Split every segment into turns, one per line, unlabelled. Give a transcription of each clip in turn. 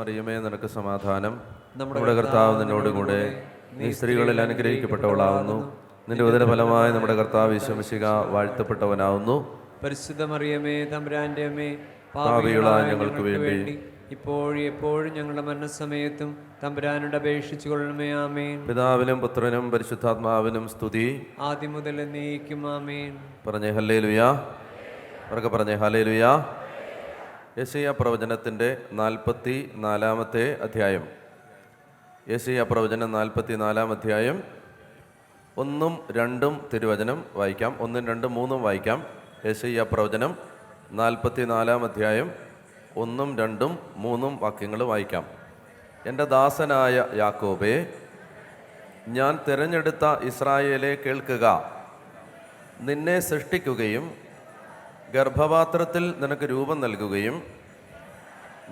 മറിയമേ, നിനക്ക് സമാധാനം. നമ്മുടെ കർത്താവ് നിന്നോടുകൂടെ, നീ സ്ത്രീകളിൽ അനുഗ്രഹിക്കപ്പെട്ടവളാവുന്നു. നിന്റെ ഉദരഫലമായി നമ്മുടെ കർത്താവ് ഈശോ മിശിഹ വാഴ്ത്തപ്പെട്ടവനാവുന്നു.
പരിശുദ്ധ മറിയമേ, തമ്പുരാന്റെ അമ്മേ,
പാപികളായ ഞങ്ങൾക്ക് വേണ്ടി
ഇപ്പോഴും എപ്പോഴും ഞങ്ങളുടെ മരണസമയത്തും തമ്പുരാനോട് അപേക്ഷിച്ചു കൊള്ളണമേ. ആമേൻ.
പിതാവിനും പുത്രനും പരിശുദ്ധാത്മാവിനും സ്തുതി,
ആദ്യം മുതൽ എന്നേക്കും. ആമേൻ.
പറഞ്ഞേ ഹല്ലേലൂയാ. അവർക്ക് പറഞ്ഞേ ഹല്ലേലൂയാ. യെശയ്യാ പ്രവചനത്തിൻ്റെ 44-ാമത്തെ അധ്യായം. യെശയ്യാ പ്രവചനം 44-ാം അധ്യായം 1, 2 തിരുവചനം വായിക്കാം. 1, 2, 3 വായിക്കാം. യെശയ്യാ പ്രവചനം 44-ാം അധ്യായം 1, 2, 3 വാക്യങ്ങൾ വായിക്കാം. എൻ്റെ ദാസനായ യാക്കോബേ, ഞാൻ തിരഞ്ഞെടുത്ത ഇസ്രായേലെ കേൾക്കുക. നിന്നെ സൃഷ്ടിക്കുകയും ഗർഭപാത്രത്തിൽ നിനക്ക് രൂപം നൽകുകയും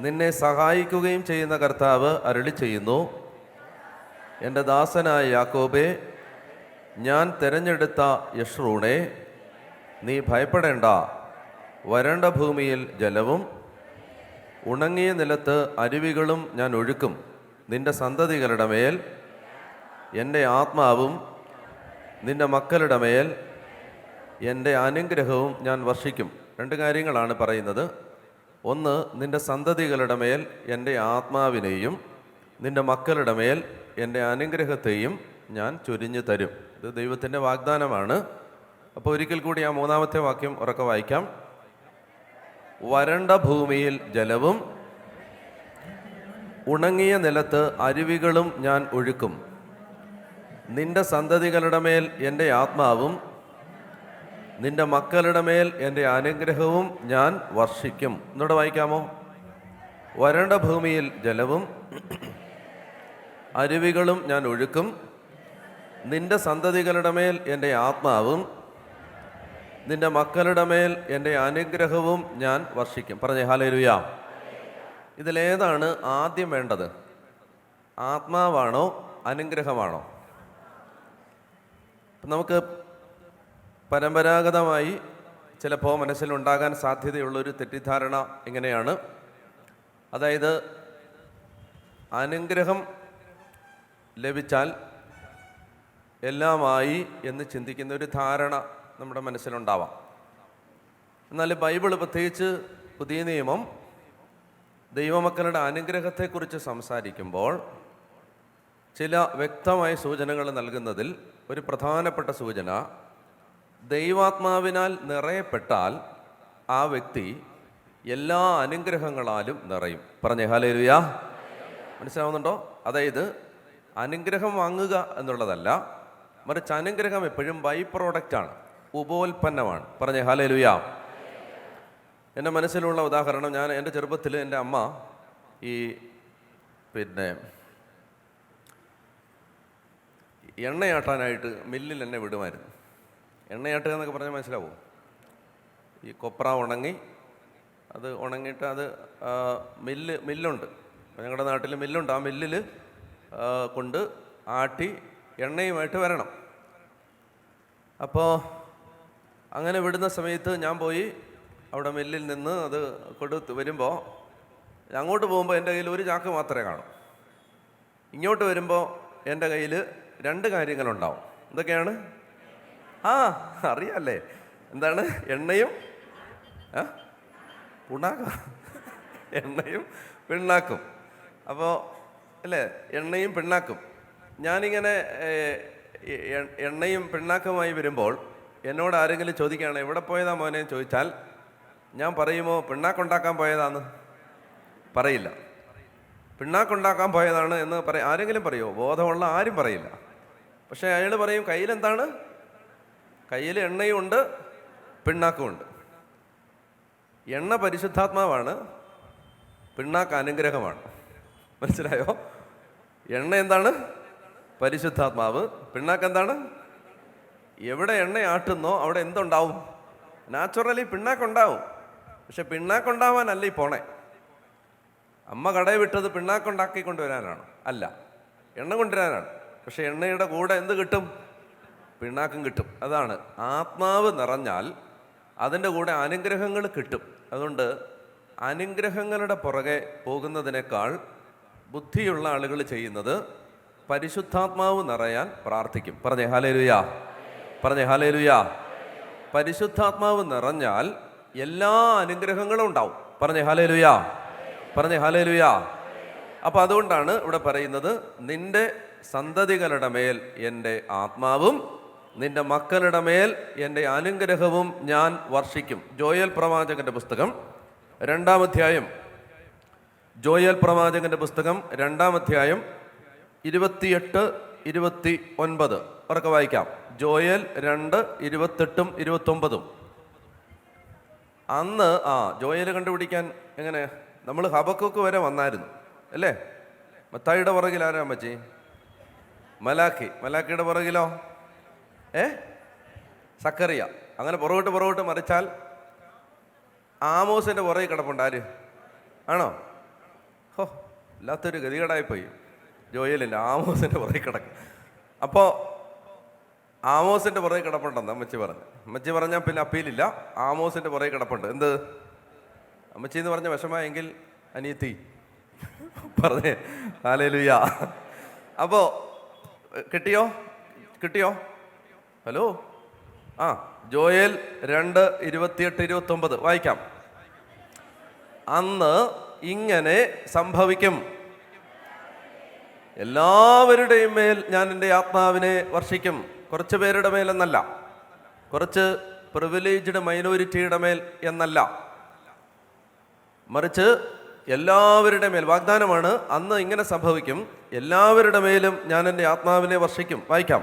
നിന്നെ സഹായിക്കുകയും ചെയ്യുന്ന കർത്താവ് അരുളി ചെയ്യുന്നു. എൻ്റെ ദാസനായ യാക്കോബേ, ഞാൻ തിരഞ്ഞെടുത്ത യശ്രൂണേ, നീ ഭയപ്പെടേണ്ട. വരണ്ട ഭൂമിയിൽ ജലവും ഉണങ്ങിയ നിലത്ത് അരുവികളും ഞാൻ ഒഴുക്കും. നിന്റെ സന്തതികളുടെ മേൽ എൻ്റെ ആത്മാവും നിന്റെ മക്കളുടെ മേൽ എൻ്റെ അനുഗ്രഹവും ഞാൻ വർഷിക്കും. 2 കാര്യങ്ങളാണ് പറയുന്നത്. ഒന്ന്, നിന്റെ സന്തതികളുടെ മേൽ എൻ്റെ ആത്മാവിനെയും നിന്റെ മക്കളുടെ മേൽ എൻ്റെ അനുഗ്രഹത്തെയും ഞാൻ ചൊരിഞ്ഞു തരും. ഇത് ദൈവത്തിൻ്റെ വാഗ്ദാനമാണ്. അപ്പോൾ ഒരിക്കൽ കൂടി ആ 3-ാമത്തെ വാക്യം ഉറക്കെ വായിക്കാം. വരണ്ട ഭൂമിയിൽ ജലവും ഉണങ്ങിയ നിലത്ത് അരുവികളും ഞാൻ ഒഴുക്കും. നിന്റെ സന്തതികളുടെ മേൽ എൻ്റെ ആത്മാവും നിന്റെ മക്കളുടെ മേൽ എൻ്റെ അനുഗ്രഹവും ഞാൻ വർഷിക്കും. എന്നോട് വായിക്കാമോ? വരണ്ട ഭൂമിയിൽ ജലവും അരുവികളും ഞാൻ ഒഴുക്കും. നിന്റെ സന്തതികളുടെ മേൽ എൻ്റെ ആത്മാവും നിന്റെ മക്കളുടെ മേൽ എൻ്റെ അനുഗ്രഹവും ഞാൻ വർഷിക്കും. പറഞ്ഞേ ഹല്ലേലൂയ. ഇതിലേതാണ് ആദ്യം വേണ്ടത്? ആത്മാവാണോ അനുഗ്രഹമാണോ? നമുക്ക് പരമ്പരാഗതമായി ചിലപ്പോൾ മനസ്സിലുണ്ടാകാൻ സാധ്യതയുള്ളൊരു തെറ്റിദ്ധാരണ ഇങ്ങനെയാണ്. അതായത് അനുഗ്രഹം ലഭിച്ചാൽ എല്ലാമായി എന്ന് ചിന്തിക്കുന്ന ഒരു ധാരണ നമ്മുടെ മനസ്സിലുണ്ടാവാം. എന്നാൽ ബൈബിൾ, പ്രത്യേകിച്ച് പുതിയ നിയമം, ദൈവമക്കളുടെ അനുഗ്രഹത്തെക്കുറിച്ച് സംസാരിക്കുമ്പോൾ ചില വ്യക്തമായ സൂചനകൾ നൽകുന്നതിൽ ഒരു പ്രധാനപ്പെട്ട സൂചന, ദൈവാത്മാവിനാൽ നിറയപ്പെട്ടാൽ ആ വ്യക്തി എല്ലാ അനുഗ്രഹങ്ങളാലും നിറയും. പറഞ്ഞേ ഹല്ലേലൂയ. മനസ്സിലാവുന്നുണ്ടോ? അതായത് അനുഗ്രഹം വാങ്ങുക എന്നുള്ളതല്ല, മറിച്ച് അനുഗ്രഹം എപ്പോഴും ബൈ പ്രോഡക്റ്റാണ്, ഉപോൽപ്പന്നമാണ്. പറഞ്ഞേ ഹല്ലേലൂയ. എൻ്റെ മനസ്സിലുള്ള ഉദാഹരണം, ഞാൻ എൻ്റെ ചെറുപ്പത്തിൽ എൻ്റെ അമ്മ ഈ എണ്ണയാട്ടാനായിട്ട് മില്ലിൽ എന്നെ വിടുമായിരുന്നു. എണ്ണയാട്ടുക എന്നൊക്കെ പറഞ്ഞാൽ മനസ്സിലാവും. ഈ കൊപ്ര ഉണങ്ങി, അത് ഉണങ്ങിയിട്ട് അത് മില്ലുണ്ട്, ഞങ്ങളുടെ നാട്ടിൽ മില്ലുണ്ട്. ആ മില്ലിൽ കൊണ്ട് ആട്ടി എണ്ണയുമായിട്ട് വരണം. അപ്പോൾ അങ്ങനെ വിടുന്ന സമയത്ത് ഞാൻ പോയി അവിടെ മില്ലിൽ നിന്ന് അത് കൊടുത്ത് വരുമ്പോൾ, അങ്ങോട്ട് പോകുമ്പോൾ എൻ്റെ കയ്യിൽ ഒരു ചാക്ക് മാത്രമേ കാണൂ. ഇങ്ങോട്ട് വരുമ്പോൾ എൻ്റെ കയ്യിൽ 2 കാര്യങ്ങളുണ്ടാവും. എന്തൊക്കെയാണ്? അറിയാമല്ലേ? എന്താണ്? എണ്ണയും എണ്ണയും പിണ്ണാക്കും. അപ്പോൾ അല്ലേ, എണ്ണയും പിണ്ണാക്കും. ഞാനിങ്ങനെ എണ്ണയും പിണ്ണാക്കുമായി വരുമ്പോൾ എന്നോട് ആരെങ്കിലും ചോദിക്കുകയാണ് എവിടെ പോയതാ മോനെ ചോദിച്ചാൽ ഞാൻ പറയുമോ പിണ്ണാക്കുണ്ടാക്കാൻ പോയതാന്ന്? പറയില്ല. പിണ്ണാക്കുണ്ടാക്കാൻ പോയതാണ് എന്ന് ആരെങ്കിലും പറയുമോ? ബോധമുള്ള ആരും പറയില്ല. പക്ഷേ അയാൾ പറയും കയ്യിലെന്താണ്? കയ്യിൽ എണ്ണയും ഉണ്ട്, പിണ്ണാക്കും ഉണ്ട്. എണ്ണ പരിശുദ്ധാത്മാവാണ്, പിണ്ണാക്ക് അനുഗ്രഹമാണ്. മനസ്സിലായോ? എണ്ണ എന്താണ്? പരിശുദ്ധാത്മാവ്. പിണ്ണാക്ക് എന്താണ്? എവിടെ എണ്ണ ആട്ടുന്നോ അവിടെ എന്തുണ്ടാവും? നാച്ചുറലി പിണ്ണാക്കുണ്ടാവും. പക്ഷെ പിണ്ണാക്കുണ്ടാവാനല്ല ഈ പോണേ. അമ്മ കടയിൽ വിട്ടത് പിണ്ണാക്കുണ്ടാക്കി കൊണ്ടുവരാനാണ്? അല്ല, എണ്ണ കൊണ്ടുവരാനാണ്. പക്ഷെ എണ്ണയുടെ കൂടെ എന്ത് കിട്ടും? പിണ്ണാക്കും കിട്ടും. അതാണ് ആത്മാവ് നിറഞ്ഞാൽ അതിൻ്റെ കൂടെ അനുഗ്രഹങ്ങൾ കിട്ടും. അതുകൊണ്ട് അനുഗ്രഹങ്ങളുടെ പുറകെ പോകുന്നതിനേക്കാൾ ബുദ്ധിയുള്ള ആളുകൾ ചെയ്യുന്നത് പരിശുദ്ധാത്മാവ് നിറയാൻ പ്രാർത്ഥിക്കും. പറഞ്ഞേ ഹല്ലേലൂയാ, പറഞ്ഞേ ഹല്ലേലൂയാ. പരിശുദ്ധാത്മാവ് നിറഞ്ഞാൽ എല്ലാ അനുഗ്രഹങ്ങളും ഉണ്ടാവും. പറഞ്ഞേ ഹല്ലേലൂയാ, പറഞ്ഞേ ഹല്ലേലൂയാ. അപ്പം അതുകൊണ്ടാണ് ഇവിടെ പറയുന്നത്, നിന്റെ സന്തതികളുടെ മേൽ എൻ്റെ ആത്മാവും നിന്റെ മക്കളുടെ മേൽ എൻ്റെ അനുഗ്രഹവും ഞാൻ വർഷിക്കും. ജോയൽ പ്രവാചകന്റെ പുസ്തകം 2-ാം അധ്യായം, ജോയൽ പ്രവാചകന്റെ പുസ്തകം 2-ാം അധ്യായം 28-29 അവർക്ക് വായിക്കാം. ജോയൽ 2:28-29. അന്ന് ജോയൽ കണ്ടുപിടിക്കാൻ എങ്ങനെ? നമ്മൾ ഹബക്കൂക്ക് വരെ വന്നായിരുന്നു അല്ലേ? മത്തായിയുടെ പുറകിൽ ആരാ അമ്മച്ചി? മലാക്കിയുടെ പുറകിലോ സക്കറിയ. അങ്ങനെ പുറകോട്ട് മറിച്ചാൽ ആമോസിന്റെ പുറകിൽ കിടപ്പുണ്ട്. ആര് ആണോ? ഹോ, ഇല്ലാത്തൊരു ഗതികേടായിപ്പോയി. ജോയലിൻ്റെ ആമോസിന്റെ പുറകിൽ കിടക്കും. അപ്പോൾ ആമോസിന്റെ പുറകിൽ കിടപ്പുണ്ടെന്ന് അമ്മച്ചി പറഞ്ഞാൽ പിന്നെ അപ്പീലില്ല. ആമോസിന്റെ പുറകിൽ കിടപ്പുണ്ട്. എന്ത് അമ്മച്ചി എന്ന് പറഞ്ഞ വിഷമമെങ്കിൽ അനിയത്തി പറഞ്ഞേ ഹല്ലേലൂയാ. അപ്പോൾ കിട്ടിയോ? ഹലോ, ജോയൽ 2:28-29 വായിക്കാം. അന്ന് ഇങ്ങനെ സംഭവിക്കും, എല്ലാവരുടെയും മേൽ ഞാൻ എൻ്റെ ആത്മാവിനെ വർഷിക്കും. കുറച്ച് പേരുടെ മേലെന്നല്ല, കുറച്ച് പ്രിവിലേജ്ഡ് മൈനോരിറ്റിയുടെ മേൽ എന്നല്ല, മറിച്ച് എല്ലാവരുടെ മേൽ. വാഗ്ദാനമാണ്. അന്ന് ഇങ്ങനെ സംഭവിക്കും, എല്ലാവരുടെ മേലും ഞാൻ എൻ്റെ ആത്മാവിനെ വർഷിക്കും. വായിക്കാം.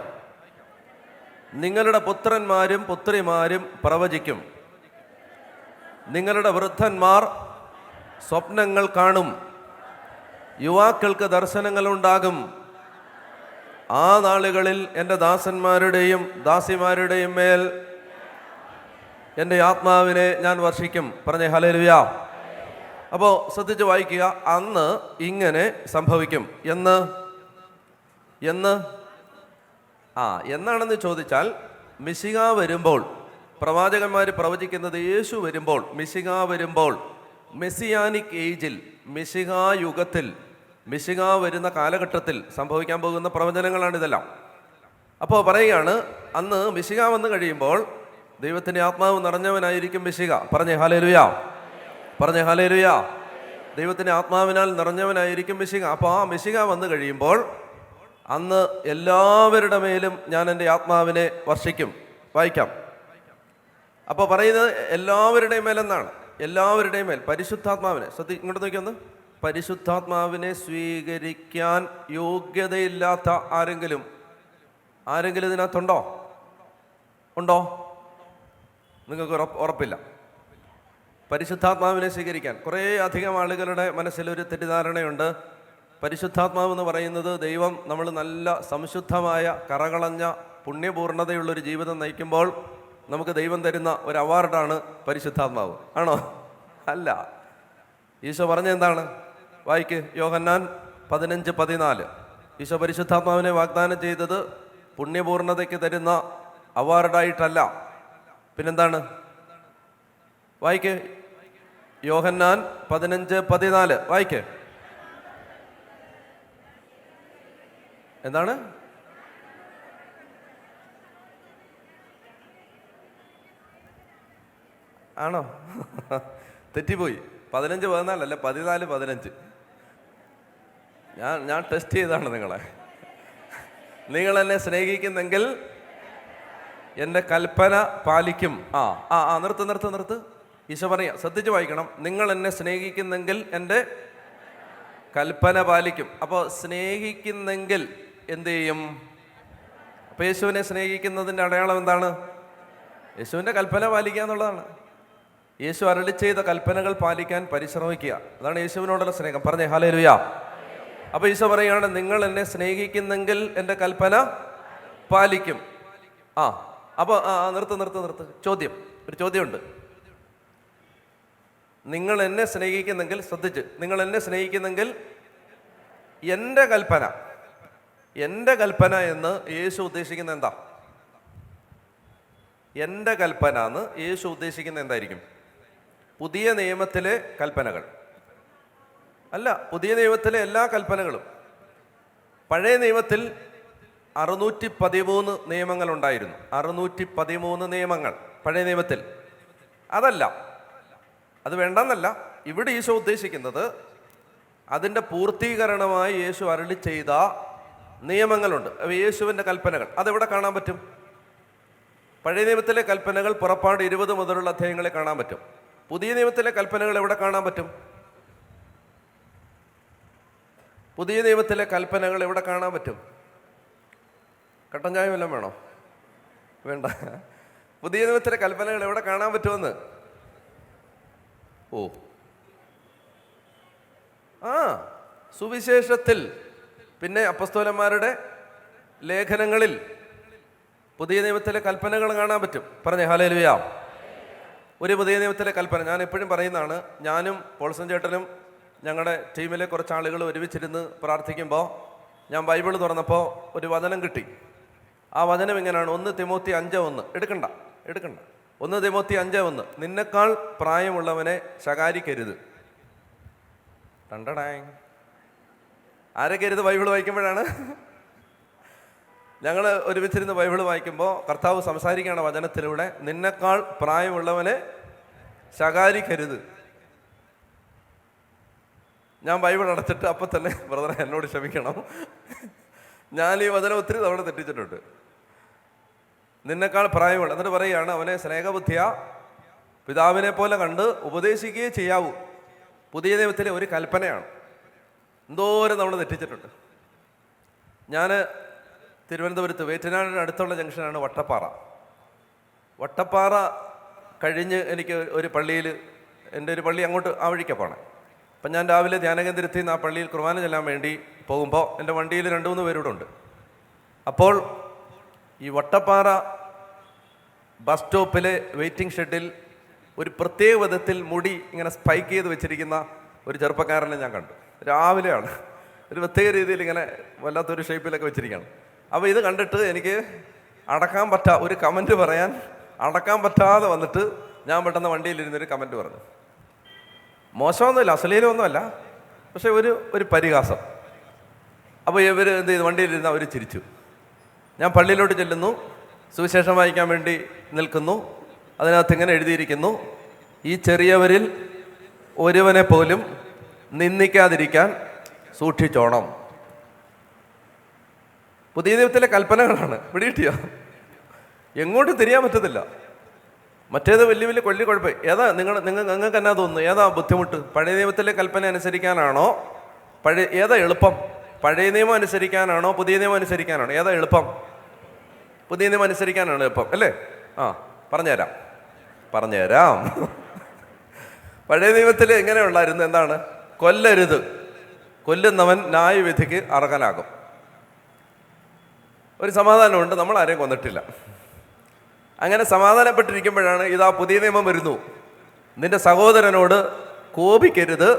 നിങ്ങളുടെ പുത്രന്മാരും പുത്രിമാരും പ്രവചിക്കും, നിങ്ങളുടെ വൃദ്ധന്മാർ സ്വപ്നങ്ങൾ കാണും, യുവാക്കൾക്ക് ദർശനങ്ങളുണ്ടാകും. ആ നാളുകളിൽ എൻ്റെ ദാസന്മാരുടെയും ദാസിമാരുടെയും മേൽ എൻ്റെ ആത്മാവിനെ ഞാൻ വർഷിക്കും. പറഞ്ഞേ ഹല്ലേലൂയാ. അപ്പോൾ ശ്രദ്ധിച്ച് വായിക്കുക. അന്ന് ഇങ്ങനെ സംഭവിക്കും. എന്നാണെന്ന് ചോദിച്ചാൽ, മിശിഹ വരുമ്പോൾ, പ്രവാചകന്മാർ പ്രവചിക്കുന്നത് യേശു വരുമ്പോൾ, മിശിഹ വരുമ്പോൾ, മെസ്സിയാനിക് ഏജിൽ, മിശിഹ യുഗത്തിൽ, മിശിഹ വരുന്ന കാലഘട്ടത്തിൽ സംഭവിക്കാൻ പോകുന്ന പ്രവചനങ്ങളാണിതെല്ലാം. അപ്പോൾ പറയുകയാണ്, അന്ന് മിശിഹ വന്നു കഴിയുമ്പോൾ ദൈവത്തിൻ്റെ ആത്മാവ് നിറഞ്ഞവനായിരിക്കും മിശിഹ. പറഞ്ഞേ ഹല്ലേലൂയാ, പറഞ്ഞേ ഹല്ലേലൂയാ. ദൈവത്തിൻ്റെ ആത്മാവിനാൽ നിറഞ്ഞവനായിരിക്കും മിശിഹ. അപ്പോൾ ആ മിശിഹ വന്നു കഴിയുമ്പോൾ അന്ന് എല്ലാവരുടെ മേലും ഞാൻ എൻ്റെ ആത്മാവിനെ വർഷിക്കും. വായിക്കാം. അപ്പോൾ പറയുന്നത് എല്ലാവരുടെയും മേലെന്നാണ്. എല്ലാവരുടെയും മേൽ പരിശുദ്ധാത്മാവിനെ. ഇങ്ങോട്ട് നോക്കിയൊന്ന്. പരിശുദ്ധാത്മാവിനെ സ്വീകരിക്കാൻ യോഗ്യതയില്ലാത്ത ആരെങ്കിലും ഇതിനകത്തുണ്ടോ? നിങ്ങൾക്ക് ഉറപ്പില്ല. പരിശുദ്ധാത്മാവിനെ സ്വീകരിക്കാൻ കുറേ അധികം ആളുകളുടെ മനസ്സിലൊരു തെറ്റിദ്ധാരണയുണ്ട്. പരിശുദ്ധാത്മാവ് എന്ന് പറയുന്നത് ദൈവം നമ്മൾ നല്ല സംശുദ്ധമായ കറകളഞ്ഞ പുണ്യപൂർണ്ണതയുള്ളൊരു ജീവിതം നയിക്കുമ്പോൾ നമുക്ക് ദൈവം തരുന്ന ഒരു അവാർഡാണ് പരിശുദ്ധാത്മാവ്. ആണോ? അല്ല. ഈശോ പറഞ്ഞെന്താണ്? വായിക്ക്. യോഹന്നാൻ 15:14. ഈശോ പരിശുദ്ധാത്മാവിനെ വാഗ്ദാനം ചെയ്തത് പുണ്യപൂർണ്ണതയ്ക്ക് തരുന്ന അവാർഡായിട്ടല്ല, പിന്നെന്താണ്? വായിക്ക്. യോഹന്നാൻ 15:14 വായിക്ക്. എന്താണ്? ആണോ? തെറ്റിപ്പോയി. 15:14 അല്ല, 14:15. ഞാൻ ടെസ്റ്റ് ചെയ്താണ് നിങ്ങളെ. നിങ്ങൾ എന്നെ സ്നേഹിക്കുന്നെങ്കിൽ എൻ്റെ കൽപ്പന പാലിക്കും. നിർത്ത്. ഈശോ പറയാം, ശ്രദ്ധിച്ച് വായിക്കണം. നിങ്ങൾ എന്നെ സ്നേഹിക്കുന്നെങ്കിൽ എൻ്റെ കൽപ്പന പാലിക്കും. അപ്പോൾ സ്നേഹിക്കുന്നെങ്കിൽ എന്ത് ചെയ്യും? അപ്പോൾ യേശുവിനെ സ്നേഹിക്കുന്നതിൻ്റെ അടയാളം എന്താണ്? യേശുവിൻ്റെ കൽപ്പന പാലിക്കുക എന്നുള്ളതാണ്. യേശു അരുളി ചെയ്ത കൽപ്പനകൾ പാലിക്കാൻ പരിശ്രമിക്കുക. അതാണ് യേശുവിനോടുള്ള സ്നേഹം. പറഞ്ഞേ ഹല്ലേലൂയാ. അപ്പോൾ ഈശോ പറയുകയാണ്, നിങ്ങൾ എന്നെ സ്നേഹിക്കുന്നെങ്കിൽ എൻ്റെ കൽപ്പന പാലിക്കും. അപ്പോൾ നിർത്ത്. ഒരു ചോദ്യമുണ്ട്. നിങ്ങൾ എന്നെ സ്നേഹിക്കുന്നെങ്കിൽ, ശ്രദ്ധിച്ച്, നിങ്ങൾ എന്നെ സ്നേഹിക്കുന്നെങ്കിൽ എൻ്റെ കൽപ്പന എന്ന് യേശു ഉദ്ദേശിക്കുന്നത് എന്താ? എൻ്റെ കൽപ്പന എന്ന് യേശു ഉദ്ദേശിക്കുന്നത് എന്തായിരിക്കും? പുതിയ നിയമത്തിലെ കൽപ്പനകൾ. അല്ല, പുതിയ നിയമത്തിലെ എല്ലാ കൽപ്പനകളും. പഴയ നിയമത്തിൽ 613 നിയമങ്ങളുണ്ടായിരുന്നു. 613 നിയമങ്ങൾ പഴയ നിയമത്തിൽ. അതല്ല, അത് വേണ്ടെന്നല്ല. ഇവിടെ ഈശോ ഉദ്ദേശിക്കുന്നത് അതിൻ്റെ പൂർത്തീകരണമായി യേശു അരുളി ചെയ്ത നിയമങ്ങളുണ്ട്, യേശുവിൻ്റെ കൽപ്പനകൾ. അതെവിടെ കാണാൻ പറ്റും? പഴയ നിയമത്തിലെ കൽപ്പനകൾ പുറപ്പാട് 20 മുതലുള്ള അധ്യായങ്ങളെ കാണാൻ പറ്റും. പുതിയ നിയമത്തിലെ കൽപ്പനകൾ എവിടെ കാണാൻ പറ്റും? പുതിയ നിയമത്തിലെ കൽപ്പനകൾ എവിടെ കാണാൻ പറ്റും? കട്ടൻ ചായ വല്ലതും വേണോ? വേണ്ട. പുതിയ നിയമത്തിലെ കൽപ്പനകൾ എവിടെ കാണാൻ പറ്റുമെന്ന്? സുവിശേഷത്തിൽ, പിന്നെ അപ്പസ്തോലന്മാരുടെ ലേഖനങ്ങളിൽ പുതിയ നിയമത്തിലെ കൽപ്പനകൾ കാണാൻ പറ്റും. പറഞ്ഞേ ഹല്ലേലൂയ. ഒരു പുതിയ നിയമത്തിലെ കൽപ്പന ഞാൻ എപ്പോഴും പറയുന്നതാണ്. ഞാനും പോൾസൺ ചേട്ടനും ഞങ്ങളുടെ ടീമിലെ കുറച്ച് ആളുകൾ ഒരുമിച്ചിരുന്ന് പ്രാർത്ഥിക്കുമ്പോൾ ഞാൻ ബൈബിൾ തുറന്നപ്പോൾ ഒരു വചനം കിട്ടി. ആ വചനം ഇങ്ങനെയാണ്: 1 തിമോത്തി 5:1. എടുക്കണ്ട. 1 തിമോത്തി 5:1. നിന്നെക്കാൾ പ്രായമുള്ളവനെ ശകാരിക്കരുത്. ആരൊക്കെ ഇരുന്ന് ബൈബിൾ വായിക്കുമ്പോഴാണ്? ഞങ്ങൾ ഒരുമിച്ചിരുന്ന് ബൈബിൾ വായിക്കുമ്പോൾ കർത്താവ് സംസാരിക്കുകയാണ് വചനത്തിലൂടെ. നിന്നെക്കാൾ പ്രായമുള്ളവനെ ശകാരിക്കരുത്. ഞാൻ ബൈബിൾ അടച്ചിട്ട് അപ്പം തന്നെ, ബ്രദറെ എന്നോട് ക്ഷമിക്കണം, ഞാൻ ഈ വചനം ഒത്തിരി തവണ തെറ്റിച്ചിട്ടുണ്ട്. നിന്നെക്കാൾ പ്രായമുള്ള, എന്നിട്ട് പറയുകയാണ് അവനെ സ്നേഹബുദ്ധിയ പിതാവിനെ പോലെ കണ്ട് ഉപദേശിക്കുകയേ ചെയ്യാവൂ. പുതിയ നിയമത്തിലെ ഒരു കൽപ്പനയാണ്. എന്തോരം നമ്മൾ തെറ്റിച്ചിട്ടുണ്ട്. ഞാൻ തിരുവനന്തപുരത്ത് വേറ്റനാടിന് അടുത്തുള്ള ജംഗ്ഷനാണ് വട്ടപ്പാറ. വട്ടപ്പാറ കഴിഞ്ഞ് എനിക്ക് ഒരു പള്ളിയിൽ, എൻ്റെ ഒരു പള്ളി അങ്ങോട്ട് ആ വഴിക്കാണ് പോണേ. അപ്പം ഞാൻ രാവിലെ ധ്യാനകേന്ദ്രത്തിൽ നിന്ന് ആ പള്ളിയിൽ കുർബാന ചെല്ലാൻ വേണ്ടി പോകുമ്പോൾ എൻ്റെ വണ്ടിയിൽ 2-3 പേരൂടെ ഉണ്ട്. അപ്പോൾ ഈ വട്ടപ്പാറ ബസ് സ്റ്റോപ്പിലെ വെയിറ്റിംഗ് ഷെഡിൽ ഒരു പ്രത്യേക വിധത്തിൽ മുടി ഇങ്ങനെ സ്പൈക്ക് ചെയ്ത് വെച്ചിരിക്കുന്ന ഒരു ചെറുപ്പക്കാരനെ ഞാൻ കണ്ടു. രാവിലെയാണ്, ഒരു പ്രത്യേക രീതിയിൽ ഇങ്ങനെ വല്ലാത്തൊരു ഷേപ്പിലൊക്കെ വെച്ചിരിക്കുകയാണ്. അപ്പോൾ ഇത് കണ്ടിട്ട് എനിക്ക് ഒരു കമൻറ്റ് പറയാൻ അടക്കാൻ പറ്റാതെ വന്നിട്ട് ഞാൻ പെട്ടെന്ന് വണ്ടിയിലിരുന്നൊരു കമൻറ്റ് പറഞ്ഞു. മോശമൊന്നുമില്ല, അശ്ലീലമൊന്നുമല്ല, പക്ഷെ ഒരു പരിഹാസം. അപ്പോൾ ഇവർ എന്ത് ചെയ്തു? വണ്ടിയിലിരുന്ന് അവർ ചിരിച്ചു. ഞാൻ പള്ളിയിലോട്ട് ചെല്ലുന്നു, സുവിശേഷം വായിക്കാൻ വേണ്ടി നിൽക്കുന്നു. അതിനകത്ത് ഇങ്ങനെ എഴുതിയിരിക്കുന്നു: ഈ ചെറിയവരിൽ ഒരുവനെ പോലും നിന്ദിക്കാതിരിക്കാൻ സൂക്ഷിച്ചോണം. പുതിയ നിയമത്തിലെ കൽപ്പനകളാണ്. പിടികിട്ടിയോ? എങ്ങോട്ടും തിരിയാൻ പറ്റത്തില്ല. മറ്റേത് വലിയ വലിയ കുഴപ്പം. നിങ്ങൾക്ക് എന്നാ തോന്നുന്നു? ഏതാ ബുദ്ധിമുട്ട്? പഴയ നിയമത്തിലെ കൽപ്പന അനുസരിക്കാനാണോ? ഏതാ എളുപ്പം? പഴയ നിയമം അനുസരിക്കാനാണോ പുതിയ നിയമം അനുസരിക്കാനാണോ? ഏതാ എളുപ്പം? പുതിയ നിയമം അനുസരിക്കാനാണ് എളുപ്പം, അല്ലേ? പറഞ്ഞുതരാം. പഴയ നിയമത്തിൽ എങ്ങനെ ഉള്ളായിരുന്നു? എന്താണ്? കൊല്ലരുത്, കൊല്ലുന്നവൻ ന്യായവിധിക്ക് അർഹനാകും. ഒരു സമാധാനമുണ്ട്, നമ്മൾ ആരെയും കൊന്നിട്ടില്ല. അങ്ങനെ സമാധാനപ്പെട്ടിരിക്കുമ്പോഴാണ് ഇതാ പുതിയ നിയമം വരുന്നു. നിന്റെ സഹോദരനോട് കോപിക്കരുത്,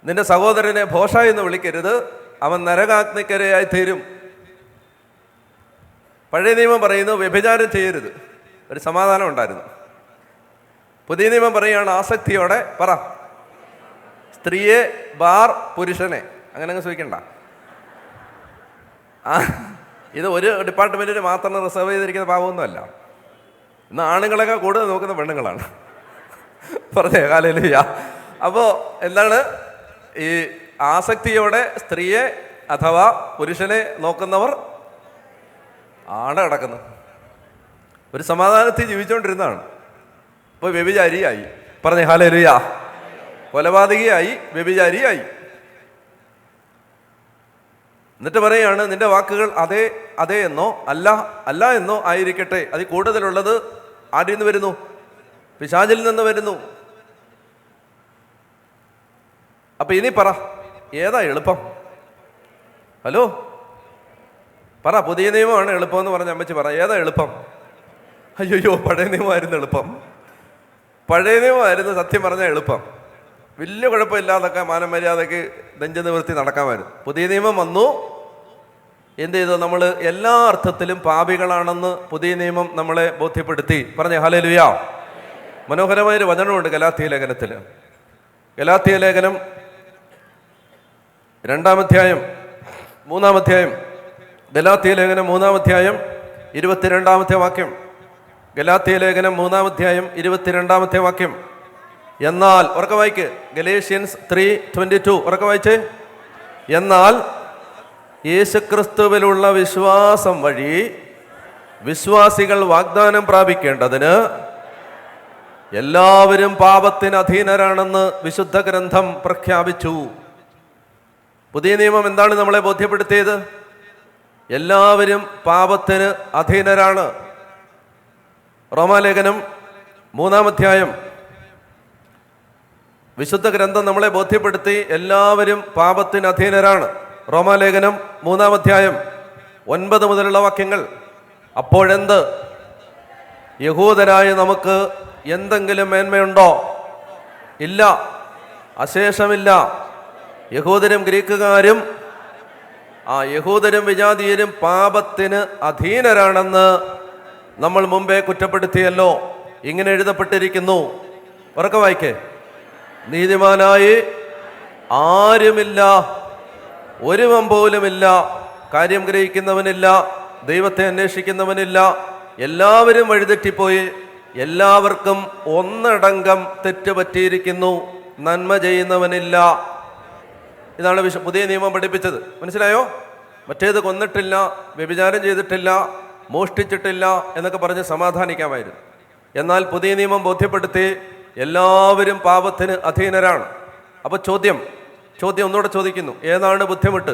നിന്റെ സഹോദരനെ ഭോഷ എന്ന് വിളിക്കരുത്, അവൻ നരകാഗ്നിക്കരയായി തീരും. പഴയ നിയമം പറയുന്നു വ്യഭിചാരം ചെയ്യരുത്. ഒരു സമാധാനം ഉണ്ടായിരുന്നു. പുതിയ നിയമം പറയുകയാണ് ആസക്തിയോടെ സ്ത്രീയെ ബാർ പുരുഷനെ. അങ്ങനെ അങ്ങ് ചോദിക്കണ്ട. ഇത് ഒരു ഡിപ്പാർട്ട്മെൻറ്റിന് മാത്രം റിസർവ് ചെയ്തിരിക്കുന്ന പാവമൊന്നുമല്ല. ഇന്ന് ആണുങ്ങളൊക്കെ കൂടുതൽ നോക്കുന്ന പെണ്ണുങ്ങളാണ്. പറഞ്ഞേ ഹല്ലേലൂയ. അപ്പോൾ എന്താണ്? ഈ ആസക്തിയോടെ സ്ത്രീയെ അഥവാ പുരുഷനെ നോക്കുന്നവർ ആടെ കിടക്കുന്നു. ഒരു സമാധാനത്തിൽ ജീവിച്ചുകൊണ്ടിരുന്നതാണ്. ഇപ്പോൾ വ്യഭിചാരിയായി. പറഞ്ഞേ ഹല്ലേലൂയ. കൊലപാതകിയായി, വ്യഭിചാരിയായി. എന്നിട്ട് പറയുകയാണ് നിന്റെ വാക്കുകൾ അതെ എന്നോ അല്ല എന്നോ ആയിരിക്കട്ടെ. അതിൽ കൂടുതലുള്ളത് ആരിൽ നിന്ന് വരുന്നു? പിശാചിൽ നിന്ന് വരുന്നു. അപ്പൊ ഇനി ഏതാ എളുപ്പം? ഹലോ, പുതിയ നിയമമാണ് എളുപ്പം എന്ന് പറഞ്ഞ അമ്മച്ചി ഏതാ എളുപ്പം? അയ്യോ, പഴയ നിയമമായിരുന്നു എളുപ്പം. പഴയ നിയമമായിരുന്നു സത്യം പറഞ്ഞാൽ എളുപ്പം. വലിയ കുഴപ്പമില്ലാതൊക്കെ മാനമര്യാദയ്ക്ക് നെഞ്ചു നിവൃത്തി നടക്കാമായിരുന്നു. പുതിയ നിയമം വന്നു. എന്ത് ചെയ്തു? നമ്മൾ എല്ലാ അർത്ഥത്തിലും പാപികളാണെന്ന് പുതിയ നിയമം നമ്മളെ ബോധ്യപ്പെടുത്തി. പറഞ്ഞേ ഹല്ലേലൂയ. മനോഹരമായൊരു വചനമുണ്ട് ഗലാത്യ ലേഖനത്തിൽ. ഗലാത്യ ലേഖനം മൂന്നാമധ്യായം ഗലാത്യ ലേഖനം 3-ാം അധ്യായം 22-ാമത്തെ വാക്യം. ഗലാത്യ ലേഖനം 3-ാം അധ്യായം 22-ാമത്തെ വാക്യം. എന്നാൽ ഉറക്കെ വായിക്ക്. ഗലേഷ്യൻസ് 3:22 ഉറക്കെ വായിച്ചേ. എന്നാൽ യേശുക്രിസ്തുവിലുള്ള വിശ്വാസം വഴി വിശ്വാസികൾ വാഗ്ദാനം പ്രാപിക്കേണ്ടതിന് എല്ലാവരും പാപത്തിന് അധീനരാണെന്ന് വിശുദ്ധ ഗ്രന്ഥം പ്രഖ്യാപിച്ചു. പുതിയ നിയമം എന്താണ് നമ്മളെ ബോധ്യപ്പെടുത്തിയത്? എല്ലാവരും പാപത്തിന് അധീനരാണ്. റോമാലേഖനം 3-ാം അധ്യായം വിശുദ്ധ ഗ്രന്ഥം നമ്മളെ ബോധ്യപ്പെടുത്തി എല്ലാവരും പാപത്തിന് അധീനരാണ്. റോമാലേഖനം 3-ാം അധ്യായം 9 മുതലുള്ള വാക്യങ്ങൾ. അപ്പോഴെന്ത്? യഹൂദരായ നമുക്ക് എന്തെങ്കിലും മേന്മയുണ്ടോ? ഇല്ല, അശേഷമില്ല. യഹൂദരും ഗ്രീക്കുകാരും യഹൂദരും വിജാതീയരും പാപത്തിന് അധീനരാണെന്ന് നമ്മൾ മുമ്പേ കുറ്റപ്പെടുത്തിയല്ലോ. ഇങ്ങനെ എഴുതപ്പെട്ടിരിക്കുന്നു. ഉറക്കെ വായിക്കേ. നീതിമാനായി ആരുമില്ല, ഒരുവൻ പോലുമില്ല. കാര്യം ഗ്രഹിക്കുന്നവനില്ല, ദൈവത്തെ അന്വേഷിക്കുന്നവനില്ല. എല്ലാവരും വഴിതെറ്റിപ്പോയി, എല്ലാവർക്കും ഒന്നടങ്കം തെറ്റുപറ്റിയിരിക്കുന്നു. നന്മ ചെയ്യുന്നവനില്ല. ഇതാണ് പുതിയ നിയമം പഠിപ്പിച്ചത്. മനസ്സിലായോ? മറ്റേത് കൊന്നിട്ടില്ല, വ്യഭിചാരം ചെയ്തിട്ടില്ല, മോഷ്ടിച്ചിട്ടില്ല എന്നൊക്കെ പറഞ്ഞ് സമാധാനിക്കാമായിരുന്നു. എന്നാൽ പുതിയ നിയമം ബോധ്യപ്പെടുത്തി എല്ലാവരും പാപത്തിന് അധീനരാണ്. അപ്പോൾ ചോദ്യം ഒന്നുകൂടെ ചോദിക്കുന്നു. ഏതാണ് ബുദ്ധിമുട്ട്?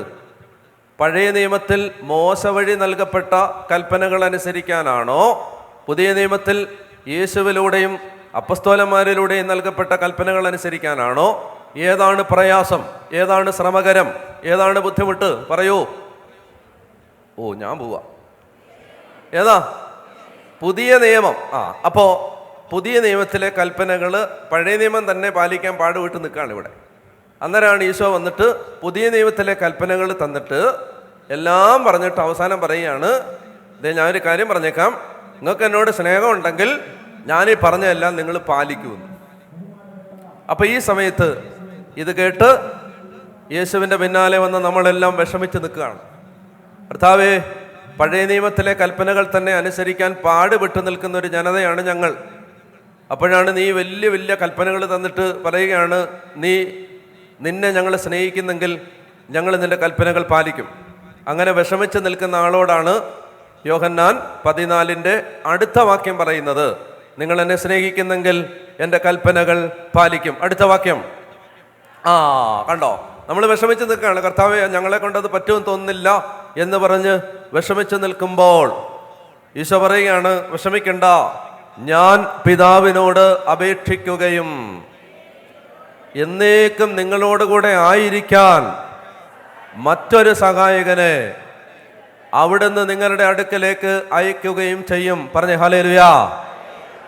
പഴയ നിയമത്തിൽ മോശ വഴി നൽകപ്പെട്ട കൽപ്പനകൾ അനുസരിക്കാനാണോ? പുതിയ നിയമത്തിൽ യേശുവിലൂടെയും അപ്പസ്തോലന്മാരിലൂടെയും നൽകപ്പെട്ട കൽപ്പനകൾ അനുസരിക്കാനാണോ? ഏതാണ് പ്രയാസം? ഏതാണ് ശ്രമകരം? ഏതാണ് ബുദ്ധിമുട്ട്? പറയൂ. ഞാൻ പോവാ. ഏതാ? പുതിയ നിയമം. അപ്പോൾ പുതിയ നിയമത്തിലെ കൽപ്പനകൾ പഴയ നിയമം തന്നെ പാലിക്കാൻ പാടുവിട്ട് നിൽക്കുകയാണ് ഇവിടെ. അന്നേരമാണ് ഈശോ വന്നിട്ട് പുതിയ നിയമത്തിലെ കൽപ്പനകൾ തന്നിട്ട് എല്ലാം പറഞ്ഞിട്ട് അവസാനം പറയുകയാണ്, ഞാനൊരു കാര്യം പറഞ്ഞേക്കാം, നിങ്ങൾക്ക് എന്നോട് സ്നേഹമുണ്ടെങ്കിൽ ഞാനീ പറഞ്ഞതെല്ലാം നിങ്ങൾ പാലിക്കുമെന്ന്. അപ്പം ഈ സമയത്ത് ഇത് കേട്ട് യേശുവിൻ്റെ പിന്നാലെ വന്ന് നമ്മളെല്ലാം വിഷമിച്ച് നിൽക്കുകയാണ്. കർത്താവേ, പഴയ നിയമത്തിലെ കൽപ്പനകൾ തന്നെ അനുസരിക്കാൻ പാടുപെട്ട് നിൽക്കുന്ന ഒരു ജനതയാണ് ഞങ്ങൾ. അപ്പോഴാണ് നീ വലിയ വലിയ കൽപ്പനകൾ തന്നിട്ട് പറയുകയാണ്, നിന്നെ ഞങ്ങൾ സ്നേഹിക്കുന്നെങ്കിൽ ഞങ്ങൾ നിന്റെ കൽപ്പനകൾ പാലിക്കും. അങ്ങനെ വിഷമിച്ച് നിൽക്കുന്ന ആളോടാണ് യോഹന്നാൻ 14 അടുത്ത വാക്യം പറയുന്നത്. നിങ്ങൾ എന്നെ സ്നേഹിക്കുന്നെങ്കിൽ എൻ്റെ കൽപ്പനകൾ പാലിക്കും. അടുത്ത വാക്യം. കണ്ടോ, നമ്മൾ വിഷമിച്ച് നിൽക്കുകയാണ്. കർത്താവേ, ഞങ്ങളെ കൊണ്ടത് പറ്റുമെന്ന് തോന്നുന്നില്ല എന്ന് പറഞ്ഞ് വിഷമിച്ച് നിൽക്കുമ്പോൾ ഈശോ പറയുകയാണ്, വിഷമിക്കണ്ട, ഞാൻ പിതാവിനോട് അപേക്ഷിക്കുകയും എന്നേക്കും നിങ്ങളോടുകൂടെ ആയിരിക്കാൻ മറ്റൊരു സഹായകനെ അവിടുന്ന് നിങ്ങളുടെ അടുക്കലേക്ക് അയക്കുകയും ചെയ്യും. പറഞ്ഞേ ഹല്ലേലൂയാ.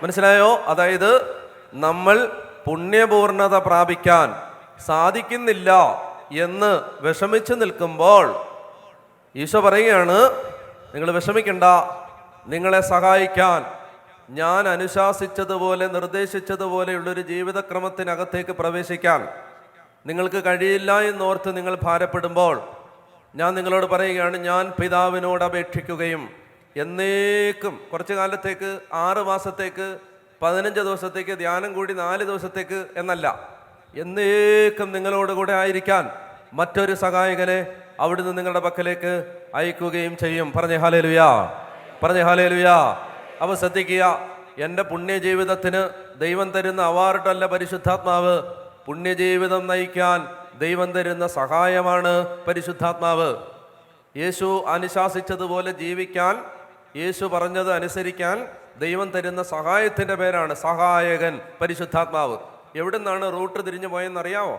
മനസ്സിലായോ? അതായത് നമ്മൾ പുണ്യപൂർണത പ്രാപിക്കാൻ സാധിക്കുന്നില്ല എന്ന് വിഷമിച്ച് നിൽക്കുമ്പോൾ ഈശോ പറയുകയാണ്, നിങ്ങൾ വിഷമിക്കണ്ട, നിങ്ങളെ സഹായിക്കാൻ ഞാൻ അനുശാസിച്ചതുപോലെ നിർദ്ദേശിച്ചതുപോലെയുള്ളൊരു ജീവിതക്രമത്തിനകത്തേക്ക് പ്രവേശിക്കാൻ നിങ്ങൾക്ക് കഴിയില്ല എന്നോർത്ത് നിങ്ങൾ ഭാരപ്പെടുമ്പോൾ ഞാൻ നിങ്ങളോട് പറയുകയാണ്, ഞാൻ പിതാവിനോട് അപേക്ഷിക്കുകയും എന്നേക്കും, കുറച്ചു കാലത്തേക്ക് 6 മാസത്തേക്ക് 15 ദിവസത്തേക്ക് ധ്യാനം കൂടി 4 ദിവസത്തേക്ക് എന്നല്ല, എന്നേക്കും നിങ്ങളോടുകൂടെ ആയിരിക്കാൻ മറ്റൊരു സഹായകനെ അവിടുന്ന് നിങ്ങളുടെ പക്കലേക്ക് അയക്കുകയും ചെയ്യും. പറഞ്ഞേ ഹല്ലേലൂയാ. പറഞ്ഞേ ഹല്ലേലൂയാ. അപ്പോൾ ശ്രദ്ധിക്കുക, എൻ്റെ പുണ്യജീവിതത്തിന് ദൈവം തരുന്ന അവാർഡല്ല പരിശുദ്ധാത്മാവ്. പുണ്യജീവിതം നയിക്കാൻ ദൈവം തരുന്ന സഹായമാണ് പരിശുദ്ധാത്മാവ്. യേശു അനുശാസിച്ചതുപോലെ ജീവിക്കാൻ, യേശു പറഞ്ഞത് അനുസരിക്കാൻ ദൈവം തരുന്ന സഹായത്തിൻ്റെ പേരാണ് സഹായകൻ, പരിശുദ്ധാത്മാവ്. എവിടെ നിന്നാണ് റൂട്ട് തിരിഞ്ഞു പോയെന്നറിയാമോ?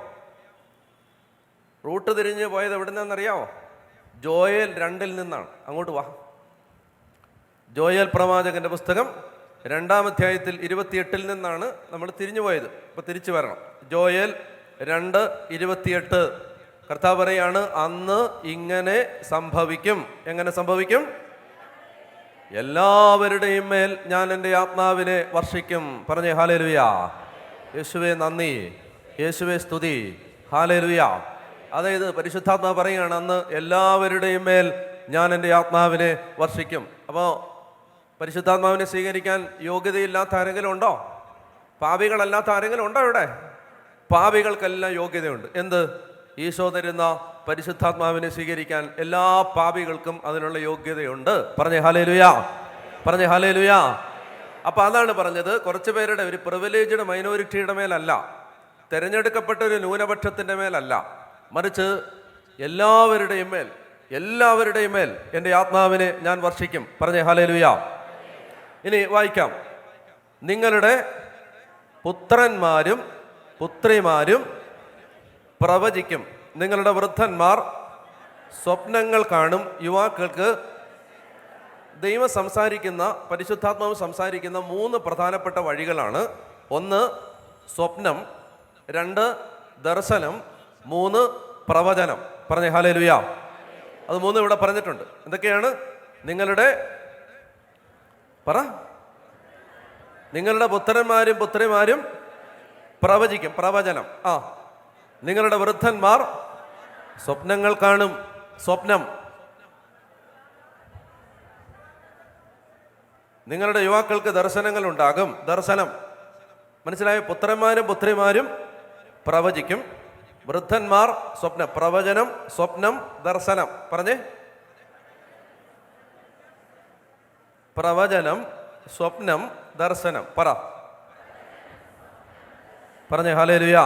റൂട്ട് തിരിഞ്ഞു പോയത് എവിടെ നിന്നാണെന്നറിയാമോ? ജോയേൽ 2 നിന്നാണ്. അങ്ങോട്ട് വാ. ജോയേൽ പ്രവാചകന്റെ പുസ്തകം 2-ാം അധ്യായത്തിൽ 28 നിന്നാണ് നമ്മൾ തിരിഞ്ഞു പോയത്. ഇപ്പൊ തിരിച്ചു വരണം. ജോയേൽ 2:28 കർത്താവ് പറയാണ്, അന്ന് ഇങ്ങനെ സംഭവിക്കും. എങ്ങനെ സംഭവിക്കും? എല്ലാവരുടെയും മേൽ ഞാൻ എൻ്റെ ആത്മാവിനെ വർഷിക്കും. പറഞ്ഞേ ഹല്ലേലൂയാ. യേശുവേ നന്ദി, യേശുവേ സ്തുതി, ഹല്ലേലൂയാ. അതായത് പരിശുദ്ധാത്മാവ് പറയുകയാണ്, അന്ന് എല്ലാവരുടെയും മേൽ ഞാൻ എൻ്റെ ആത്മാവിനെ വർഷിക്കും. അപ്പോൾ പരിശുദ്ധാത്മാവിനെ സ്വീകരിക്കാൻ യോഗ്യതയില്ലാത്ത ആരെങ്കിലും ഉണ്ടോ? പാപികളല്ലാത്ത ആരെങ്കിലും ഉണ്ടോ ഇവിടെ? പാപികൾക്കെല്ലാം യോഗ്യതയുണ്ട്. എന്ത്? ഈശോ തരുന്ന പരിശുദ്ധാത്മാവിനെ സ്വീകരിക്കാൻ എല്ലാ പാപികൾക്കും അതിനുള്ള യോഗ്യതയുണ്ട്. പറഞ്ഞേ ഹല്ലേലൂയ, പറഞ്ഞേ ഹല്ലേലൂയ. അപ്പം അതാണ് പറഞ്ഞത്, കുറച്ച് പേരുടെ ഒരു പ്രിവിലേജ്ഡ് മൈനോറിറ്റിയുടെ മേലല്ല, തിരഞ്ഞെടുക്കപ്പെട്ട ഒരു ന്യൂനപക്ഷത്തിൻ്റെ മേലല്ല, മറിച്ച് എല്ലാവരുടെയും മേൽ എൻ്റെ ആത്മാവിനെ ഞാൻ വർഷിക്കും. പറഞ്ഞേ ഹല്ലേലൂയ. ഇനി വായിക്കാം. നിങ്ങളുടെ പുത്രന്മാരും പുത്രിമാരും പ്രവചിക്കും, നിങ്ങളുടെ വൃദ്ധന്മാർ സ്വപ്നങ്ങൾ കാണും, യുവാക്കൾക്ക് ദൈവം സംസാരിക്കുന്ന, പരിശുദ്ധാത്മാവ് സംസാരിക്കുന്ന 3 പ്രധാനപ്പെട്ട വഴികളാണ്. 1 സ്വപ്നം, 2 ദർശനം, 3 പ്രവചനം. പറഞ്ഞേ ഹല്ലേലൂയ. അത് 3 ഇവിടെ പറഞ്ഞിട്ടുണ്ട്. എന്തൊക്കെയാണ്? നിങ്ങളുടെ പുത്രന്മാരും പുത്രിമാരും പ്രവചിക്കും, പ്രവചനം. നിങ്ങളുടെ വൃദ്ധന്മാർ സ്വപ്നങ്ങൾ കാണും, സ്വപ്നം. നിങ്ങളുടെ യുവാക്കൾക്ക് ദർശനങ്ങൾ ഉണ്ടാകും, ദർശനം. മനസ്സിലായോ? പുത്രന്മാരും പുത്രിമാരും പ്രവചിക്കും, വൃദ്ധന്മാർ സ്വപ്നം. പ്രവചനം, സ്വപ്നം, ദർശനം. പറഞ്ഞേ, പ്രവചനം, സ്വപ്നം, ദർശനം. പറഞ്ഞേ ഹല്ലേലൂയ.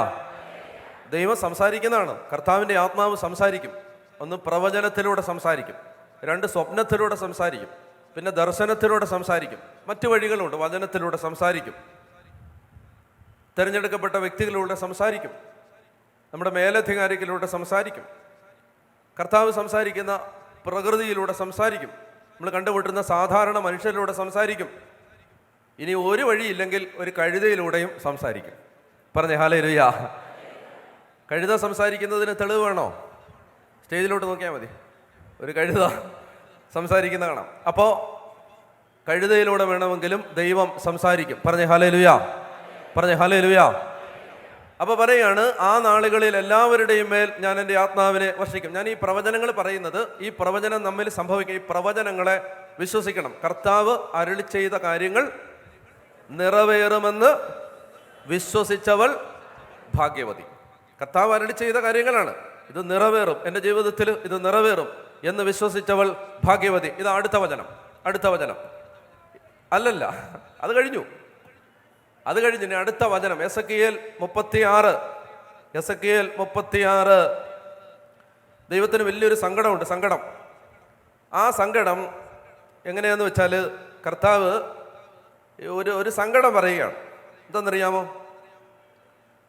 ദൈവം സംസാരിക്കുന്നതാണ്. കർത്താവിൻ്റെ ആത്മാവ് സംസാരിക്കും. 1 പ്രവചനത്തിലൂടെ സംസാരിക്കും, 2 സ്വപ്നത്തിലൂടെ സംസാരിക്കും, പിന്നെ ദർശനത്തിലൂടെ സംസാരിക്കും. മറ്റു വഴികളുണ്ട്. വചനത്തിലൂടെ സംസാരിക്കും, തിരഞ്ഞെടുക്കപ്പെട്ട വ്യക്തികളിലൂടെ സംസാരിക്കും, നമ്മുടെ മേലധികാരികളിലൂടെ സംസാരിക്കും, കർത്താവ് സംസാരിക്കുന്ന പ്രകൃതിയിലൂടെ സംസാരിക്കും, നമ്മൾ കണ്ടുമുട്ടുന്ന സാധാരണ മനുഷ്യരിലൂടെ സംസാരിക്കും. ഇനി ഒരു വഴിയില്ലെങ്കിൽ ഒരു കഴുതയിലൂടെയും സംസാരിക്കും. പറഞ്ഞേ ഹല്ലേലൂയ. കഴുത സംസാരിക്കുന്നതിന് തെളിവ് വേണോ? സ്റ്റേജിലോട്ട് നോക്കിയാൽ മതി, ഒരു കഴുത സംസാരിക്കുന്ന കാണാം. അപ്പോൾ കഴുതയിലൂടെ വേണമെങ്കിലും ദൈവം സംസാരിക്കും. പറഞ്ഞേ ഹല്ലേലൂയ, പറഞ്ഞേ ഹല്ലേലൂയ. അപ്പോൾ പറയുകയാണ്, ആ നാളുകളിൽ എല്ലാവരുടെയും മേൽ ഞാൻ എൻ്റെ ആത്മാവിനെ വർഷിക്കും. ഞാൻ ഈ പ്രവചനങ്ങൾ പറയുന്നത്, ഈ പ്രവചനം നമ്മിൽ സംഭവിക്കും. ഈ പ്രവചനങ്ങളെ വിശ്വസിക്കണം. കർത്താവ് അരുളി ചെയ്ത കാര്യങ്ങൾ നിറവേറുമെന്ന് വിശ്വസിച്ചവൾ ഭാഗ്യവതി. കർത്താവ് അരുളി ചെയ്ത കാര്യങ്ങളാണ്, ഇത് നിറവേറും, എൻ്റെ ജീവിതത്തിൽ ഇത് നിറവേറും എന്ന് വിശ്വസിച്ചവൾ ഭാഗ്യവതി. ഇത് അടുത്ത വചനം. അല്ലല്ല, അത് കഴിഞ്ഞു. ഇനി അടുത്ത വചനം എസെക്കിയേൽ 36. ദൈവത്തിന് വലിയൊരു സങ്കടം. ആ സങ്കടം എങ്ങനെയാന്ന് വെച്ചാൽ, കർത്താവ് ഒരു സങ്കടം പറയുകയാണ്. എന്താണെന്നറിയാമോ?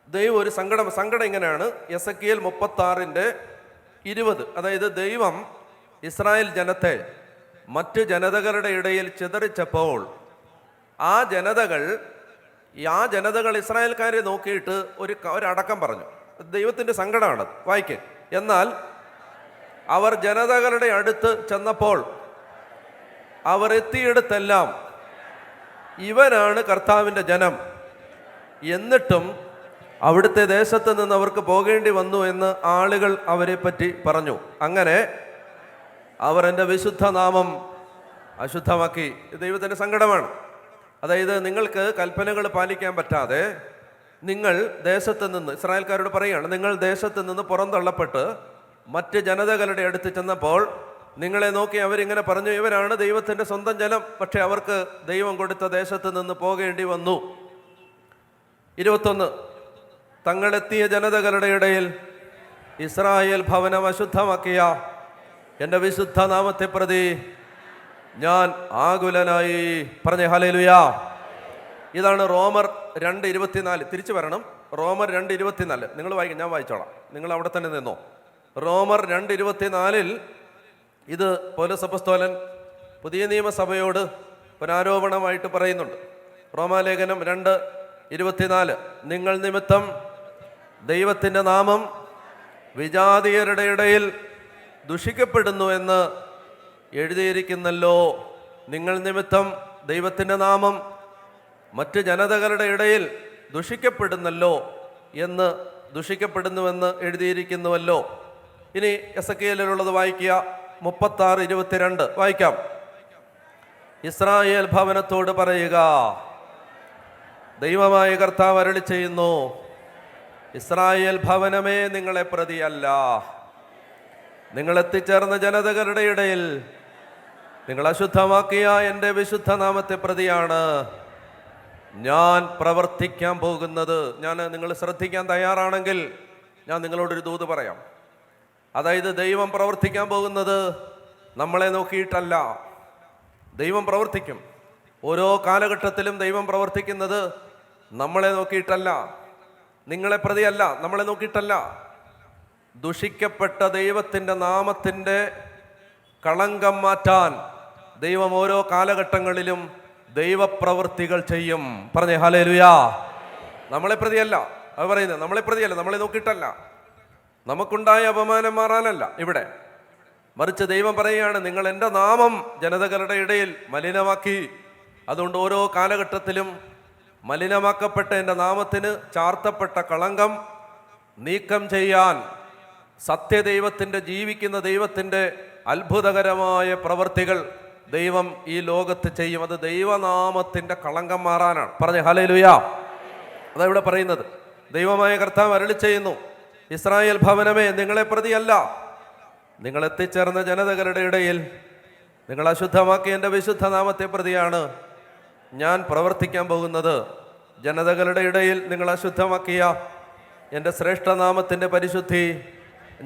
ദൈവം ഒരു സങ്കടം ഇങ്ങനെയാണ്. എസെക്കിയേൽ 36:20. അതായത് ദൈവം ഇസ്രായേൽ ജനത്തെ മറ്റ് ജനതകളുടെ ഇടയിൽ ചിതറിച്ചപ്പോൾ ആ ജനതകൾ ഇസ്രായേൽക്കാരെ നോക്കിയിട്ട് ഒരടക്കം പറഞ്ഞു. ദൈവത്തിൻ്റെ സങ്കടമാണ്. വായിക്ക്. എന്നാൽ അവർ ജനതകളുടെ അടുത്ത് ചെന്നപ്പോൾ അവർ എത്തിയിടത്തെല്ലാം ഇവനാണ് കർത്താവിൻ്റെ ജനം, എന്നിട്ടും അവിടുത്തെ ദേശത്ത് നിന്ന് അവർക്ക് പോകേണ്ടി വന്നു എന്ന് ആളുകൾ അവരെ പറ്റി പറഞ്ഞു. അങ്ങനെ അവർ എൻ്റെ വിശുദ്ധ നാമം അശുദ്ധമാക്കി. ദൈവത്തിൻ്റെ സങ്കടമാണ്. അതായത് നിങ്ങൾക്ക് കൽപ്പനകൾ പാലിക്കാൻ പറ്റാതെ നിങ്ങൾ ദേശത്ത് നിന്ന്, ഇസ്രായേൽക്കാരോട് പറയുകയാണ്, നിങ്ങൾ ദേശത്ത് നിന്ന് പുറന്തള്ളപ്പെട്ട് മറ്റ് ജനതകളുടെ അടുത്ത് ചെന്നപ്പോൾ നിങ്ങളെ നോക്കി അവരിങ്ങനെ പറഞ്ഞു, ഇവരാണ് ദൈവത്തിൻ്റെ സ്വന്തം ജനം, പക്ഷെ അവർക്ക് ദൈവം കൊടുത്ത ദേശത്ത് നിന്ന് പോകേണ്ടി വന്നു. 21. തങ്ങളെത്തിയ ജനതകളുടെ ഇടയിൽ ഇസ്രായേൽ ഭവനം അശുദ്ധമാക്കിയ എൻ്റെ വിശുദ്ധ നാമത്തെ പ്രതി ഞാൻ ആകുലനായി. പറഞ്ഞേ ഹല്ലേലൂയ. ഇതാണ് റോമർ 2:24. തിരിച്ചു വരണം. റോമർ 2:24 നിങ്ങൾ വായിക്കും, ഞാൻ വായിച്ചോളാം, നിങ്ങൾ അവിടെ തന്നെ നിന്നോ. റോമർ 2:24 ഇത് പൗലോസ് അപ്പോസ്തലൻ പുതിയ നിയമസഭയോട് ഒരാരോപണമായിട്ട് പറയുന്നുണ്ട്. റോമാലേഖനം 2:24 നിങ്ങൾ നിമിത്തം ദൈവത്തിൻ്റെ നാമം വിജാതീയരുടെ ഇടയിൽ ദുഷിക്കപ്പെടുന്നു എന്ന് എഴുതിയിരിക്കുന്നല്ലോ. നിങ്ങൾ നിമിത്തം ദൈവത്തിൻ്റെ നാമം മറ്റ് ജനതകളുടെ ഇടയിൽ ദുഷിക്കപ്പെടുന്നുവെന്ന് എഴുതിയിരിക്കുന്നുവല്ലോ. ഇനി എസെക്കിയേലിലുള്ളത് വായിക്കുക, 36:22 വായിക്കാം. ഇസ്രായേൽ ഭവനത്തോട് പറയുക, ദൈവമായ കർത്താവ് അരുളി ചെയ്യുന്നു, ഇസ്രായേൽ ഭവനമേ, നിങ്ങളെ പ്രതിയല്ല, നിങ്ങൾ എത്തിച്ചേർന്ന ജനതകളുടെ ഇടയിൽ നിങ്ങൾ അശുദ്ധമാക്കിയ എൻ്റെ വിശുദ്ധ നാമത്തെ പ്രതിയാണ് ഞാൻ പ്രവർത്തിക്കാൻ പോകുന്നത്. നിങ്ങൾ ശ്രദ്ധിക്കാൻ തയ്യാറാണെങ്കിൽ ഞാൻ നിങ്ങളോടൊരു ദൂത് പറയാം. അതായത് ദൈവം പ്രവർത്തിക്കാൻ പോകുന്നത് നമ്മളെ നോക്കിയിട്ടല്ല. ദൈവം പ്രവർത്തിക്കും. ഓരോ കാലഘട്ടത്തിലും ദൈവം പ്രവർത്തിക്കുന്നത് നമ്മളെ നോക്കിയിട്ടല്ല, നിങ്ങളെ പ്രതിയല്ല, നമ്മളെ നോക്കിയിട്ടല്ല. ദുഷിക്കപ്പെട്ട ദൈവത്തിൻ്റെ നാമത്തിൻ്റെ കളങ്കം മാറ്റാൻ ദൈവം ഓരോ കാലഘട്ടങ്ങളിലും ദൈവപ്രവൃത്തികൾ ചെയ്യും. പറഞ്ഞേ ഹല്ലേലൂയാ. നമ്മളെ പ്രതിയല്ല, അത് പറയുന്നത് നമ്മളെ പ്രതിയല്ല, നമ്മളെ നോക്കിയിട്ടല്ല, നമുക്കുണ്ടായ അപമാനം മാറാനല്ല ഇവിടെ, മറിച്ച് ദൈവം പറയുകയാണ്, നിങ്ങൾ എൻ്റെ നാമം ജനതകളുടെ ഇടയിൽ മലിനമാക്കി. അതുകൊണ്ട് ഓരോ കാലഘട്ടത്തിലും മലിനമാക്കപ്പെട്ട എൻ്റെ നാമത്തിന് ചാർത്തപ്പെട്ട കളങ്കം നീക്കം ചെയ്യാൻ സത്യദൈവത്തിൻ്റെ, ജീവിക്കുന്ന ദൈവത്തിൻ്റെ അത്ഭുതകരമായ പ്രവൃത്തികൾ ദൈവം ഈ ലോകത്ത് ചെയ്യും. അത് ദൈവനാമത്തിൻ്റെ കളങ്കം മാറാനാണ്. പറഞ്ഞേ ഹല്ലേലൂയാ. അതാ ഇവിടെ പറയുന്നത്. ദൈവമായ കർത്താവ് അരുളി ചെയ്യുന്നു, ഇസ്രായേൽ ഭവനമേ, നിങ്ങളെ പ്രതിയല്ല, നിങ്ങൾ എത്തിച്ചേർന്ന ജനതകളുടെ ഇടയിൽ നിങ്ങൾ അശുദ്ധമാക്കിയ എൻ്റെ വിശുദ്ധ നാമത്തെ പ്രതിയാണ് ഞാൻ പ്രവർത്തിക്കാൻ പോകുന്നത്. ജനതകളുടെ ഇടയിൽ നിങ്ങൾ അശുദ്ധമാക്കിയ എൻ്റെ ശ്രേഷ്ഠനാമത്തിൻ്റെ പരിശുദ്ധി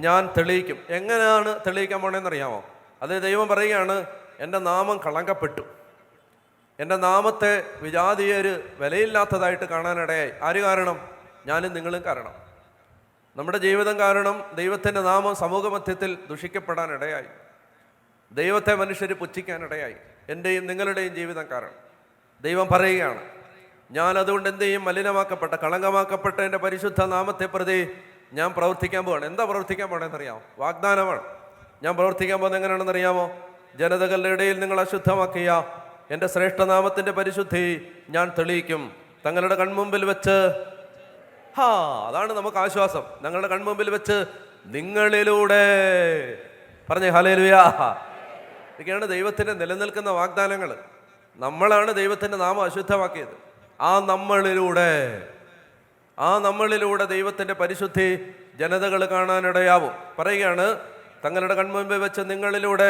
ഞാൻ തെളിയിക്കും. എങ്ങനെയാണ് തെളിയിക്കാൻ പോണേന്നറിയാമോ? അത് ദൈവം പറയുകയാണ്, എൻ്റെ നാമം കളങ്കപ്പെട്ടു, എൻ്റെ നാമത്തെ വിജാതീയര് വിലയില്ലാത്തതായിട്ട് കാണാനിടയായി. ആര് കാരണം? ഞാനും നിങ്ങളും കാരണം. നമ്മുടെ ജീവിതം കാരണം ദൈവത്തിൻ്റെ നാമം സമൂഹമധ്യത്തിൽ ദുഷിക്കപ്പെടാനിടയായി. ദൈവത്തെ മനുഷ്യർ പുച്ഛിക്കാനിടയായി. എൻ്റെയും നിങ്ങളുടെയും ജീവിതം കാരണം. ദൈവം പറയുകയാണ്, ഞാൻ അതുകൊണ്ട് എന്ത് ചെയ്യും? മലിനമാക്കപ്പെട്ട, കളങ്കമാക്കപ്പെട്ട എൻ്റെ പരിശുദ്ധ നാമത്തെ പ്രതി ഞാൻ പ്രവർത്തിക്കാൻ പോവാണ്. എന്താ പ്രവർത്തിക്കാൻ പോകണമെന്നറിയാമോ? വാഗ്ദാനമാണ്. ഞാൻ പ്രവർത്തിക്കാൻ പോകുന്നത് എങ്ങനെയാണെന്നറിയാമോ? ജനതകളുടെ ഇടയിൽ നിങ്ങൾ അശുദ്ധമാക്കിയ എൻ്റെ ശ്രേഷ്ഠനാമത്തിൻ്റെ പരിശുദ്ധി ഞാൻ തെളിയിക്കും. തങ്ങളുടെ കൺമുമ്പിൽ വെച്ച്, അതാണ് നമുക്ക് ആശ്വാസം. ഞങ്ങളുടെ കൺമുമ്പിൽ വെച്ച് നിങ്ങളിലൂടെ, പറഞ്ഞേ ഹല്ലേലൂയാ. ഇതൊക്കെയാണ് ദൈവത്തിൻ്റെ നിലനിൽക്കുന്ന വാഗ്ദാനങ്ങൾ. നമ്മളാണ് ദൈവത്തിൻ്റെ നാമം അശുദ്ധമാക്കിയത്. ആ നമ്മളിലൂടെ ദൈവത്തിൻ്റെ പരിശുദ്ധി ജനതകൾ കാണാനിടയാവും. പറയുകയാണ്, തങ്ങളുടെ കൺമുമ്പിൽ വെച്ച് നിങ്ങളിലൂടെ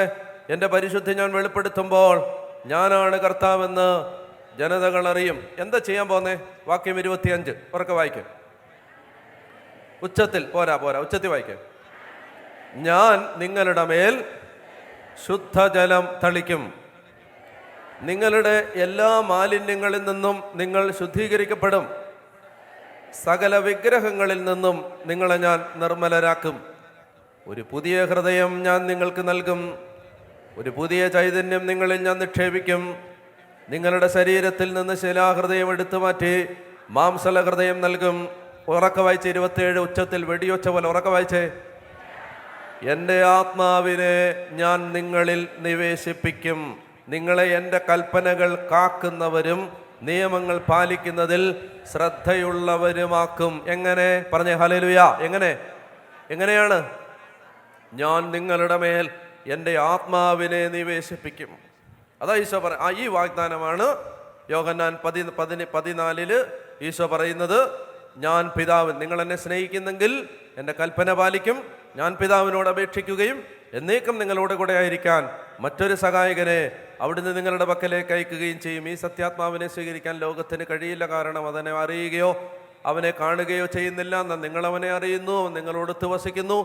എൻ്റെ പരിശുദ്ധി ഞാൻ വെളിപ്പെടുത്തുമ്പോൾ ഞാനാണ് കർത്താവെന്ന് ജനതകൾ അറിയും. എന്താ ചെയ്യാൻ പോന്നേ? വാക്യം 25 ഉറക്കെ വായിക്കും. ഉച്ചത്തിൽ പോരാ, ഉച്ചത്തിൽ വായിക്കും. ഞാൻ നിങ്ങളുടെ മേൽ ശുദ്ധജലം തളിക്കും, നിങ്ങളുടെ എല്ലാ മാലിന്യങ്ങളിൽ നിന്നും നിങ്ങൾ ശുദ്ധീകരിക്കപ്പെടും, സകല വിഗ്രഹങ്ങളിൽ നിന്നും നിങ്ങളെ ഞാൻ നിർമ്മലരാക്കും. ഒരു പുതിയ ഹൃദയം ഞാൻ നിങ്ങൾക്ക് നൽകും, ഒരു പുതിയ ചൈതന്യം നിങ്ങളിൽ ഞാൻ നിക്ഷേപിക്കും. നിങ്ങളുടെ ശരീരത്തിൽ നിന്ന് ശിലാഹൃദയം എടുത്തു മാറ്റി മാംസല ഹൃദയം നൽകും. ഉറക്ക വായിച്ച് 27 ഉച്ചത്തിൽ വെടിയൊച്ച പോലെ ഉറക്ക വായിച്ചേ. എൻ്റെ ആത്മാവിനെ ഞാൻ നിങ്ങളിൽ നിവേശിപ്പിക്കും, നിങ്ങളെ എൻ്റെ കൽപ്പനകൾ കാക്കുന്നവരും നിയമങ്ങൾ പാലിക്കുന്നതിൽ ശ്രദ്ധയുള്ളവരുമാക്കും. എങ്ങനെ? പറഞ്ഞേ ഹല്ലേലൂയാ. എങ്ങനെയാണ്? ഞാൻ നിങ്ങളുടെ മേൽ എൻ്റെ ആത്മാവിനെ നിവേശിപ്പിക്കും. അതാ ഈശോ ഈ വാഗ്ദാനമാണ് യോഹന്നാൻ 14 ഈശോ പറയുന്നത്, ഞാൻ പിതാവ്, നിങ്ങൾ എന്നെ സ്നേഹിക്കുന്നെങ്കിൽ എൻ്റെ കൽപ്പന പാലിക്കും, ഞാൻ പിതാവിനോട് അപേക്ഷിക്കുകയും എന്നേക്കും നിങ്ങളോട് കൂടെ ആയിരിക്കാൻ മറ്റൊരു സഹായകനെ അവിടുന്ന് നിങ്ങളുടെ പക്കലേക്ക് അയക്കുകയും ചെയ്യും. ഈ സത്യാത്മാവിനെ സ്വീകരിക്കാൻ ലോകത്തിന് കഴിയില്ല, കാരണം അതിനെ അറിയുകയോ അവനെ കാണുകയോ ചെയ്യുന്നില്ല. എന്നാൽ നിങ്ങളവനെ അറിയുന്നു, അവൻ നിങ്ങളോടൊത്ത് വസിക്കുന്നു.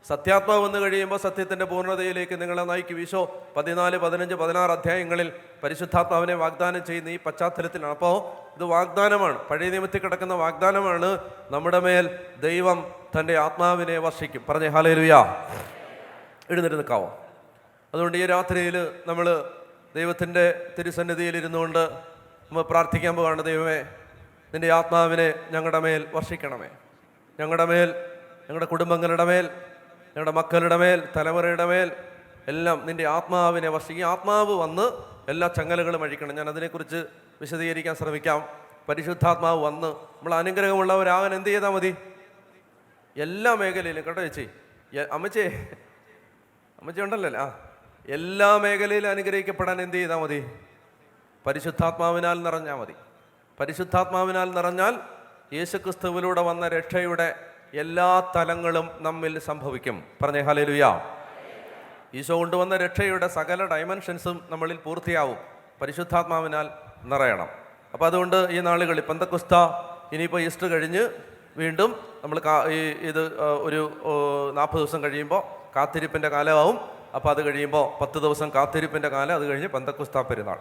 സത്യാത്മാവ് വന്നു കഴിയുമ്പോൾ സത്യത്തിൻ്റെ പൂർണ്ണതയിലേക്ക് നിങ്ങളെ നയിക്കും. ഈശോ 14, 15, 16 അധ്യായങ്ങളിൽ പരിശുദ്ധാത്മാവിനെ വാഗ്ദാനം ചെയ്യുന്ന ഈ പശ്ചാത്തലത്തിലാണ്. അപ്പോൾ ഇത് വാഗ്ദാനമാണ്, പഴയ നിയമത്തിൽ കിടക്കുന്ന വാഗ്ദാനമാണ്. നമ്മുടെ മേൽ ദൈവം തൻ്റെ ആത്മാവിനെ വർഷിക്കും. പറഞ്ഞേ ഹല്ലേലൂയാ. എഴുന്നേറ്റ് നിൽക്കാവോ? അതുകൊണ്ട് ഈ രാത്രിയിൽ നമ്മൾ ദൈവത്തിൻ്റെ തിരുസന്നിധിയിൽ ഇരുന്നുകൊണ്ട് നമ്മൾ പ്രാർത്ഥിക്കാൻ പോവാണ്. ദൈവമേ, നിൻ്റെ ആത്മാവിനെ ഞങ്ങളുടെ മേൽ വർഷിക്കണമേ. ഞങ്ങളുടെ മേൽ, ഞങ്ങളുടെ കുടുംബങ്ങളുടെ മേൽ, ഞങ്ങളുടെ മക്കളുടെ മേൽ, തലമുറയുടെ മേൽ എല്ലാം നിൻ്റെ ആത്മാവിനെ വർഷിക്കും. ഈ ആത്മാവ് വന്ന് എല്ലാ ചങ്ങലകളും അഴിക്കണം. ഞാൻ അതിനെക്കുറിച്ച് വിശദീകരിക്കാൻ ശ്രമിക്കാം. പരിശുദ്ധാത്മാവ് വന്ന് നമ്മൾ അനുഗ്രഹമുള്ളവരാകാൻ എന്ത് ചെയ്താൽ മതി? എല്ലാ മേഖലയിലും, കേട്ടോ ചേച്ചി, അമ്മച്ചി ഉണ്ടല്ലോ. എല്ലാ മേഖലയിലും അനുഗ്രഹിക്കപ്പെടാൻ എന്ത് ചെയ്താൽ മതി? പരിശുദ്ധാത്മാവിനാൽ നിറഞ്ഞാൽ മതി. പരിശുദ്ധാത്മാവിനാൽ നിറഞ്ഞാൽ യേശുക്രിസ്തുവിലൂടെ വന്ന രക്ഷയുടെ എല്ലാ തലങ്ങളും നമ്മിൽ സംഭവിക്കും. പറഞ്ഞേ ഹല്ലേലൂയ. ഈശോ കൊണ്ടുവന്ന രക്ഷയുടെ സകല ഡയമെൻഷൻസും നമ്മളിൽ പൂർത്തിയാവും. പരിശുദ്ധാത്മാവിനാൽ നിറയണം. അപ്പോൾ അതുകൊണ്ട് ഈ നാളുകളിൽ പെന്തക്കോസ്ത, ഇനിയിപ്പോൾ ഈസ്റ്റർ കഴിഞ്ഞ് വീണ്ടും നമ്മൾ ഇത് ഒരു 40 ദിവസം കഴിയുമ്പോൾ കാത്തിരിപ്പിൻ്റെ കാലമാവും. അപ്പോൾ അത് കഴിയുമ്പോൾ 10 ദിവസം കാത്തിരിപ്പിൻ്റെ കാലം, അത് കഴിഞ്ഞ് പെന്തക്കോസ്ത പെരുന്നാൾ.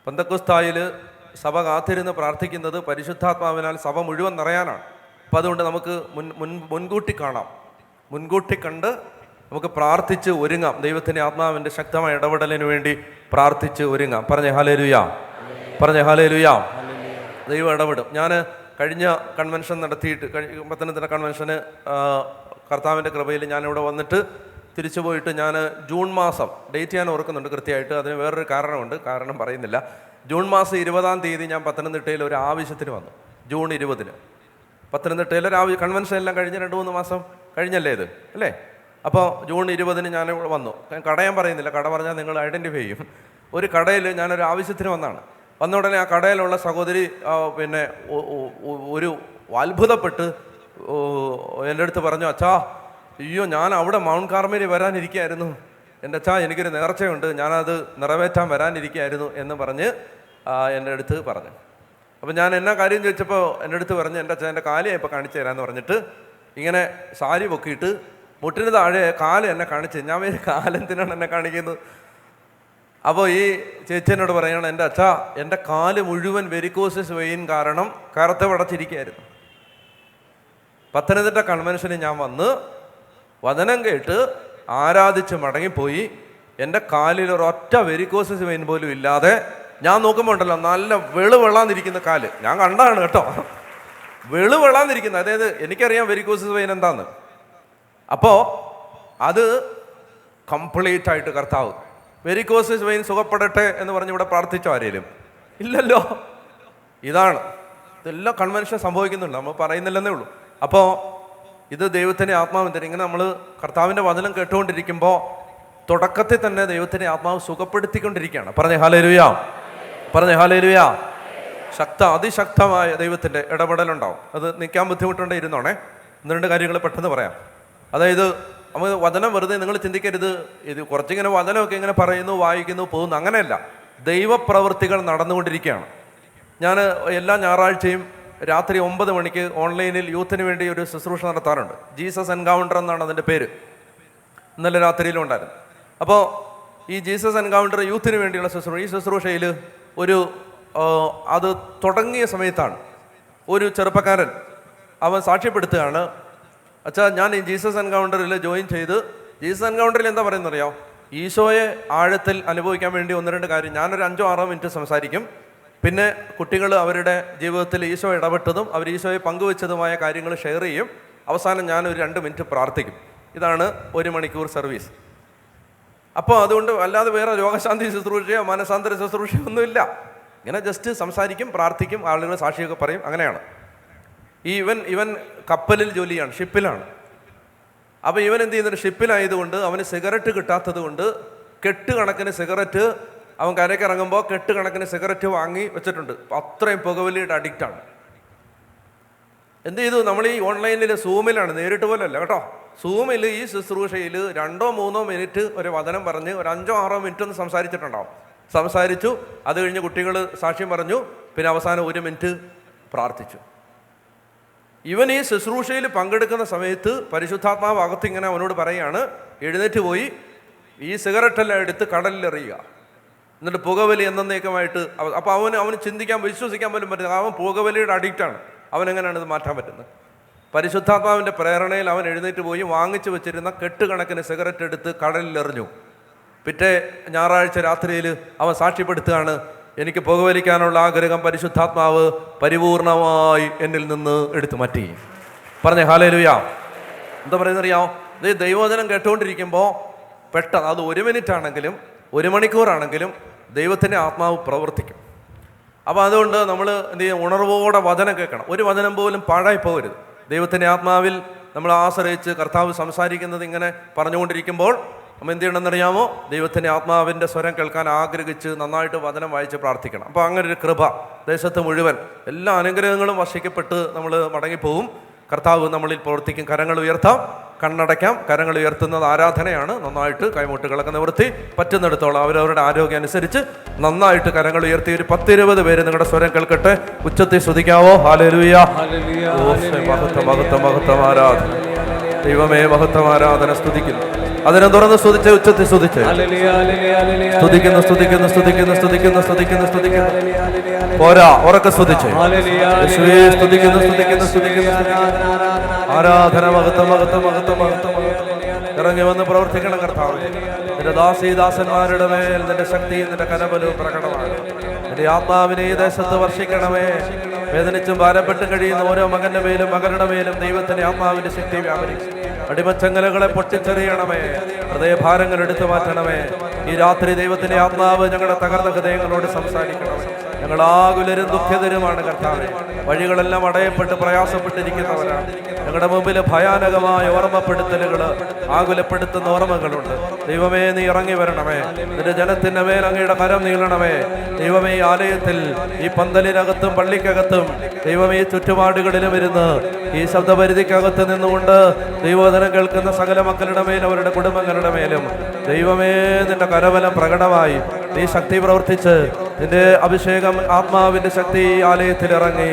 പെന്തക്കോസ്തായിൽ സഭ കാത്തിരുന്ന് പ്രാർത്ഥിക്കുന്നത് പരിശുദ്ധാത്മാവിനാൽ സഭ മുഴുവൻ നിറയാനാണ്. അപ്പം അതുകൊണ്ട് നമുക്ക് മുൻകൂട്ടി കാണാം, മുൻകൂട്ടി കണ്ട് നമുക്ക് പ്രാർത്ഥിച്ച് ഒരുങ്ങാം. ദൈവത്തിൻ്റെ ആത്മാവിൻ്റെ ശക്തമായ ഇടപെടലിന് വേണ്ടി പ്രാർത്ഥിച്ച് ഒരുങ്ങാം. പറഞ്ഞേ ഹല്ലേലൂയ, പറഞ്ഞേ ഹല്ലേലൂയ. ദൈവം ഇടപെടും. ഞാൻ കഴിഞ്ഞ കൺവെൻഷൻ നടത്തിയിട്ട്, പത്തനംതിട്ട കൺവെൻഷന് കർത്താവിൻ്റെ കൃപയിൽ ഞാനിവിടെ വന്നിട്ട് തിരിച്ചു പോയിട്ട് ഞാൻ ജൂൺ മാസം, ഡേറ്റ് ഞാൻ ഓർക്കുന്നുണ്ട് കൃത്യമായിട്ട്, അതിന് വേറൊരു കാരണമുണ്ട്, കാരണം പറയുന്നില്ല. ജൂൺ മാസം 20-ാം തീയതി ഞാൻ പത്തനംതിട്ടയിൽ ഒരു ആവശ്യത്തിന് വന്നു. ജൂൺ 20-ന് പത്തനംതിട്ടയിൽ ഒരു കൺവെൻഷൻ എല്ലാം കഴിഞ്ഞ് 2-3 മാസം കഴിഞ്ഞല്ലേ ഇത്, അല്ലേ? അപ്പോൾ ജൂൺ 20-ന് ഞാൻ വന്നു. കട ഞാൻ പറയുന്നില്ല, കട പറഞ്ഞാൽ നിങ്ങൾ ഐഡൻറ്റിഫൈ ചെയ്യും. ഒരു കടയിൽ ഞാനൊരു ആവശ്യത്തിന് വന്നതാണ്. വന്ന ഉടനെ ആ കടയിലുള്ള സഹോദരി പിന്നെ ഒരു അത്ഭുതപ്പെട്ട് എൻ്റെ അടുത്ത് പറഞ്ഞു, അച്ഛാ, അയ്യോ, ഞാൻ അവിടെ മൗണ്ട് കാർമേലിൽ വരാനിരിക്കുകയായിരുന്നു, എൻ്റെ അച്ഛാ, എനിക്കൊരു നേർച്ചയുണ്ട്, ഞാനത് നിറവേറ്റാൻ വരാനിരിക്കുകയായിരുന്നു എന്ന് പറഞ്ഞ് എൻ്റെ അടുത്ത് പറഞ്ഞു. അപ്പോൾ ഞാൻ എന്നാ കാര്യം ചോദിച്ചപ്പോൾ എൻ്റെ അടുത്ത് പറഞ്ഞ്, എൻ്റെ അച്ഛൻ എൻ്റെ കാല് ഇപ്പോൾ കാണിച്ചു തരാമെന്ന് പറഞ്ഞിട്ട് ഇങ്ങനെ സാരി പൊക്കിയിട്ട് മുട്ടിന് താഴെ കാല് എന്നെ കാണിച്ച്. ഞാൻ കാലെന്തിനാണ് എന്നെ കാണിക്കുന്നത്? അപ്പോൾ ഈ ചേച്ചി എന്നോട് പറയണം, എൻ്റെ അച്ഛാ, എൻ്റെ കാല് മുഴുവൻ വെരിക്കോസിസ് വെയിൻ കാരണം കറുത്ത് പടച്ചിരിക്കുകയായിരുന്നു. പത്തനംതിട്ട കൺവെൻഷന് ഞാൻ വന്ന് വചനം കേട്ട് ആരാധിച്ച് മടങ്ങിപ്പോയി. എൻ്റെ കാലിൽ ഒരൊറ്റ വെരിക്കോസിസ് വെയിൻ പോലും ഇല്ലാതെ ഞാൻ നോക്കുമ്പോൾ ഉണ്ടല്ലോ, നല്ല വെളുവെള്ളാന്നിരിക്കുന്ന കാല്. ഞാൻ കണ്ടാണ് കേട്ടോ, വെളുവെള്ളാന്നിരിക്കുന്നത്. അതായത് എനിക്കറിയാം വെരിക്കോസിസ് വെയിൻ എന്താന്ന്. അപ്പോൾ അത് കംപ്ലീറ്റ് ആയിട്ട് കർത്താവ് വെരിക്കോസിസ് വെയിൻ സുഖപ്പെടട്ടെ എന്ന് പറഞ്ഞ് ഇവിടെ പ്രാർത്ഥിച്ചോ ആരെങ്കിലും? ഇല്ലല്ലോ. ഇതെല്ലാം കൺവെൻഷൻ സംഭവിക്കുന്നുണ്ട്, നമ്മൾ പറയുന്നില്ലെന്നേ ഉള്ളൂ. അപ്പോൾ ഇത് ദൈവത്തിൻ്റെ ആത്മാവിൻ്റെ, ഇങ്ങനെ നമ്മൾ കർത്താവിൻ്റെ വചനം കേട്ടുകൊണ്ടിരിക്കുമ്പോൾ തുടക്കത്തിൽ തന്നെ ദൈവത്തിൻ്റെ ആത്മാവ് സുഖപ്പെടുത്തിക്കൊണ്ടിരിക്കുകയാണ്. പറഞ്ഞേ ഹല്ലേലൂയ, പറഞ്ഞേ ഹല്ലേലൂയ. അതിശക്തമായ ദൈവത്തിൻ്റെ ഇടപെടലുണ്ടാവും. അത് നിൽക്കാൻ ബുദ്ധിമുട്ടുണ്ടേ ഇരുന്നോണേ. 1-2 കാര്യങ്ങൾ പെട്ടെന്ന് പറയാം. അതായത് നമുക്ക് വചനം വെറുതെ, നിങ്ങൾ ചിന്തിക്കരുത് ഇത് കുറച്ചിങ്ങനെ വചനമൊക്കെ ഇങ്ങനെ പറയുന്നു, വായിക്കുന്നു, പോകുന്നു, അങ്ങനെയല്ല. ദൈവപ്രവൃത്തികൾ നടന്നുകൊണ്ടിരിക്കുകയാണ്. ഞാൻ എല്ലാ ഞായറാഴ്ചയും രാത്രി 9 മണിക്ക് ഓൺലൈനിൽ യൂത്തിന് വേണ്ടി ഒരു ശുശ്രൂഷ നടത്താറുണ്ട്. ജീസസ് എൻകൗണ്ടർ എന്നാണ് അതിൻ്റെ പേര്. ഇന്നലെ രാത്രിയിലും ഉണ്ടായിരുന്നു. അപ്പോൾ ഈ ജീസസ് എൻകൗണ്ടർ യൂത്തിന് വേണ്ടിയുള്ള ശുശ്രൂഷ, ഈ ശുശ്രൂഷയിൽ അത് തുടങ്ങിയ സമയത്താണ് ഒരു ചെറുപ്പക്കാരൻ അവൻ സാക്ഷ്യപ്പെടുത്തുകയാണ്, അച്ഛാ, ഞാൻ ഈ ജീസസ് എൻകൗണ്ടറിൽ ജോയിൻ ചെയ്ത്, ജീസസ് എൻകൗണ്ടറിൽ എന്താ പറയുന്നറിയോ, ഈശോയെ ആഴത്തിൽ അനുഭവിക്കാൻ വേണ്ടി 1-2 കാര്യം, ഞാനൊരു 5-6 മിനിറ്റ് സംസാരിക്കും. പിന്നെ കുട്ടികൾ അവരുടെ ജീവിതത്തിൽ ഈശോ ഇടപെട്ടതും അവർ ഈശോയെ പങ്കുവെച്ചതുമായ കാര്യങ്ങൾ ഷെയർ ചെയ്യും. അവസാനം ഞാനൊരു 2 മിനിറ്റ് പ്രാർത്ഥിക്കും. ഇതാണ് 1 മണിക്കൂർ സർവീസ്. അപ്പോൾ അതുകൊണ്ട് അല്ലാതെ വേറെ രോഗശാന്തി ശുശ്രൂഷയോ മനസാന്തര ശുശ്രൂഷയോ ഒന്നുമില്ല. ഇങ്ങനെ ജസ്റ്റ് സംസാരിക്കും, പ്രാർത്ഥിക്കും, ആളുകൾ സാക്ഷിയൊക്കെ പറയും, അങ്ങനെയാണ്. ഇവൻ കപ്പലിൽ ജോലിയാണ്, ഷിപ്പിലാണ്. അപ്പോൾ ഇവൻ എന്ത് ചെയ്യുന്നുണ്ട്, ഷിപ്പിലായതുകൊണ്ട് അവന് സിഗരറ്റ് കിട്ടാത്തത് കൊണ്ട് കെട്ടുകണക്കിന് സിഗരറ്റ്, അവൻ കരയ്ക്ക് ഇറങ്ങുമ്പോൾ കെട്ടുകണക്കിന് സിഗരറ്റ് വാങ്ങി വെച്ചിട്ടുണ്ട്. അത്രയും പുകവലിയുടെ അഡിക്റ്റാണ്. എന്ത് ചെയ്തു, നമ്മൾ ഈ ഓൺലൈനിൽ സൂമിലാണ്, നേരിട്ട് പോലല്ല കേട്ടോ, സൂമിൽ ഈ ശുശ്രൂഷയിൽ 2-3 മിനിറ്റ് ഒരു വചനം പറഞ്ഞ് ഒരു 5-6 മിനിറ്റ് ഒന്ന് സംസാരിച്ചിട്ടുണ്ടാവും. സംസാരിച്ചു, അത് കഴിഞ്ഞ് കുട്ടികൾ സാക്ഷ്യം പറഞ്ഞു, പിന്നെ അവസാനം 1 മിനിറ്റ് പ്രാർത്ഥിച്ചു. ഇവൻ ഈ ശുശ്രൂഷയിൽ പങ്കെടുക്കുന്ന സമയത്ത് പരിശുദ്ധാത്മാവ് അകത്ത് ഇങ്ങനെ അവനോട് പറയുകയാണ്, എഴുന്നേറ്റ് പോയി ഈ സിഗരറ്റെല്ലാം എടുത്ത് കടലിലെറിയുക, എന്നിട്ട് പുകവലി എന്നേക്കുമായിട്ട്. അപ്പോൾ അവന് ചിന്തിക്കാൻ, വിശ്വസിക്കാൻ പോലും പറ്റുന്നത്, അവൻ പുകവലിയുടെ അഡിക്റ്റാണ്. അവനെങ്ങനെയാണ് ഇത് മാറ്റാൻ പറ്റുന്നത്? പരിശുദ്ധാത്മാവിൻ്റെ പ്രേരണയിൽ അവൻ എഴുന്നേറ്റ് പോയി വാങ്ങിച്ചു വെച്ചിരുന്ന കെട്ടുകണക്കിന് സിഗരറ്റ് എടുത്ത് കടലിലെറിഞ്ഞു. പിറ്റേ ഞായറാഴ്ച രാത്രിയിൽ അവൻ സാക്ഷ്യപ്പെടുത്തുകയാണ്, എനിക്ക് പുകവലിക്കാനുള്ള ആഗ്രഹം പരിശുദ്ധാത്മാവ് പരിപൂർണമായി എന്നിൽ നിന്ന് എടുത്തു മാറ്റി. പറഞ്ഞേ ഹല്ലേലൂയ. എന്താ പറയുന്നറിയാമോ, ഇത് ദൈവവചനം കേട്ടുകൊണ്ടിരിക്കുമ്പോൾ പെട്ടെന്ന്, അത് 1 മിനിറ്റ് ആണെങ്കിലും 1 മണിക്കൂറാണെങ്കിലും ദൈവത്തിൻ്റെ ആത്മാവ് പ്രവർത്തിക്കും. അപ്പോൾ അതുകൊണ്ട് നമ്മൾ എന്ത് ചെയ്യും, ഉണർവോടെ വചനം കേൾക്കണം. ഒരു വചനം പോലും പാഴായി പോകരുത്. ദൈവത്തിൻ്റെ ആത്മാവിൽ നമ്മൾ ആശ്രയിച്ച് കർത്താവ് സംസാരിക്കുന്നത് ഇങ്ങനെ പറഞ്ഞുകൊണ്ടിരിക്കുമ്പോൾ നമ്മൾ എന്ത് ചെയ്യണമെന്നറിയാമോ? ദൈവത്തിൻ്റെ ആത്മാവിൻ്റെ സ്വരം കേൾക്കാൻ ആഗ്രഹിച്ച് നന്നായിട്ട് വചനം വായിച്ച് പ്രാർത്ഥിക്കണം. അപ്പോൾ അങ്ങനെ ഒരു കൃപ ദേശത്ത് മുഴുവൻ എല്ലാ അനുഗ്രഹങ്ങളും വർഷിക്കപ്പെട്ട് നമ്മൾ മടങ്ങിപ്പോവും. കർത്താവ് നമ്മളിൽ പ്രവർത്തിക്കും. കരങ്ങൾ ഉയർത്താം, കണ്ണടയ്ക്കാം. കരങ്ങൾ ഉയർത്തുന്നത് ആരാധനയാണ്. നന്നായിട്ട് കൈമുട്ടുകളൊക്കെ നിവൃത്തി പറ്റുന്നിടത്തോളം അവരവരുടെ ആരോഗ്യം അനുസരിച്ച് നന്നായിട്ട് കരങ്ങൾ ഉയർത്തി ഒരു 10-20 പേര് നിങ്ങളുടെ സ്വരം കേൾക്കട്ടെ. ഉച്ചത്തിൽ സ്തുതിക്കാവോ? ഹല്ലേലൂയ, മഹത്വം മഹത്വം മഹത്വം ആരാധന. ദൈവമേ മഹത്വം ആരാധന സ്തുതിക്കുന്നു. അതിനെ തുറന്ന് സ്തുതിച്ച് ഉച്ചത്തിൽ സ്തുതിച്ച് സ്തുതിക്കുന്നു സ്തുതിക്കുന്നു സ്തുതിക്കുന്നു സ്തുതിക്കുന്നു സ്തുതിക്കുന്നു സ്തുതിക്കുന്നു. പോരാ, ഉറക്കെ സ്തുതിച്ച് സ്തുതിക്കുന്നു സ്തുതിക്കുന്നു സ്തുതിക്കുന്നു. ആരാധന മഹത്വം മഹത്വം മഹത്വം മഹത്വം മഹത്വം. ഇറങ്ങി വന്ന് പ്രവർത്തിക്കണം കർത്താവ്. നിന്റെ ദാസീദാസന്മാരുടെ മേൽ നിന്റെ ശക്തിയും നിന്റെ കരബലവും പ്രകടമാണ്. നിന്റെ ആത്മാവിനെ ഈ ദേശത്ത് വർഷിക്കണമേ. വേദനിച്ചും ഭാരപ്പെട്ടും കഴിയുന്ന ഓരോ മകന്റെ മേലും മകളുടെ മേലും ദൈവത്തിന്റെ ആത്മാവിന്റെ ശക്തി വ്യാപരിക്കും. അടിമച്ചങ്ങലകളെ പൊട്ടിച്ചെറിയണമേ. ഹൃദയഭാരങ്ങൾ എടുത്തു മാറ്റണമേ. ഈ രാത്രി ദൈവത്തിന്റെ ആത്മാവ് ഞങ്ങളുടെ തകർന്ന ഹൃദയങ്ങളോട് സംസാരിക്കണമേ. ഞങ്ങൾ ആകുലരും ദുഃഖിതരുമാണ് കർത്താവേ. വഴികളെല്ലാം അടയപ്പെട്ട് പ്രയാസപ്പെട്ടിരിക്കുന്നവരാണ്. ഞങ്ങളുടെ മുമ്പിൽ ഭയാനകമായ ഓർമ്മപ്പെടുത്തലുകൾ, ആകുലപ്പെടുത്തുന്ന ഓർമ്മകളുണ്ട്. ദൈവമേ, നീ ഇറങ്ങി വരണമേ. നിന്റെ ജനത്തിന്റെ മേൽ അങ്ങയുടെ കരം നീളണമേ. ദൈവമേ, ഈ ആലയത്തിൽ, ഈ പന്തലിനകത്തും പള്ളിക്കകത്തും, ദൈവമേ, ഈ ചുറ്റുപാടുകളിലും ഇരുന്ന് ഈ ശബ്ദപരിധിക്കകത്ത് നിന്നുകൊണ്ട് ദൈവവചനം കേൾക്കുന്ന സകല മക്കളുടെ മേലും അവരുടെ കുടുംബങ്ങളുടെ മേലും ദൈവമേ, നിന്റെ കരബലം പ്രകടമായി നീ ശക്തി പ്രവർത്തിച്ച് നിന്റെ അഭിഷേകം ആത്മാവിന്റെ ശക്തി ഈ ആലയത്തിൽ ഇറങ്ങി.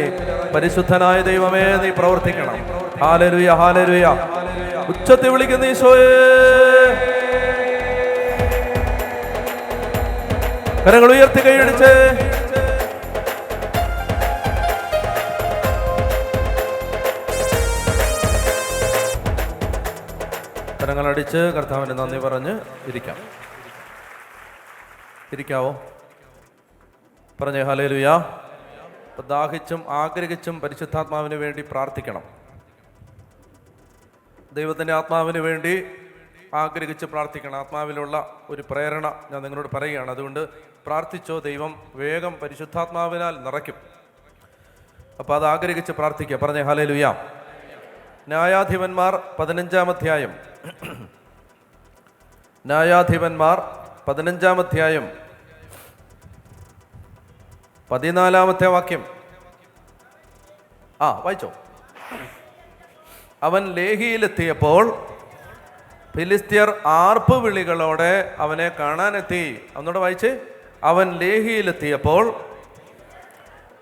പരിശുദ്ധനായ ദൈവമേ, നീ പ്രവർത്തിക്കണം. Hallelujah, hallelujah. ഉച്ചത്തിൽ വിളിക്കുന്ന ഈശോയേ. കരങ്ങൾ ഉയർത്തി കൈയടിച്ച് കരങ്ങളടിച്ച് കർത്താവിന് നന്ദി പറഞ്ഞ് ഇരിക്കാം. ഇരിക്കാവോ? പറഞ്ഞേ ഹല്ലേലൂയ. ദാഹിച്ചും ആഗ്രഹിച്ചും പരിശുദ്ധാത്മാവിന് വേണ്ടി പ്രാർത്ഥിക്കണം. ദൈവത്തിൻ്റെ ആത്മാവിന് വേണ്ടി ആഗ്രഹിച്ച് പ്രാർത്ഥിക്കണം. ആത്മാവിലുള്ള ഒരു പ്രേരണ ഞാൻ നിങ്ങളോട് പറയുകയാണ്. അതുകൊണ്ട് പ്രാർത്ഥിച്ചോ, ദൈവം വേഗം പരിശുദ്ധാത്മാവിനാൽ നിറയ്ക്കും. അപ്പോൾ അത് ആഗ്രഹിച്ച് പ്രാർത്ഥിക്കുക. പറഞ്ഞേ ഹല്ലേലൂയ. ന്യായാധിപന്മാർ 15-ാം അധ്യായം. ന്യായാധിപന്മാർ 15-ാം അധ്യായം 14-ാമത്തെ വാക്യം. വായിച്ചോ. അവൻ ലേഹിയിലെത്തിയപ്പോൾ ഫിലിസ്ത്യർ ആർപ്പ് വിളികളോടെ അവനെ കാണാനെത്തി. ഒന്നുകൂടെ വായിച്ച്. അവൻ ലേഹിയിലെത്തിയപ്പോൾ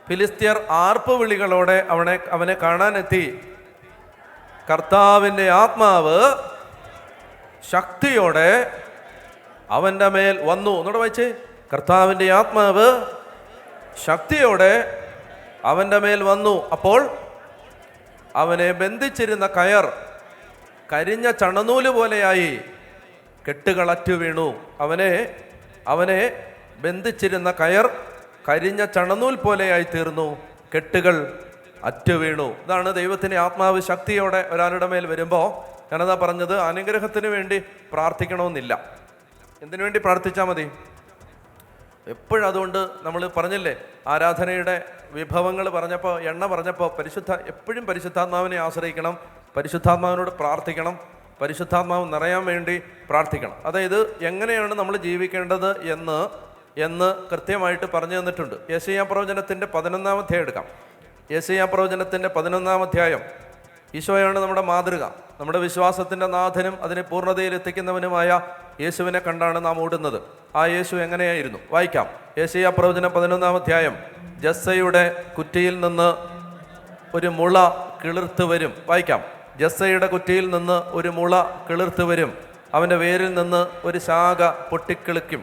ഫിലിസ്ത്യർ ആർപ്പ് വിളികളോടെ അവനെ കാണാനെത്തി. കർത്താവിൻ്റെ ആത്മാവ് ശക്തിയോടെ അവൻ്റെ മേൽ വന്നു. ഒന്നുകൂടെ വായിച്ച്. കർത്താവിൻ്റെ ആത്മാവ് ശക്തിയോടെ അവൻ്റെ മേൽ വന്നു. അപ്പോൾ അവനെ ബന്ധിച്ചിരുന്ന കയർ കരിഞ്ഞ ചണനൂല് പോലെയായി, കെട്ടുകൾ അറ്റു വീണു. അവനെ ബന്ധിച്ചിരുന്ന കയർ കരിഞ്ഞ ചണനൂൽ പോലെയായി തീർന്നു, കെട്ടുകൾ അറ്റു വീണു. ഇതാണ് ദൈവത്തിൻ്റെ ആത്മാവ് ശക്തിയോടെ ഒരാളുടെ മേൽ വരുമ്പോൾ ഞാനതാ പറഞ്ഞത്, അനുഗ്രഹത്തിന് വേണ്ടി പ്രാർത്ഥിക്കണമെന്നില്ല. എന്തിനു വേണ്ടി പ്രാർത്ഥിച്ചാൽ മതി? എപ്പോഴും. അതുകൊണ്ട് നമ്മൾ പറഞ്ഞില്ലേ, ആരാധനയുടെ വിഭവങ്ങൾ പറഞ്ഞപ്പോൾ, എണ്ണ പറഞ്ഞപ്പോൾ, എപ്പോഴും പരിശുദ്ധാത്മാവിനെ ആശ്രയിക്കണം, പരിശുദ്ധാത്മാവിനോട് പ്രാർത്ഥിക്കണം, പരിശുദ്ധാത്മാവ് നിറയാൻ വേണ്ടി പ്രാർത്ഥിക്കണം. അതായത് എങ്ങനെയാണ് നമ്മൾ ജീവിക്കേണ്ടത് എന്ന് കൃത്യമായിട്ട് പറഞ്ഞു തന്നിട്ടുണ്ട്. യെശയ്യാ പ്രവചനത്തിൻ്റെ 11-ാം അധ്യായം എടുക്കാം. യെശയ്യാ പ്രവചനത്തിൻ്റെ 11-ാം അധ്യായം. ഈശോയാണ് നമ്മുടെ മാതൃക. നമ്മുടെ വിശ്വാസത്തിൻ്റെ നാഥനും അതിനെ പൂർണ്ണതയിൽ എത്തിക്കുന്നവനുമായ യേശുവിനെ കണ്ടാണ് നാം ഓടുന്നത്. ആ യേശു എങ്ങനെയായിരുന്നു? വായിക്കാം. യെശയ്യാ പ്രവചനം 11-ാം അധ്യായം. ജസ്സയുടെ കുറ്റിയിൽ നിന്ന് ഒരു മുള കിളിർത്ത് വരും. വായിക്കാം. ജസ്സയുടെ കുറ്റിയിൽ നിന്ന് ഒരു മുള കിളിർത്ത് വരും, അവൻ്റെ വേരിൽ നിന്ന് ഒരു ശാഖ പൊട്ടിക്കിളിക്കും.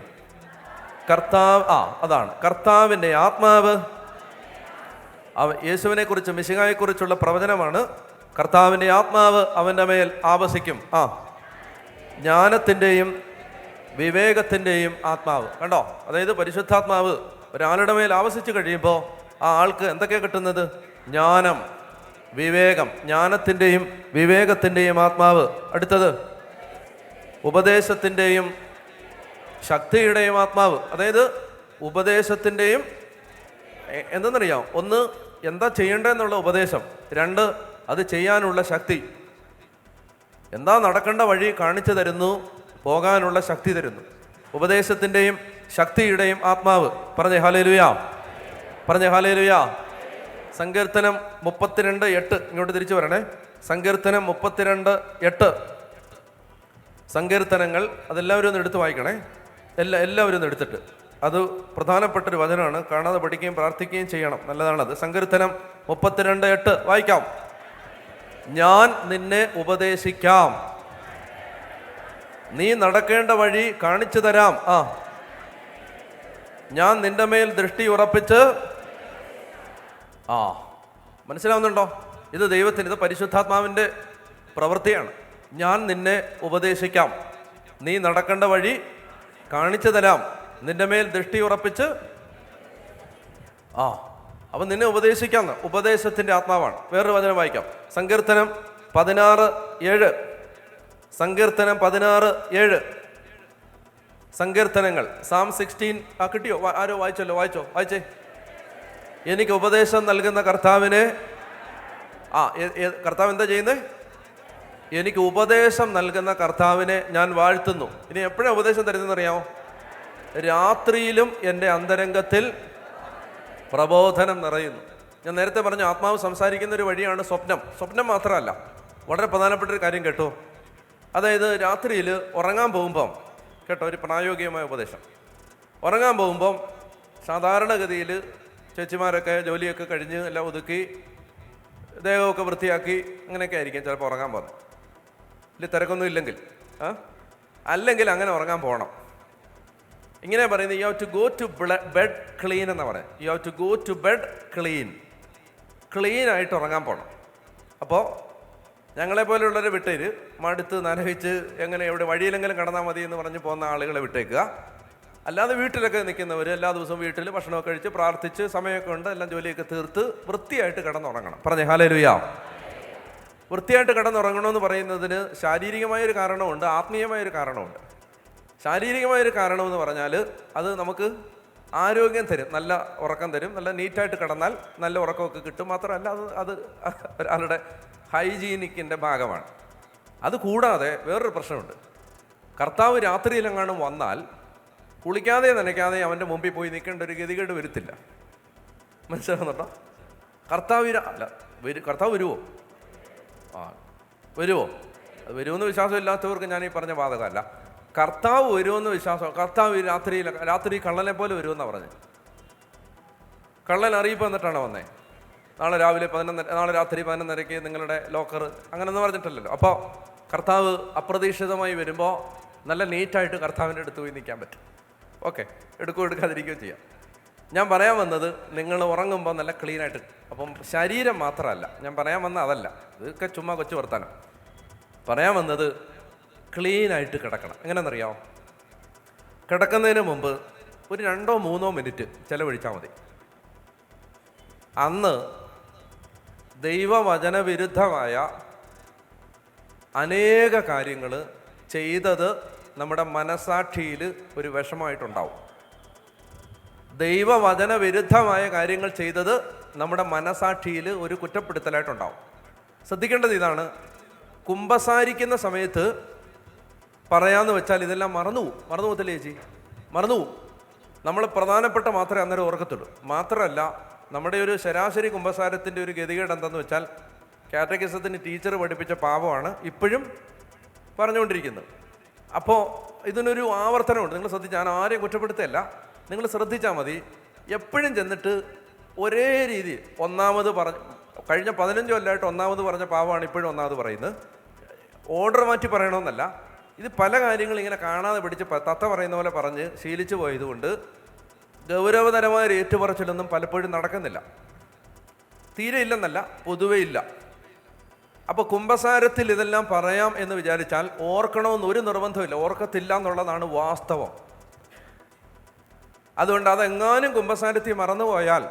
അതാണ് കർത്താവിൻ്റെ ആത്മാവ്. യേശുവിനെ കുറിച്ച്, മിശിഹായെക്കുറിച്ചുള്ള പ്രവചനമാണ്. കർത്താവിൻ്റെ ആത്മാവ് അവൻ്റെ മേൽ ആവസിക്കും. ജ്ഞാനത്തിൻ്റെയും വിവേകത്തിൻ്റെയും ആത്മാവ്. കണ്ടോ? അതായത് പരിശുദ്ധാത്മാവ് ഒരാളുടെ മേൽ ആവസിച്ച് കഴിയുമ്പോൾ ആ ആൾക്ക് എന്തൊക്കെയാണ് കിട്ടുന്നത്? ജ്ഞാനം, വിവേകം. ജ്ഞാനത്തിൻ്റെയും വിവേകത്തിൻ്റെയും ആത്മാവ്. അടുത്തത് ഉപദേശത്തിൻ്റെയും ശക്തിയുടെയും ആത്മാവ്. അതായത് ഉപദേശത്തിൻ്റെയും എന്തെന്നറിയാം? ഒന്ന്, എന്താ ചെയ്യേണ്ടതെന്നുള്ള ഉപദേശം. രണ്ട്, അത് ചെയ്യാനുള്ള ശക്തി. എന്താ നടക്കേണ്ട വഴി കാണിച്ചു തരുന്നു, പോകാനുള്ള ശക്തി തരുന്നു. ഉപദേശത്തിൻ്റെയും ശക്തിയുടെയും ആത്മാവ്. പറഞ്ഞേ ഹല്ലേലൂയ, പറഞ്ഞേ ഹല്ലേലൂയ. സങ്കീർത്തനം 32:8. ഇങ്ങോട്ട് തിരിച്ചു വരണേ. സങ്കീർത്തനം 32:8. സങ്കീർത്തനങ്ങൾ അതെല്ലാവരും ഒന്ന് എടുത്ത് വായിക്കണേ. എല്ലാവരും ഒന്ന് എടുത്തിട്ട്. അത് പ്രധാനപ്പെട്ടൊരു വചനമാണ്. കാണാതെ പഠിക്കുകയും പ്രാർത്ഥിക്കുകയും ചെയ്യണം. നല്ലതാണത്. സങ്കീർത്തനം 32:8 വായിക്കാം. ഞാൻ നിന്നെ ഉപദേശിക്കാം, നീ നടക്കേണ്ട വഴി കാണിച്ചു തരാം. ഞാൻ നിന്റെ മേൽ ദൃഷ്ടി ഉറപ്പിച്ച്. മനസ്സിലാവുന്നുണ്ടോ? ഇത് ദൈവത്തിന്, ഇത് പരിശുദ്ധാത്മാവിൻ്റെ പ്രവൃത്തിയാണ്. ഞാൻ നിന്നെ ഉപദേശിക്കാം, നീ നടക്കേണ്ട വഴി കാണിച്ചു തരാം, നിന്റെ മേൽ ദൃഷ്ടി ഉറപ്പിച്ച്. അപ്പം നിന്നെ ഉപദേശിക്കാന്ന്. ഉപദേശത്തിൻ്റെ ആത്മാവാണ്. വേറൊരു വചനം വായിക്കാം. സങ്കീർത്തനം 16:7. സങ്കീർത്തനം 16:7. സങ്കീർത്തനങ്ങൾ Psalm 16. കിട്ടിയോ? ആരോ വായിച്ചേ. എനിക്ക് ഉപദേശം നൽകുന്ന കർത്താവിനെ. കർത്താവ് എന്താ ചെയ്യുന്നത്? എനിക്ക് ഉപദേശം നൽകുന്ന കർത്താവിനെ ഞാൻ വാഴ്ത്തുന്നു. ഇനി എപ്പോഴാണ് ഉപദേശം തരുന്നതെന്നറിയാമോ? രാത്രിയിലും എൻ്റെ അന്തരംഗത്തിൽ പ്രബോധനം നിറയുന്നു. ഞാൻ നേരത്തെ പറഞ്ഞു, ആത്മാവ് സംസാരിക്കുന്ന ഒരു വഴിയാണ് സ്വപ്നം. സ്വപ്നം മാത്രമല്ല, വളരെ പ്രധാനപ്പെട്ടൊരു കാര്യം കേട്ടോ. അതായത് രാത്രിയിൽ ഉറങ്ങാൻ പോകുമ്പം കേട്ടോ, ഒരു പ്രായോഗികമായ ഉപദേശം. ഉറങ്ങാൻ പോകുമ്പം സാധാരണഗതിയിൽ ചേച്ചിമാരൊക്കെ ജോലിയൊക്കെ കഴിഞ്ഞ് എല്ലാം ഒതുക്കി ദേഹമൊക്കെ വൃത്തിയാക്കി അങ്ങനെയൊക്കെ ആയിരിക്കും ചിലപ്പോൾ ഉറങ്ങാൻ പോകുന്നത്. ഇല്ല തിരക്കൊന്നും ഇല്ലെങ്കിൽ. അല്ലെങ്കിൽ അങ്ങനെ ഉറങ്ങാൻ പോകണം. ഇങ്ങനെ പറയുന്നത്, you have to go to bed clean എന്നാണ് പറയുന്നത്. You have to go to bed ക്ലീനായിട്ട് ഉറങ്ങാൻ പോകണം. അപ്പോൾ ഞങ്ങളെപ്പോലെയുള്ളവരെ വിട്ടേര്, മടുത്ത് നനഹിച്ച് എങ്ങനെ എവിടെ വഴിയിലെങ്കിലും കടന്നാൽ മതി എന്ന് പറഞ്ഞ് പോകുന്ന ആളുകളെ വിട്ടേക്കുക. അല്ലാതെ വീട്ടിലൊക്കെ നിൽക്കുന്നവർ എല്ലാ ദിവസവും വീട്ടിൽ ഭക്ഷണമൊക്കെ കഴിച്ച് പ്രാർത്ഥിച്ച് സമയമൊക്കെ ഉണ്ട് എല്ലാം ജോലിയൊക്കെ തീർത്ത് വൃത്തിയായിട്ട് കിടന്നുറങ്ങണം. പറഞ്ഞേ ഹല്ലേലൂയ. വൃത്തിയായിട്ട് കിടന്നുറങ്ങണമെന്ന് പറയുന്നതിന് ശാരീരികമായൊരു കാരണമുണ്ട്, ആത്മീയമായൊരു കാരണമുണ്ട്. ശാരീരികമായൊരു കാരണമെന്ന് പറഞ്ഞാൽ അത് നമുക്ക് ആരോഗ്യം തരും, നല്ല ഉറക്കം തരും. നല്ല നീറ്റായിട്ട് കിടന്നാൽ നല്ല ഉറക്കമൊക്കെ കിട്ടും. മാത്രമല്ല അത് ഒരാളുടെ ഹൈജീനിക്കിൻ്റെ ഭാഗമാണ്. അത് കൂടാതെ വേറൊരു പ്രശ്നമുണ്ട്. കർത്താവ് രാത്രിയിലെങ്ങാനും വന്നാൽ കുളിക്കാതെ നനയ്ക്കാതെ അവൻ്റെ മുമ്പിൽ പോയി നിൽക്കേണ്ട ഒരു ഗതികേട് വരുത്തില്ല. മനസ്സിലാകുന്നുണ്ടോ? കർത്താവ് വരുമോ? വരുമോ? അത് വരുമെന്ന് വിശ്വാസമില്ലാത്തവർക്ക് ഞാൻ ഈ പറഞ്ഞ ബാധകമല്ല. കർത്താവ് വരുമെന്ന് വിശ്വാസം. കർത്താവ് രാത്രി കള്ളനെ പോലെ വരുമെന്നാണ് പറഞ്ഞത്. കള്ളൻ അറിയിപ്പ് എന്നിട്ടാണ് വന്നേ. നാളെ രാത്രി 11:30 നിങ്ങളുടെ ലോക്കർ, അങ്ങനെയൊന്നും പറഞ്ഞിട്ടില്ലല്ലോ. അപ്പോൾ കർത്താവ് അപ്രതീക്ഷിതമായി വരുമ്പോൾ നല്ല നീറ്റായിട്ട് കർത്താവിൻ്റെ അടുത്ത് പോയി നിൽക്കാൻ പറ്റും. ഓക്കെ, എടുക്കാതിരിക്കുകയും ചെയ്യാം. ഞാൻ പറയാൻ വന്നത്, നിങ്ങൾ ഉറങ്ങുമ്പോൾ നല്ല ക്ലീനായിട്ട്. അപ്പം ശരീരം മാത്രമല്ല ഞാൻ പറയാൻ വന്ന, അതല്ല, ഇതൊക്കെ ചുമ്മാ കൊച്ചു വർത്താനം. പറയാൻ വന്നത് ക്ലീനായിട്ട് കിടക്കണം. എങ്ങനെയെന്നറിയാമോ? കിടക്കുന്നതിന് മുമ്പ് ഒരു 2-3 മിനിറ്റ് ചിലവഴിച്ചാൽ മതി. അന്ന് ദൈവവചനവിരുദ്ധമായ അനേക കാര്യങ്ങൾ ചെയ്തത് നമ്മുടെ മനസാക്ഷിയിൽ ഒരു വിഷമമായിട്ടുണ്ടാവും. ദൈവവചന വിരുദ്ധമായ കാര്യങ്ങൾ ചെയ്തത് നമ്മുടെ മനസാക്ഷിയിൽ ഒരു കുറ്റപ്പെടുത്തലായിട്ടുണ്ടാവും. ശ്രദ്ധിക്കേണ്ടത് ഇതാണ്, കുമ്പസാരിക്കുന്ന സമയത്ത് പറയാമെന്ന് വെച്ചാൽ ഇതെല്ലാം മറന്നു പോകത്തില്ലേ ചേച്ചി? മറന്നു പോവും. നമ്മൾ പ്രധാനപ്പെട്ട മാത്രമേ അന്നേരം ഓർക്കത്തുള്ളൂ. മാത്രമല്ല, നമ്മുടെ ഒരു ശരാശരി കുമ്പസാരത്തിൻ്റെ ഒരു ഗതികേട് എന്തെന്ന് വെച്ചാൽ, കാറ്റഗിസത്തിന് ടീച്ചർ പഠിപ്പിച്ച പാവമാണ് ഇപ്പോഴും പറഞ്ഞുകൊണ്ടിരിക്കുന്നത്. അപ്പോൾ ഇതിനൊരു ആവർത്തനമുണ്ട്. നിങ്ങൾ ശ്രദ്ധിച്ചാൽ, ഞാൻ ആരെയും കുറ്റപ്പെടുത്തല്ല, നിങ്ങൾ ശ്രദ്ധിച്ചാൽ മതി. എപ്പോഴും ചെന്നിട്ട് ഒരേ രീതി കഴിഞ്ഞ 15 കൊല്ലമായിട്ട് ഒന്നാമത് പറഞ്ഞ പാവമാണ് ഇപ്പോഴും ഒന്നാമത് പറയുന്നത്. ഓർഡർ മാറ്റി പറയണമെന്നല്ല, ഇത് പല കാര്യങ്ങളും ഇങ്ങനെ കാണാതെ പിടിച്ച് തത്ത പറയുന്ന പോലെ പറഞ്ഞ് ശീലിച്ചു പോയതുകൊണ്ട് ഗൗരവതരമായ ഏറ്റുപറച്ചിലൊന്നും പലപ്പോഴും നടക്കുന്നില്ല. തീരെ ഇല്ലെന്നല്ല, പൊതുവെ ഇല്ല. അപ്പോൾ കുമ്പസാരത്തിൽ ഇതെല്ലാം പറയാം എന്ന് വിചാരിച്ചാൽ ഓർക്കണമെന്ന് ഒരു നിർബന്ധമില്ല, ഓർക്കത്തില്ല എന്നുള്ളതാണ് വാസ്തവം. അതുകൊണ്ട് അതെങ്ങാനും കുമ്പസാരത്തിൽ മറന്നുപോയാൽ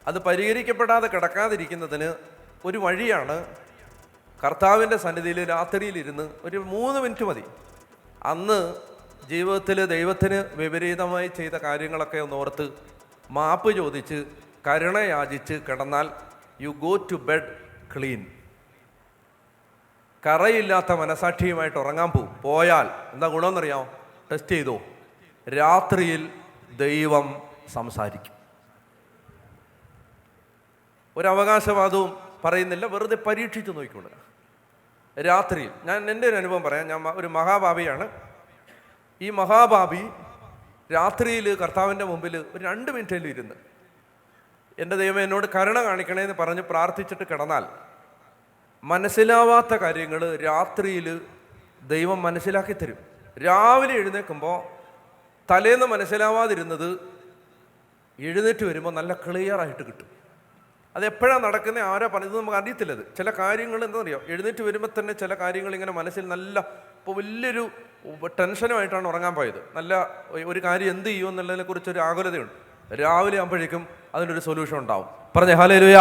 അത് പരിഹരിക്കപ്പെടാതെ കിടക്കാതിരിക്കുന്നതിന് ഒരു വഴിയാണ് കർത്താവിൻ്റെ സന്നിധിയിൽ രാത്രിയിലിരുന്ന് ഒരു 3 മിനിറ്റ് മതി. അന്ന് ജീവിതത്തിൽ ദൈവത്തിന് വിപരീതമായി ചെയ്ത കാര്യങ്ങളൊക്കെ ഒന്ന് ഓർത്ത് മാപ്പ് ചോദിച്ച് കരുണ യാചിച്ച് കിടന്നാൽ you go to bed clean. കറയില്ലാത്ത മനസാക്ഷിയുമായിട്ട് ഉറങ്ങാൻ പോയാൽ എന്താ ഗുണമെന്നറിയാമോ? ടെസ്റ്റ് ചെയ്തോ, രാത്രിയിൽ ദൈവം സംസാരിക്കും. ഒരവകാശവാദവും പറയുന്നില്ല, വെറുതെ പരീക്ഷിച്ച് നോക്കിക്കൊണ്ട്. രാത്രിയിൽ എൻ്റെ ഒരു അനുഭവം പറയാം. ഞാൻ ഒരു മഹാഭാവിയാണ്. ഈ മഹാഭാവി രാത്രിയിൽ കർത്താവിൻ്റെ മുമ്പിൽ ഒരു 2 മിനിറ്റേലും ഇരുന്ന്, എൻ്റെ ദൈവം എന്നോട് കരുണ കാണിക്കണേന്ന് പറഞ്ഞ് പ്രാർത്ഥിച്ചിട്ട് കിടന്നാൽ മനസ്സിലാവാത്ത കാര്യങ്ങൾ രാത്രിയിൽ ദൈവം മനസ്സിലാക്കി തരും. രാവിലെ എഴുന്നേൽക്കുമ്പോൾ തലേന്ന് മനസ്സിലാവാതിരുന്നത് എഴുന്നേറ്റ് വരുമ്പോൾ നല്ല ക്ലിയറായിട്ട് കിട്ടും. അതെപ്പോഴാണ് നടക്കുന്നത്, ആരാ പറഞ്ഞത് നമുക്ക് അറിയത്തില്ലത്. ചില കാര്യങ്ങൾ എന്താ പറയുക, എഴുന്നേറ്റ് വരുമ്പോൾ തന്നെ ചില കാര്യങ്ങൾ ഇങ്ങനെ മനസ്സിൽ നല്ല, ഇപ്പോൾ വലിയൊരു ടെൻഷനുമായിട്ടാണ് ഉറങ്ങാൻ പോയത്, നല്ല ഒരു കാര്യം എന്ത് ചെയ്യുമെന്നുള്ളതിനെ കുറിച്ചൊരു ആകുലതയുണ്ട്. രാവിലെ ആകുമ്പോഴേക്കും അതിനൊരു സൊല്യൂഷൻ ഉണ്ടാവും. പറഞ്ഞേ ഹല്ലേലൂയ.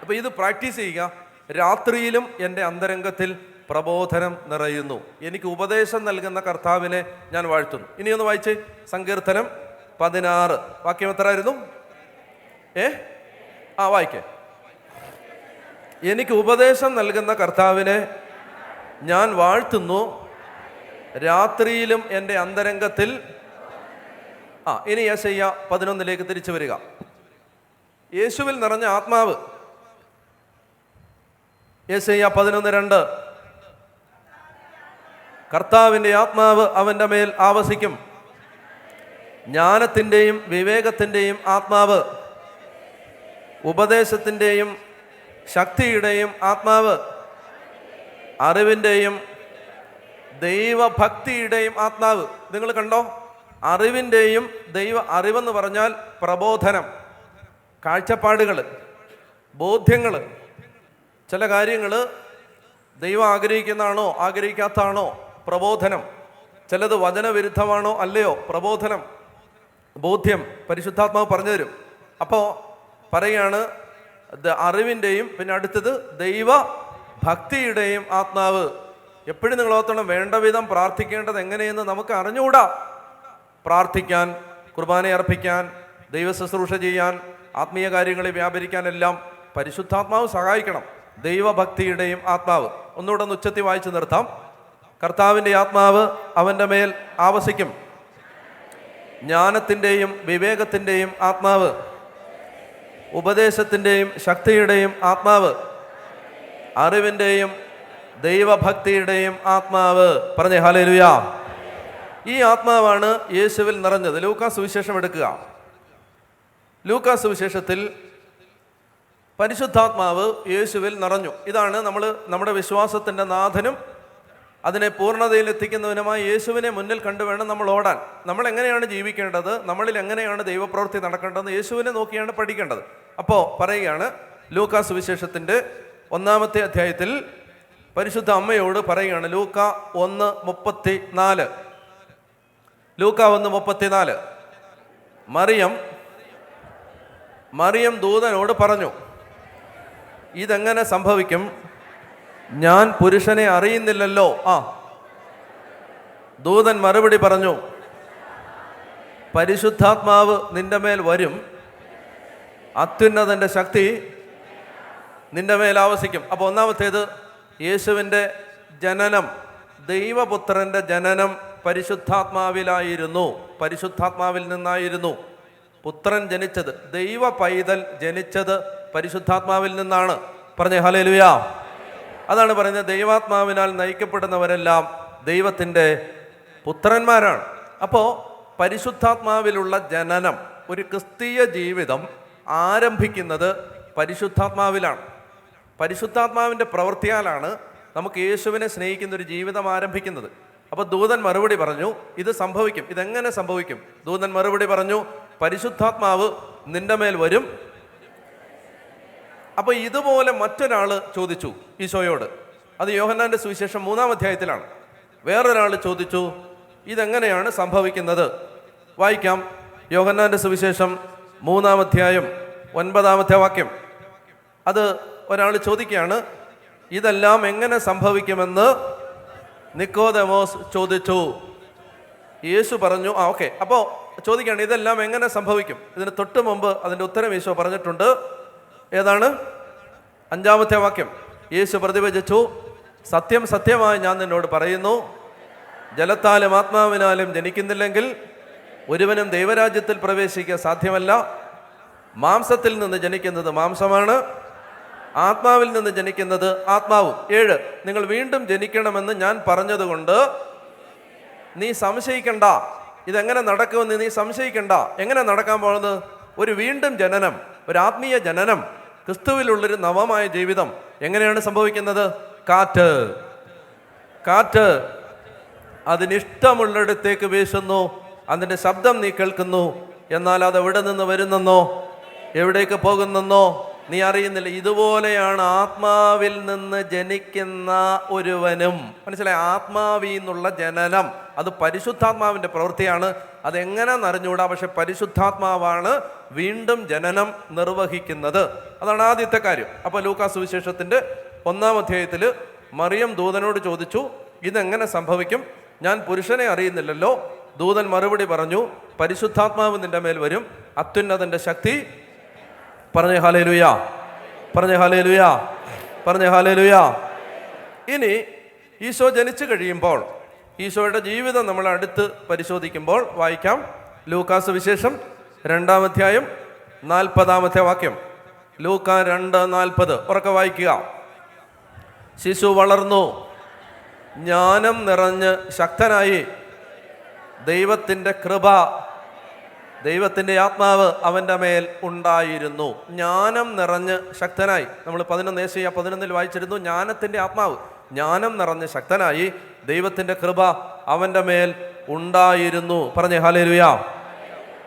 അപ്പോൾ ഇത് പ്രാക്ടീസ് ചെയ്യുക. രാത്രിയിലും എൻ്റെ അന്തരംഗത്തിൽ പ്രബോധനം നിറയുന്നു, എനിക്ക് ഉപദേശം നൽകുന്ന കർത്താവിനെ ഞാൻ വാഴ്ത്തുന്നു. ഇനിയൊന്ന് വായിച്ച് സങ്കീർത്തനം 16 വാക്യം എത്രയായിരുന്നു? വായിക്കേ. എനിക്ക് ഉപദേശം നൽകുന്ന കർത്താവിനെ ഞാൻ വാഴ്ത്തുന്നു, രാത്രിയിലും എൻ്റെ അന്തരംഗത്തിൽ. ഇനി യെശയ്യാ 11 തിരിച്ചു വരിക. യേശുവിൽ നിറഞ്ഞ ആത്മാവ്. യെശയ്യാ 11:2 കർത്താവിൻ്റെ ആത്മാവ് അവൻ്റെ മേൽ ആവസിക്കും, ജ്ഞാനത്തിൻ്റെയും വിവേകത്തിൻ്റെയും ആത്മാവ്, ഉപദേശത്തിൻ്റെയും ശക്തിയുടെയും ആത്മാവ്, അറിവിൻ്റെയും ദൈവഭക്തിയുടെയും ആത്മാവ്. നിങ്ങൾ കണ്ടോ, അറിവിൻ്റെയും അറിവെന്ന് പറഞ്ഞാൽ പ്രബോധനം, കാഴ്ചപ്പാടുകൾ, ബോധ്യങ്ങൾ. ചില കാര്യങ്ങൾ ദൈവം ആഗ്രഹിക്കുന്നതാണോ ആഗ്രഹിക്കാത്തതാണോ പ്രബോധനം. ചിലത് വചനവിരുദ്ധമാണോ അല്ലയോ പ്രബോധനം, ബോധ്യം പരിശുദ്ധാത്മാവ് പറഞ്ഞു തരും. അപ്പോൾ പറയുകയാണ് അറിവിൻ്റെയും, പിന്നെ അടുത്തത് ദൈവഭക്തിയുടെയും ആത്മാവ്. എപ്പോഴും നിങ്ങൾ ഓർത്തണം, വേണ്ട വിധം പ്രാർത്ഥിക്കേണ്ടത് എങ്ങനെയെന്ന് നമുക്ക് അറിഞ്ഞുകൂടാ. പ്രാർത്ഥിക്കാൻ, കുർബാന അർപ്പിക്കാൻ, ദൈവ ശുശ്രൂഷ ചെയ്യാൻ, ആത്മീയ കാര്യങ്ങളിൽ വ്യാപരിക്കാനെല്ലാം പരിശുദ്ധാത്മാവ് സഹായിക്കണം. ദൈവഭക്തിയുടെയും ആത്മാവ്. ഒന്നുകൂടെ ഒന്ന് ഉച്ചത്തിൽ വായിച്ചു നിർത്താം. കർത്താവിൻ്റെ ആത്മാവ് അവൻ്റെ മേൽ ആവസിക്കും, ജ്ഞാനത്തിൻ്റെയും വിവേകത്തിൻ്റെയും ആത്മാവ്, ഉപദേശത്തിൻ്റെയും ശക്തിയുടെയും ആത്മാവ്, അറിവിൻ്റെയും ദൈവഭക്തിയുടെയും ആത്മാവ്. പറഞ്ഞേ ഹല്ലേലൂയ. ഈ ആത്മാവാണ് യേശുവിൽ നിറഞ്ഞത്. ലൂക്കാ സുവിശേഷം എടുക്കുക. ലൂക്കാ സുവിശേഷത്തിൽ പരിശുദ്ധാത്മാവ് യേശുവിൽ നിറഞ്ഞു. ഇതാണ് നമ്മുടെ വിശ്വാസത്തിൻ്റെ നാഥനും അതിനെ പൂർണ്ണതയിൽ എത്തിക്കുന്നവനുമായി യേശുവിനെ മുന്നിൽ കണ്ടു വേണം നമ്മൾ ഓടാൻ. നമ്മൾ എങ്ങനെയാണ് ജീവിക്കേണ്ടത്, നമ്മളിൽ എങ്ങനെയാണ് ദൈവപ്രവൃത്തി നടക്കേണ്ടത്, യേശുവിനെ നോക്കിയാണ് പഠിക്കേണ്ടത്. അപ്പോൾ പറയുകയാണ്, ലൂക്കാ സുവിശേഷത്തിൻ്റെ 1-ാമത്തെ അധ്യായത്തിൽ പരിശുദ്ധ അമ്മയോട് പറയുകയാണ്. ലൂക്കാ 1:34. ലൂക്കാ 1:34. മറിയം ദൂതനോട് പറഞ്ഞു, ഇതെങ്ങനെ സംഭവിക്കും, ഞാൻ പുരുഷനെ അറിയുന്നില്ലല്ലോ. ദൂതൻ മറുപടി പറഞ്ഞു, പരിശുദ്ധാത്മാവ് നിന്റെ മേൽ വരും, അത്യുന്നതൻ്റെ ശക്തി നിന്റെ മേൽ ആവസിക്കും. അപ്പോൾ ഒന്നാമത്തേത് യേശുവിൻ്റെ ജനനം, ദൈവപുത്രൻ്റെ ജനനം പരിശുദ്ധാത്മാവിലായിരുന്നു, പരിശുദ്ധാത്മാവിൽ നിന്നായിരുന്നു. പുത്രൻ ജനിച്ചത്, ദൈവ പൈതൽ ജനിച്ചത് പരിശുദ്ധാത്മാവിൽ നിന്നാണ്. പറഞ്ഞേ ഹല്ലേലൂയ. അതാണ് പറയുന്നത്, ദൈവാത്മാവിനാൽ നയിക്കപ്പെടുന്നവരെല്ലാം ദൈവത്തിൻ്റെ പുത്രന്മാരാണ്. അപ്പോൾ പരിശുദ്ധാത്മാവിലുള്ള ജനനം, ഒരു ക്രിസ്തീയ ജീവിതം ആരംഭിക്കുന്നത് പരിശുദ്ധാത്മാവിലാണ്. പരിശുദ്ധാത്മാവിൻ്റെ പ്രവൃത്തിയാലാണ് നമുക്ക് യേശുവിനെ സ്നേഹിക്കുന്ന ഒരു ജീവിതം ആരംഭിക്കുന്നത്. അപ്പോൾ ദൂതൻ മറുപടി പറഞ്ഞു, ഇത് സംഭവിക്കും. ഇതെങ്ങനെ സംഭവിക്കും? ദൂതൻ മറുപടി പറഞ്ഞു, പരിശുദ്ധാത്മാവ് നിന്റെ മേൽ വരും. അപ്പോൾ ഇതുപോലെ മറ്റൊരാൾ ചോദിച്ചു ഈശോയോട്. അത് യോഹന്നാൻ്റെ സുവിശേഷം 3-ാം അധ്യായത്തിലാണ്. വേറൊരാൾ ചോദിച്ചു, ഇതെങ്ങനെയാണ് സംഭവിക്കുന്നത്? വായിക്കാം. യോഹന്നാൻ്റെ സുവിശേഷം 3-ാം അധ്യായം 9-ാമത്തെ വാക്യം. അത് ഒരാൾ ചോദിക്കുകയാണ്, ഇതെല്ലാം എങ്ങനെ സംഭവിക്കുമെന്ന് നിക്കോദെമോസ് ചോദിച്ചു. യേശു പറഞ്ഞു, ഓക്കെ. അപ്പോൾ ചോദിക്കുകയാണ്, ഇതെല്ലാം എങ്ങനെ സംഭവിക്കും? ഇതിന് തൊട്ട് മുമ്പ് അതിൻ്റെ ഉത്തരം യേശു പറഞ്ഞിട്ടുണ്ട്. ഏതാണ്? 5-ാമത്തെ വാക്യം. യേശു പ്രതിവചിച്ചു, സത്യം സത്യമായി ഞാൻ നിന്നോട് പറയുന്നു, ജലത്താലും ആത്മാവിനാലും ജനിക്കുന്നില്ലെങ്കിൽ ഒരുവനും ദൈവരാജ്യത്തിൽ പ്രവേശിക്കാൻ സാധ്യമല്ല. മാംസത്തിൽ നിന്ന് ജനിക്കുന്നത് മാംസമാണ്, ആത്മാവിൽ നിന്ന് ജനിക്കുന്നത് ആത്മാവും. 7, നിങ്ങൾ വീണ്ടും ജനിക്കണമെന്ന് ഞാൻ പറഞ്ഞതുകൊണ്ട് നീ സംശയിക്കണ്ട. ഇതെങ്ങനെ നടക്കുമെന്ന് നീ സംശയിക്കണ്ട. എങ്ങനെ നടക്കാൻ പോകുന്നത്? ഒരു വീണ്ടും ജനനം, ഒരു ആത്മീയ ജനനം, ക്രിസ്തുവിലുള്ളൊരു നവമായ ജീവിതം എങ്ങനെയാണ് സംഭവിക്കുന്നത്? കാറ്റ് അതിനിഷ്ടമുള്ളിടത്തേക്ക് വീശുന്നു, അതിൻ്റെ ശബ്ദം നീ കേൾക്കുന്നു, എന്നാൽ അത് എവിടെ നിന്ന് വരുന്നെന്നോ എവിടേക്ക് പോകുന്നെന്നോ നീ അറിയുന്നില്ല. ഇതുപോലെയാണ് ആത്മാവിൽ നിന്ന് ജനിക്കുന്ന ഒരുവനും. മനസ്സിലായി? ആത്മാവിൽ നിന്നുള്ള ജനനം അത് പരിശുദ്ധാത്മാവിൻ്റെ പ്രവൃത്തിയാണ്. അതെങ്ങനെയെന്ന് അറിഞ്ഞുകൂടാ, പക്ഷെ പരിശുദ്ധാത്മാവാണ് വീണ്ടും ജനനം നിർവഹിക്കുന്നത്. അതാണ് ആദ്യത്തെ കാര്യം. അപ്പോൾ ലൂക്കാ സുവിശേഷത്തിൻ്റെ 1-ാം അധ്യായത്തിൽ മറിയം ദൂതനോട് ചോദിച്ചു, ഇതെങ്ങനെ സംഭവിക്കും? ഞാൻ പുരുഷനെ അറിയുന്നില്ലല്ലോ. ദൂതൻ മറുപടി പറഞ്ഞു, പരിശുദ്ധാത്മാവ് നിന്റെ മേൽ വരും, അത്യുന്നതൻ്റെ ശക്തി. പറഞ്ഞേ ഹല്ലേലൂയ, പറഞ്ഞേ ഹല്ലേലൂയ, പറഞ്ഞേ ഹല്ലേലൂയ. ഇനി ഈശോ ജനിച്ചു കഴിയുമ്പോൾ ഈശോയുടെ ജീവിതം നമ്മൾ അടുത്ത് പരിശോധിക്കുമ്പോൾ വായിക്കാം. ലൂക്കാ സുവിശേഷം 2-ാം അധ്യായം 40-ാമത്തെ വാക്യം. ലൂക്കാ 2:40 ഉറക്കെ വായിക്കുക. ശിശു വളർന്നു, ജ്ഞാനം നിറഞ്ഞ് ശക്തനായി, ദൈവത്തിൻ്റെ കൃപ, ദൈവത്തിൻ്റെ ആത്മാവ് അവൻ്റെ മേൽ ഉണ്ടായിരുന്നു. ജ്ഞാനം നിറഞ്ഞ് ശക്തനായി. നമ്മൾ 11 ഏശയ്യാ 11 വായിച്ചിരുന്നു. ജ്ഞാനത്തിൻ്റെ ആത്മാവ്, ജ്ഞാനം നിറഞ്ഞ് ശക്തനായി, ദൈവത്തിൻ്റെ കൃപ അവൻ്റെ മേൽ ഉണ്ടായിരുന്നു. പറഞ്ഞേ ഹല്ലേലൂയ.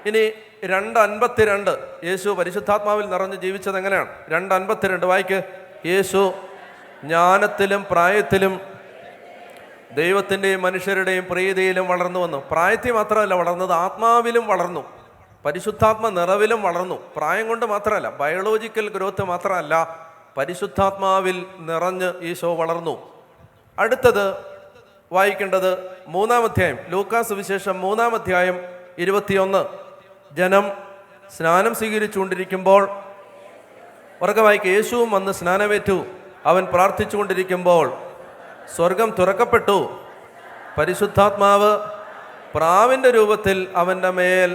ഇനി 2:52 യേശു പരിശുദ്ധാത്മാവിൽ നിറഞ്ഞ് ജീവിച്ചത് എങ്ങനെയാണ്? 2:52 വായിക്ക്. യേശു ജ്ഞാനത്തിലും പ്രായത്തിലും ദൈവത്തിൻ്റെയും മനുഷ്യരുടെയും പ്രീതിയിലും വളർന്നു വന്നു. പ്രായത്തിൽ മാത്രമല്ല വളർന്നത്, ആത്മാവിലും വളർന്നു, പരിശുദ്ധാത്മ നിറവിലും വളർന്നു. പ്രായം കൊണ്ട് മാത്രമല്ല, ബയോളജിക്കൽ ഗ്രോത്ത് മാത്രമല്ല, പരിശുദ്ധാത്മാവിൽ നിറഞ്ഞ് ഈശോ വളർന്നു. അടുത്തത് വായിക്കേണ്ടത് 3-ാം അധ്യായം, ലൂക്കാ സുവിശേഷം 3-ാം അധ്യായം 21. ജനം സ്നാനം സ്വീകരിച്ചുകൊണ്ടിരിക്കുമ്പോൾ, ഉറക്കെ വായിക്കുക, യേശുവും വന്ന് സ്നാനമേറ്റു. അവൻ പ്രാർത്ഥിച്ചുകൊണ്ടിരിക്കുമ്പോൾ സ്വർഗം തുറക്കപ്പെട്ടു, പരിശുദ്ധാത്മാവ് പ്രാവിൻ്റെ രൂപത്തിൽ അവൻ്റെ മേൽ.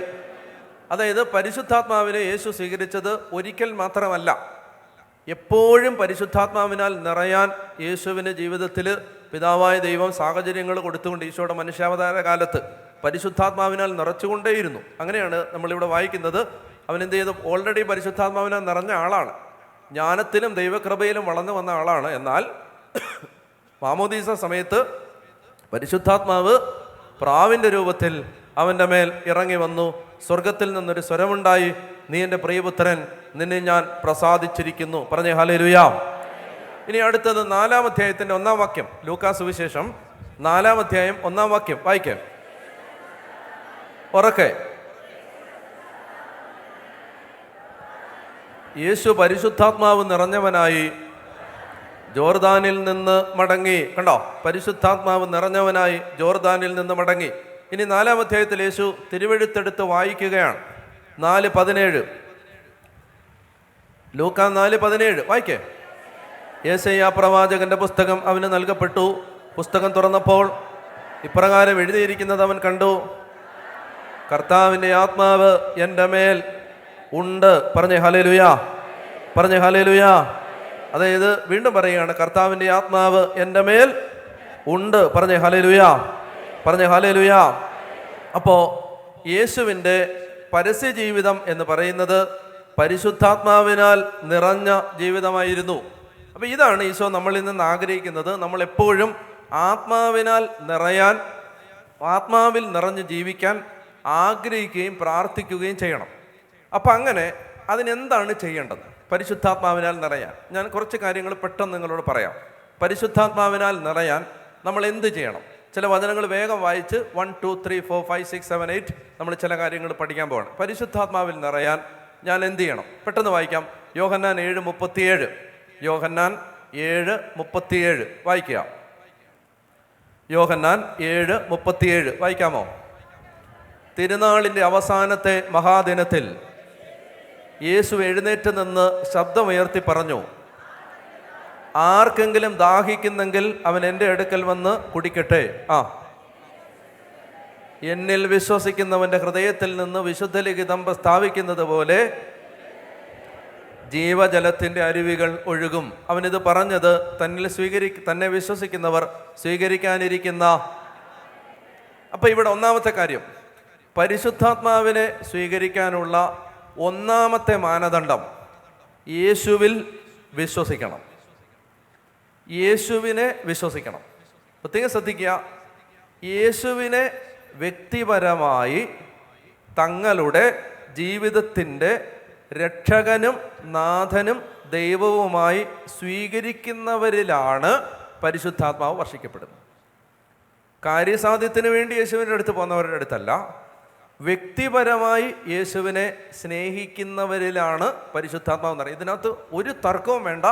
അതായത് പരിശുദ്ധാത്മാവിനെ യേശു സ്വീകരിച്ചത് ഒരിക്കൽ മാത്രമല്ല, എപ്പോഴും പരിശുദ്ധാത്മാവിനാൽ നിറയാൻ യേശുവിൻ്റെ ജീവിതത്തിൽ പിതാവായ ദൈവം സാഹചര്യങ്ങൾ കൊടുത്തുകൊണ്ട് ഈശോയുടെ മനുഷ്യാവതാര കാലത്ത് പരിശുദ്ധാത്മാവിനാൽ നിറച്ചുകൊണ്ടേയിരുന്നു. അങ്ങനെയാണ് നമ്മളിവിടെ വായിക്കുന്നത്. അവൻ എന്ത് ചെയ്തു? ഓൾറെഡി പരിശുദ്ധാത്മാവിനാൽ നിറഞ്ഞ ആളാണ്, ജ്ഞാനത്തിലും ദൈവകൃപയിലും വളർന്നു വന്ന ആളാണ്. എന്നാൽ മാമോദീസ സമയത്ത് പരിശുദ്ധാത്മാവ് പ്രാവിൻ്റെ രൂപത്തിൽ അവൻ്റെ മേൽ ഇറങ്ങി വന്നു. സ്വർഗത്തിൽ നിന്നൊരു സ്വരമുണ്ടായി, നീ എൻ്റെ പ്രിയപുത്രൻ, നിന്നെ ഞാൻ പ്രസാദിച്ചിരിക്കുന്നു. പറഞ്ഞേ ഹല്ലേലൂയ. ഇനി അടുത്തത് 4-ാം അധ്യായത്തിൻ്റെ 1-ാം വാക്യം. ലൂക്കാ സുവിശേഷം 4-ാം അധ്യായം 1-ാം വാക്യം വായിക്കാം ഉറക്കെ. യേശു പരിശുദ്ധാത്മാവ് നിറഞ്ഞവനായി ജോർദാനിൽ നിന്ന് മടങ്ങി. കണ്ടോ? പരിശുദ്ധാത്മാവ് നിറഞ്ഞവനായി ജോർദാനിൽ നിന്ന് മടങ്ങി. ഇനി 4-ാം അധ്യായത്തിൽ യേശു തിരുവെഴുത്തെടുത്ത് വായിക്കുകയാണ്. 4:17 ലൂക്കാ 4:17 വായിക്കേ. യെശയ്യാ പ്രവാചകന്റെ പുസ്തകം അവന് നൽകപ്പെട്ടു. പുസ്തകം തുറന്നപ്പോൾ ഇപ്രകാരം എഴുതിയിരിക്കുന്നത് അവൻ കണ്ടു, കർത്താവിൻ്റെ ആത്മാവ് എൻ്റെ മേൽ ഉണ്ട്. പറഞ്ഞേ ഹല്ലേലൂയ, പറഞ്ഞേ ഹല്ലേലൂയ. അതായത് വീണ്ടും പറയുകയാണ്, കർത്താവിൻ്റെ ആത്മാവ് എൻ്റെ മേൽ ഉണ്ട്. പറഞ്ഞേ ഹല്ലേലൂയ, പറഞ്ഞേ ഹല്ലേലൂയ. അപ്പോൾ യേശുവിൻ്റെ പരസ്യ ജീവിതം എന്ന് പറയുന്നത് പരിശുദ്ധാത്മാവിനാൽ നിറഞ്ഞ ജീവിതമായിരുന്നു. അപ്പോൾ ഇതാണ് ഈശോ നമ്മളിൽ നിന്ന് ആഗ്രഹിക്കുന്നത്. നമ്മളെപ്പോഴും ആത്മാവിനാൽ നിറയാൻ, ആത്മാവിൽ നിറഞ്ഞ് ജീവിക്കാൻ ആഗ്രഹിക്കുകയും പ്രാർത്ഥിക്കുകയും ചെയ്യണം. അപ്പം അങ്ങനെ അതിനെന്താണ് ചെയ്യേണ്ടത്? പരിശുദ്ധാത്മാവിനാൽ നിറയാൻ ഞാൻ കുറച്ച് കാര്യങ്ങൾ പെട്ടെന്ന് നിങ്ങളോട് പറയാം. പരിശുദ്ധാത്മാവിനാൽ നിറയാൻ നമ്മൾ എന്ത് ചെയ്യണം? ചില വചനങ്ങൾ വേഗം വായിച്ച് 1, 2, 3, 4, 5, 6, 7, 8 നമ്മൾ ചില കാര്യങ്ങൾ പഠിക്കാൻ പോവാണ്. പരിശുദ്ധാത്മാവിൽ നിറയാൻ ഞാൻ എന്ത് ചെയ്യണം? പെട്ടെന്ന് വായിക്കാം. യോഹന്നാൻ 7:37. യോഹന്നാൻ 7:37 വായിക്കുക. യോഹന്നാൻ 7:37 വായിക്കാമോ? തിരുനാളിൻ്റെ അവസാനത്തെ മഹാദിനത്തിൽ യേശു എഴുന്നേറ്റ് നിന്ന് ശബ്ദമുയർത്തി പറഞ്ഞു, ആർക്കെങ്കിലും ദാഹിക്കുന്നെങ്കിൽ അവൻ എൻ്റെ അടുക്കൽ വന്ന് കുടിക്കട്ടെ. എന്നിൽ വിശ്വസിക്കുന്നവൻ്റെ ഹൃദയത്തിൽ നിന്ന് വിശുദ്ധ ലിഖിതം സ്ഥാപിക്കുന്നത് പോലെ ജീവജലത്തിൻ്റെ അരുവികൾ ഒഴുകും. അവനിത് പറഞ്ഞത് തന്നെ വിശ്വസിക്കുന്നവർ സ്വീകരിക്കാനിരിക്കുന്ന. അപ്പം ഇവിടെ ഒന്നാമത്തെ കാര്യം, പരിശുദ്ധാത്മാവിനെ സ്വീകരിക്കാനുള്ള ഒന്നാമത്തെ മാനദണ്ഡം യേശുവിൽ വിശ്വസിക്കണം. യേശുവിനെ വിശ്വസിക്കണം. പ്രത്യേകം ശ്രദ്ധിക്കുക, യേശുവിനെ വ്യക്തിപരമായി തങ്ങളുടെ ജീവിതത്തിൻ്റെ രക്ഷകനും നാഥനും ദൈവവുമായി സ്വീകരിക്കുന്നവരിലാണ് പരിശുദ്ധാത്മാവ് വർഷിക്കപ്പെടുന്നത്. കാര്യസാധ്യത്തിന് വേണ്ടി യേശുവിൻ്റെ അടുത്ത് പോകുന്നവരുടെ അടുത്തല്ല, വ്യക്തിപരമായി യേശുവിനെ സ്നേഹിക്കുന്നവരിലാണ് പരിശുദ്ധാത്മാവ് എന്ന് പറയുന്നത്. ഇതിനകത്ത് ഒരു തർക്കവും വേണ്ട.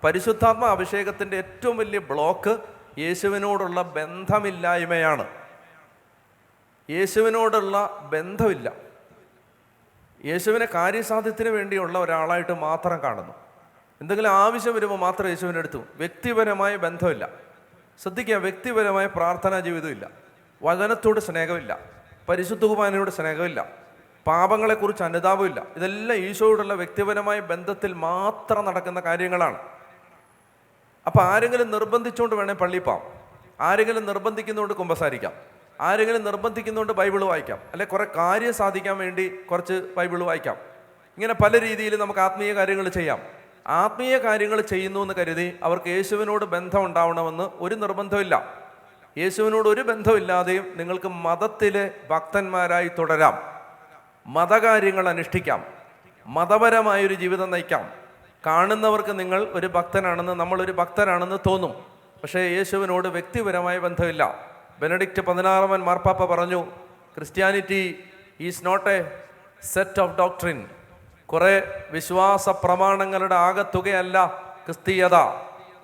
പരിശുദ്ധാത്മ അഭിഷേകത്തിൻ്റെ ഏറ്റവും വലിയ ബ്ലോക്ക് യേശുവിനോടുള്ള ബന്ധമില്ലായ്മയാണ്. യേശുവിനോടുള്ള ബന്ധമില്ല. യേശുവിനെ കാര്യസാധ്യത്തിന് വേണ്ടിയുള്ള ഒരാളായിട്ട് മാത്രം കാണുന്നു. എന്തെങ്കിലും ആവശ്യം വരുമ്പോൾ മാത്രം യേശുവിൻ്റെ അടുത്തും. വ്യക്തിപരമായ ബന്ധമില്ല. ശ്രദ്ധിക്കുക, വ്യക്തിപരമായ പ്രാർത്ഥനാ ജീവിതമില്ല, വചനത്തോട് സ്നേഹമില്ല, പരിശുദ്ധ കുർബാനയോട് സ്നേഹമില്ല, പാപങ്ങളെക്കുറിച്ച് അനുതാപമില്ല. ഇതെല്ലാം ഈശോയോടുള്ള വ്യക്തിപരമായ ബന്ധത്തിൽ മാത്രം നടക്കുന്ന കാര്യങ്ങളാണ്. അപ്പോൾ ആരെങ്കിലും നിർബന്ധിച്ചുകൊണ്ട് വേണേൽ പള്ളിയിൽ പോകാം, ആരെങ്കിലും നിർബന്ധിക്കുന്നതുകൊണ്ട് കുമ്പസാരിക്കാം, ആരെങ്കിലും നിർബന്ധിക്കുന്നതുകൊണ്ട് ബൈബിൾ വായിക്കാം, അല്ലെ കുറേ കാര്യം സാധിക്കാൻ വേണ്ടി കുറച്ച് ബൈബിൾ വായിക്കാം. ഇങ്ങനെ പല രീതിയിൽ നമുക്ക് ആത്മീയ കാര്യങ്ങൾ ചെയ്യാം. ആത്മീയ കാര്യങ്ങൾ ചെയ്യുന്നു എന്ന് കരുതി അവർക്ക് യേശുവിനോട് ബന്ധം ഉണ്ടാവണമെന്ന് ഒരു നിർബന്ധമില്ല. യേശുവിനോട് ഒരു ബന്ധമില്ലാതെയും നിങ്ങൾക്ക് മതത്തിലെ ഭക്തന്മാരായി തുടരാം, മതകാര്യങ്ങൾ അനുഷ്ഠിക്കാം, മതപരമായൊരു ജീവിതം നയിക്കാം. കാണുന്നവർക്ക് നിങ്ങൾ ഒരു ഭക്തനാണെന്ന്, നമ്മളൊരു ഭക്തനാണെന്ന് തോന്നും. പക്ഷേ യേശുവിനോട് വ്യക്തിപരമായ ബന്ധമില്ല. ബെനഡിക്റ്റ് 16 മാർപ്പാപ്പ പറഞ്ഞു, Christianity is not a set of doctrine. കുറേ വിശ്വാസ പ്രമാണങ്ങളുടെ ആകത്തുകയല്ല ക്രിസ്തീയത.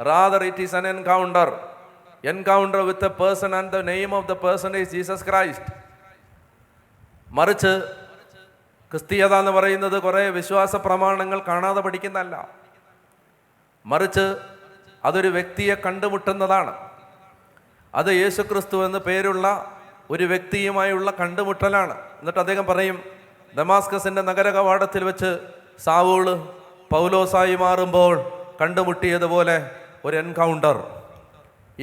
Rather it is an encounter with a person and the name of the person is Jesus Christ. മറിച്ച് ക്രിസ്തീയത എന്ന് പറയുന്നത് കുറേ വിശ്വാസ പ്രമാണങ്ങൾ കാണാതെ പഠിക്കുന്നതല്ല, മറിച്ച് അതൊരു വ്യക്തിയെ കണ്ടുമുട്ടുന്നതാണ്. അത് യേശുക്രിസ്തു എന്ന് പേരുള്ള ഒരു വ്യക്തിയുമായുള്ള കണ്ടുമുട്ടലാണ്. എന്നിട്ട് അദ്ദേഹം പറയും, ദമാസ്കസിൻ്റെ നഗര കവാടത്തിൽ വെച്ച് സാവൂള് പൗലോസായി മാറുമ്പോൾ കണ്ടുമുട്ടിയതുപോലെ ഒരു എൻകൗണ്ടർ.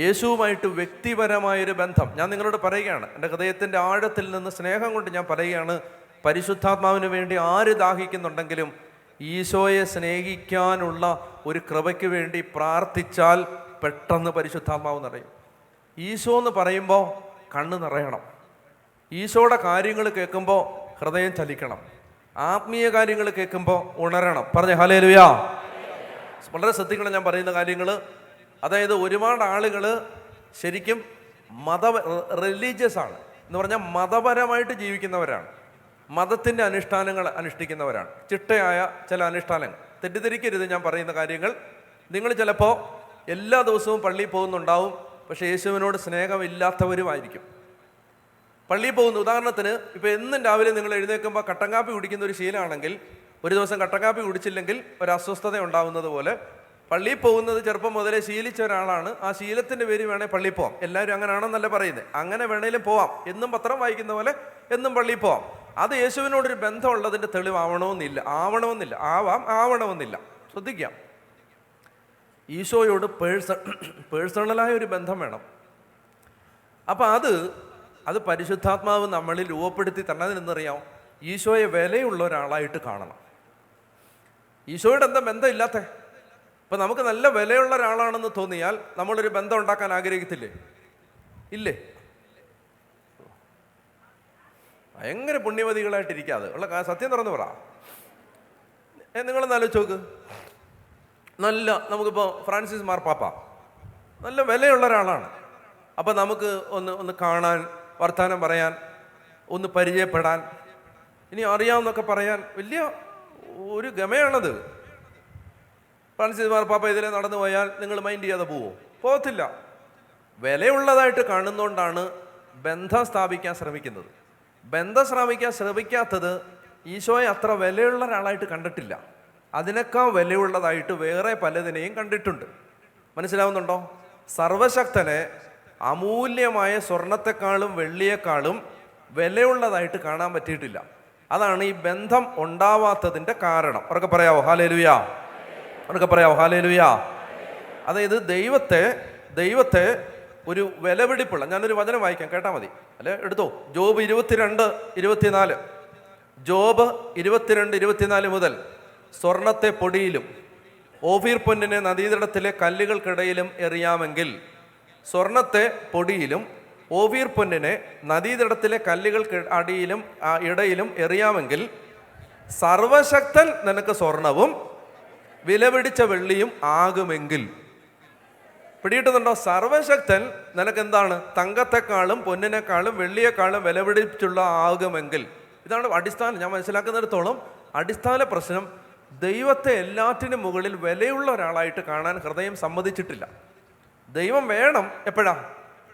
യേശുവുമായിട്ട് വ്യക്തിപരമായൊരു ബന്ധം. ഞാൻ നിങ്ങളോട് പറയുകയാണ്, എൻ്റെ ഹൃദയത്തിൻ്റെ ആഴത്തിൽ നിന്ന് സ്നേഹം കൊണ്ട് ഞാൻ പറയുകയാണ്, പരിശുദ്ധാത്മാവിന് വേണ്ടി ആര് ദാഹിക്കുന്നുണ്ടെങ്കിലും ഈശോയെ സ്നേഹിക്കാനുള്ള ഒരു കൃപയ്ക്ക് വേണ്ടി പ്രാർത്ഥിച്ചാൽ പെട്ടെന്ന് പരിശുദ്ധാത്മാവ് നിറയും. ഈശോ എന്ന് പറയുമ്പോൾ കണ്ണ് നിറയണം. ഈശോയുടെ കാര്യങ്ങൾ കേൾക്കുമ്പോൾ ഹൃദയം ചലിക്കണം. ആത്മീയ കാര്യങ്ങൾ കേൾക്കുമ്പോൾ ഉണരണം. പറഞ്ഞേ ഹല്ലേലൂയ. വളരെ ശ്രദ്ധിക്കണം ഞാൻ പറയുന്ന കാര്യങ്ങൾ. അതായത് ഒരുപാട് ആളുകൾ ശരിക്കും റിലീജിയസ് ആണ് എന്ന് പറഞ്ഞാൽ മതപരമായിട്ട് ജീവിക്കുന്നവരാണ്, മതത്തിൻ്റെ അനുഷ്ഠാനങ്ങൾ അനുഷ്ഠിക്കുന്നവരാണ്, ചിട്ടയായ ചില അനുഷ്ഠാനങ്ങൾ. തെറ്റിദ്ധരിക്കരുത് ഞാൻ പറയുന്ന കാര്യങ്ങൾ. നിങ്ങൾ ചിലപ്പോൾ എല്ലാ ദിവസവും പള്ളിയിൽ പോകുന്നുണ്ടാവും, പക്ഷേ യേശുവിനോട് സ്നേഹമില്ലാത്തവരുമായിരിക്കും. പള്ളിയിൽ പോകുന്നു, ഉദാഹരണത്തിന് ഇപ്പോൾ എന്നും രാവിലെ നിങ്ങൾ എഴുന്നേൽക്കുമ്പോൾ കട്ടൻ കാപ്പി കുടിക്കുന്ന ഒരു ശീലമാണെങ്കിൽ ഒരു ദിവസം കട്ടൻ കാപ്പി കുടിച്ചില്ലെങ്കിൽ ഒരു അസ്വസ്ഥത ഉണ്ടാവുന്നത് പോലെ പള്ളിയിൽ പോകുന്നത് ചെറുപ്പം മുതലേ ശീലിച്ച ഒരാളാണ്. ആ ശീലത്തിൻ്റെ പേര് വേണേൽ പള്ളിയിൽ പോവാം. എല്ലാവരും അങ്ങനെയാണെന്നല്ല പറയുന്നത്, അങ്ങനെ വേണേലും പോവാം. എന്നും പത്രം വായിക്കുന്ന പോലെ എന്നും പള്ളിയിൽ പോവാം. അത് യേശുവിനോടൊരു ബന്ധമുള്ളതിൻ്റെ തെളിവാവണമെന്നില്ല, ആവണമെന്നില്ല. ശ്രദ്ധിക്കാം, ഈശോയോട് പേഴ്സണലായ ഒരു ബന്ധം വേണം. അപ്പം അത് പരിശുദ്ധാത്മാവ് നമ്മളിൽ രൂപപ്പെടുത്തി തന്നതിനെന്നറിയാം, ഈശോയെ വിലയുള്ള ഒരാളായിട്ട് കാണണം. ഈശോയുടെ എന്താ ബന്ധമില്ലാത്ത? ഇപ്പം നമുക്ക് നല്ല വിലയുള്ള ഒരാളാണെന്ന് തോന്നിയാൽ നമ്മളൊരു ബന്ധം ഉണ്ടാക്കാൻ ആഗ്രഹിക്കത്തില്ലേ? ഇല്ലേ? ഭയങ്കര പുണ്യവതികളായിട്ടിരിക്കാതെ ഉള്ള സത്യം തുറന്നു പറ. നിങ്ങളൊന്ന് ആലോചിച്ച് നോക്ക്. നമുക്കിപ്പോൾ ഫ്രാൻസിസ് മാർപ്പാപ്പ നല്ല വിലയുള്ള ഒരാളാണ്. അപ്പം നമുക്ക് ഒന്ന് കാണാൻ, വർത്തമാനം പറയാൻ, ഒന്ന് പരിചയപ്പെടാൻ, ഇനി അറിയാമെന്നൊക്കെ പറയാൻ വലിയ ഒരു ഗമയാണത്. ഫ്രാൻസിസ് മാർപ്പാപ്പ ഇതിലെ നടന്നു പോയാൽ നിങ്ങൾ മൈൻഡ് ചെയ്യാതെ പോകത്തില്ല. വിലയുള്ളതായിട്ട് കാണുന്നതുകൊണ്ടാണ് ബന്ധം സ്ഥാപിക്കാൻ ശ്രമിക്കുന്നത്. ബന്ധം സ്ഥാപിക്കാൻ ശ്രമിക്കാത്തത് ഈശോയെ അത്ര വിലയുള്ള ഒരാളായിട്ട് കണ്ടിട്ടില്ല. അതിനേക്കാൾ വിലയുള്ളതായിട്ട് വേറെ പലതിനെയും കണ്ടിട്ടുണ്ട്. മനസ്സിലാവുന്നുണ്ടോ? സർവശക്തനെ അമൂല്യമായ സ്വർണത്തെക്കാളും വെള്ളിയേക്കാളും വിലയുള്ളതായിട്ട് കാണാൻ പറ്റിയിട്ടില്ല. അതാണ് ഈ ബന്ധം ഉണ്ടാവാത്തതിൻ്റെ കാരണം. അവർക്ക് പറയാവോ ഹല്ലേലൂയാ? അവർക്ക് പറയാവോ ഹല്ലേലൂയാ? അതായത് ദൈവത്തെ ഒരു വിലപിടിപ്പുള്ള, ഞാനൊരു വചനം വായിക്കാം, കേട്ടാൽ മതി, അല്ലെ? എടുത്തോ. ജോബ് 22:24. ജോബ് 22:24 മുതൽ സ്വർണത്തെ പൊടിയിലും ഓഫീർ പൊന്നിനെ നദീതടത്തിലെ കല്ലുകൾക്കിടയിലും എറിയാമെങ്കിൽ, സ്വർണത്തെ പൊടിയിലും ഓഫീർ പൊന്നിനെ നദീതടത്തിലെ കല്ലുകൾക്ക് ഇടയിലും എറിയാമെങ്കിൽ, സർവശക്തൻ നിനക്ക് സ്വർണവും വിലപിടിച്ച വെള്ളിയും ആകുമെങ്കിൽ. പിടിയിട്ടുന്നുണ്ടോ? സർവശക്തൻ നിനക്ക് എന്താണ്? തങ്കത്തെക്കാളും പൊന്നിനേക്കാളും വെള്ളിയേക്കാളും വിലപിടിച്ചുള്ള ആകുമെങ്കിൽ. ഇതാണ് അടിസ്ഥാനം. ഞാൻ മനസ്സിലാക്കുന്നിടത്തോളം അടിസ്ഥാന പ്രശ്നം, ദൈവത്തെ എല്ലാറ്റിനും മുകളിൽ വിലയുള്ള ഒരാളായിട്ട് കാണാൻ ഹൃദയം സമ്മതിച്ചിട്ടില്ല. ദൈവം വേണം എപ്പോഴാ?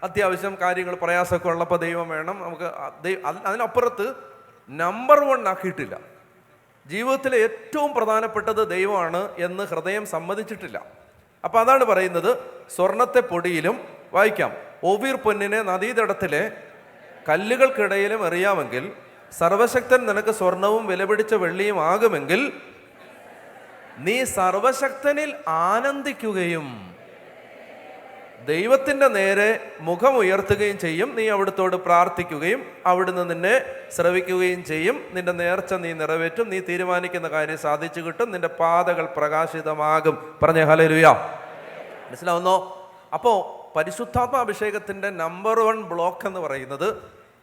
അത്യാവശ്യം കാര്യങ്ങൾ പ്രയാസമൊക്കെ ഉള്ളപ്പോൾ ദൈവം വേണം. നമുക്ക് അതിനപ്പുറത്ത് നമ്പർ 1 ആക്കിയിട്ടില്ല. ജീവിതത്തിലെ ഏറ്റവും പ്രധാനപ്പെട്ടത് ദൈവമാണ് എന്ന് ഹൃദയം സമ്മതിച്ചിട്ടില്ല. അപ്പം അതാണ് പറയുന്നത്, സ്വർണത്തെ പൊടിയിലും, വായിക്കാം, ഓഫീർ പൊന്നിനെ നദീതടത്തിലെ കല്ലുകൾക്കിടയിലും എറിയാമെങ്കിൽ, സർവശക്തൻ നിനക്ക് സ്വർണവും വിലപിടിച്ച വെള്ളിയും ആകുമെങ്കിൽ, നീ സർവശക്തനിൽ ആനന്ദിക്കുകയും ദൈവത്തിൻ്റെ നേരെ മുഖമുയർത്തുകയും ചെയ്യും. നീ അവിടുത്തോട് പ്രാർത്ഥിക്കുകയും അവിടുന്ന് നിന്നെ ശ്രവിക്കുകയും ചെയ്യും. നിന്റെ നേർച്ച നീ നിറവേറ്റും. നീ തീരുമാനിക്കുന്ന കാര്യം സാധിച്ചു കിട്ടും. നിന്റെ പാതകൾ പ്രകാശിതമാകും. പറഞ്ഞേ ഹല്ലേലൂയ. മനസ്സിലാവുന്നോ? അപ്പോൾ പരിശുദ്ധാത്മാഭിഷേകത്തിൻ്റെ നമ്പർ 1 ബ്ലോക്ക് എന്ന് പറയുന്നത്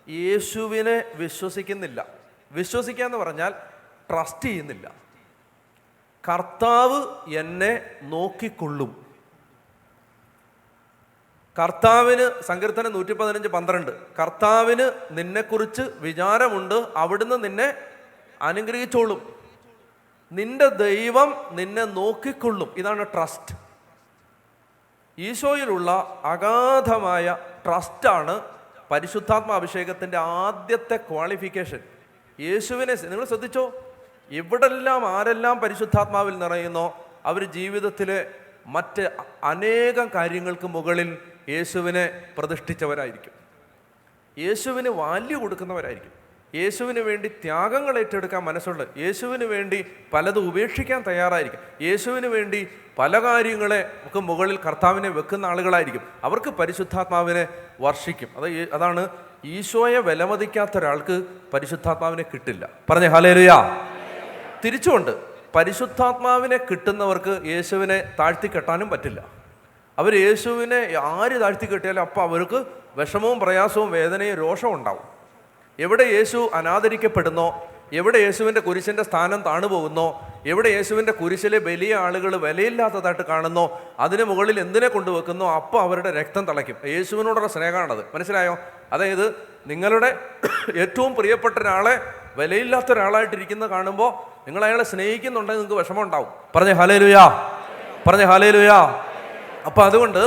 യേശുവിനെ വിശ്വസിക്കുന്നില്ല. വിശ്വസിക്കുക എന്ന് പറഞ്ഞാൽ ട്രസ്റ്റ് ചെയ്യുന്നില്ല. കർത്താവ് എന്നെ നോക്കിക്കൊള്ളും. കർത്താവിന്, സങ്കീർത്തനം 115:12, കർത്താവിന് നിന്നെക്കുറിച്ച് വിചാരമുണ്ട്, അവിടുന്ന് നിന്നെ അനുഗ്രഹിച്ചോളും. നിന്റെ ദൈവം നിന്നെ നോക്കിക്കൊള്ളും. ഇതാണ് ട്രസ്റ്റ്. ഈശോയിലുള്ള അഗാധമായ ട്രസ്റ്റാണ് പരിശുദ്ധാത്മാഭിഷേകത്തിൻ്റെ ആദ്യത്തെ ക്വാളിഫിക്കേഷൻ. യേശുവിനെ നിങ്ങൾ ശ്രദ്ധിച്ചോ, എവിടെല്ലാം ആരെല്ലാം പരിശുദ്ധാത്മാവിൽ നിറയുന്നോ അവർ ജീവിതത്തിലെ മറ്റ് അനേകം കാര്യങ്ങൾക്ക് മുകളിൽ യേശുവിനെ പ്രതിഷ്ഠിച്ചവരായിരിക്കും. യേശുവിന് വാല്യൂ കൊടുക്കുന്നവരായിരിക്കും. യേശുവിന് വേണ്ടി ത്യാഗങ്ങൾ ഏറ്റെടുക്കാൻ മനസ്സുള്ള, യേശുവിന് വേണ്ടി പലതും ഉപേക്ഷിക്കാൻ തയ്യാറായിരിക്കും. യേശുവിന് വേണ്ടി പല കാര്യങ്ങളെ ഒക്കെ മുകളിൽ കർത്താവിനെ വെക്കുന്ന ആളുകളായിരിക്കും. അവർക്ക് പരിശുദ്ധാത്മാവിനെ വർഷിക്കും. അതാണ് ഈശോയെ വിലമതിക്കാത്ത ഒരാൾക്ക് പരിശുദ്ധാത്മാവിനെ കിട്ടില്ല. പറഞ്ഞേ ഹല്ലേലൂയ. തിരിച്ചുകൊണ്ട് പരിശുദ്ധാത്മാവിനെ കിട്ടുന്നവർക്ക് യേശുവിനെ താഴ്ത്തിക്കെട്ടാനും പറ്റില്ല. അവർ യേശുവിനെ ആര് താഴ്ത്തിക്കെട്ടിയാലും അപ്പം അവർക്ക് വിഷമവും പ്രയാസവും വേദനയും രോഷവും ഉണ്ടാവും. എവിടെ യേശു അനാദരിക്കപ്പെടുന്നോ, എവിടെ യേശുവിൻ്റെ കുരിശിൻ്റെ സ്ഥാനം താണുപോകുന്നോ, എവിടെ യേശുവിൻ്റെ കുരിശിലെ വലിയ ആളുകൾ വിലയില്ലാത്തതായിട്ട് കാണുന്നോ, അതിന് മുകളിൽ എന്തിനെ കൊണ്ടുവെക്കുന്നോ അപ്പോൾ അവരുടെ രക്തം തിളയ്ക്കും. യേശുവിനോടുള്ള സ്നേഹമാണത്. മനസ്സിലായോ? അതായത് നിങ്ങളുടെ ഏറ്റവും പ്രിയപ്പെട്ട ഒരാളെ വിലയില്ലാത്ത ഒരാളായിട്ടിരിക്കുന്ന കാണുമ്പോൾ നിങ്ങൾ അയാളെ സ്നേഹിക്കുന്നുണ്ടെങ്കിൽ നിങ്ങൾക്ക് വിഷമം ഉണ്ടാവും. പറഞ്ഞേ ഹല്ലേലൂയ. പറഞ്ഞേ ഹല്ലേലൂയ. അപ്പം അതുകൊണ്ട്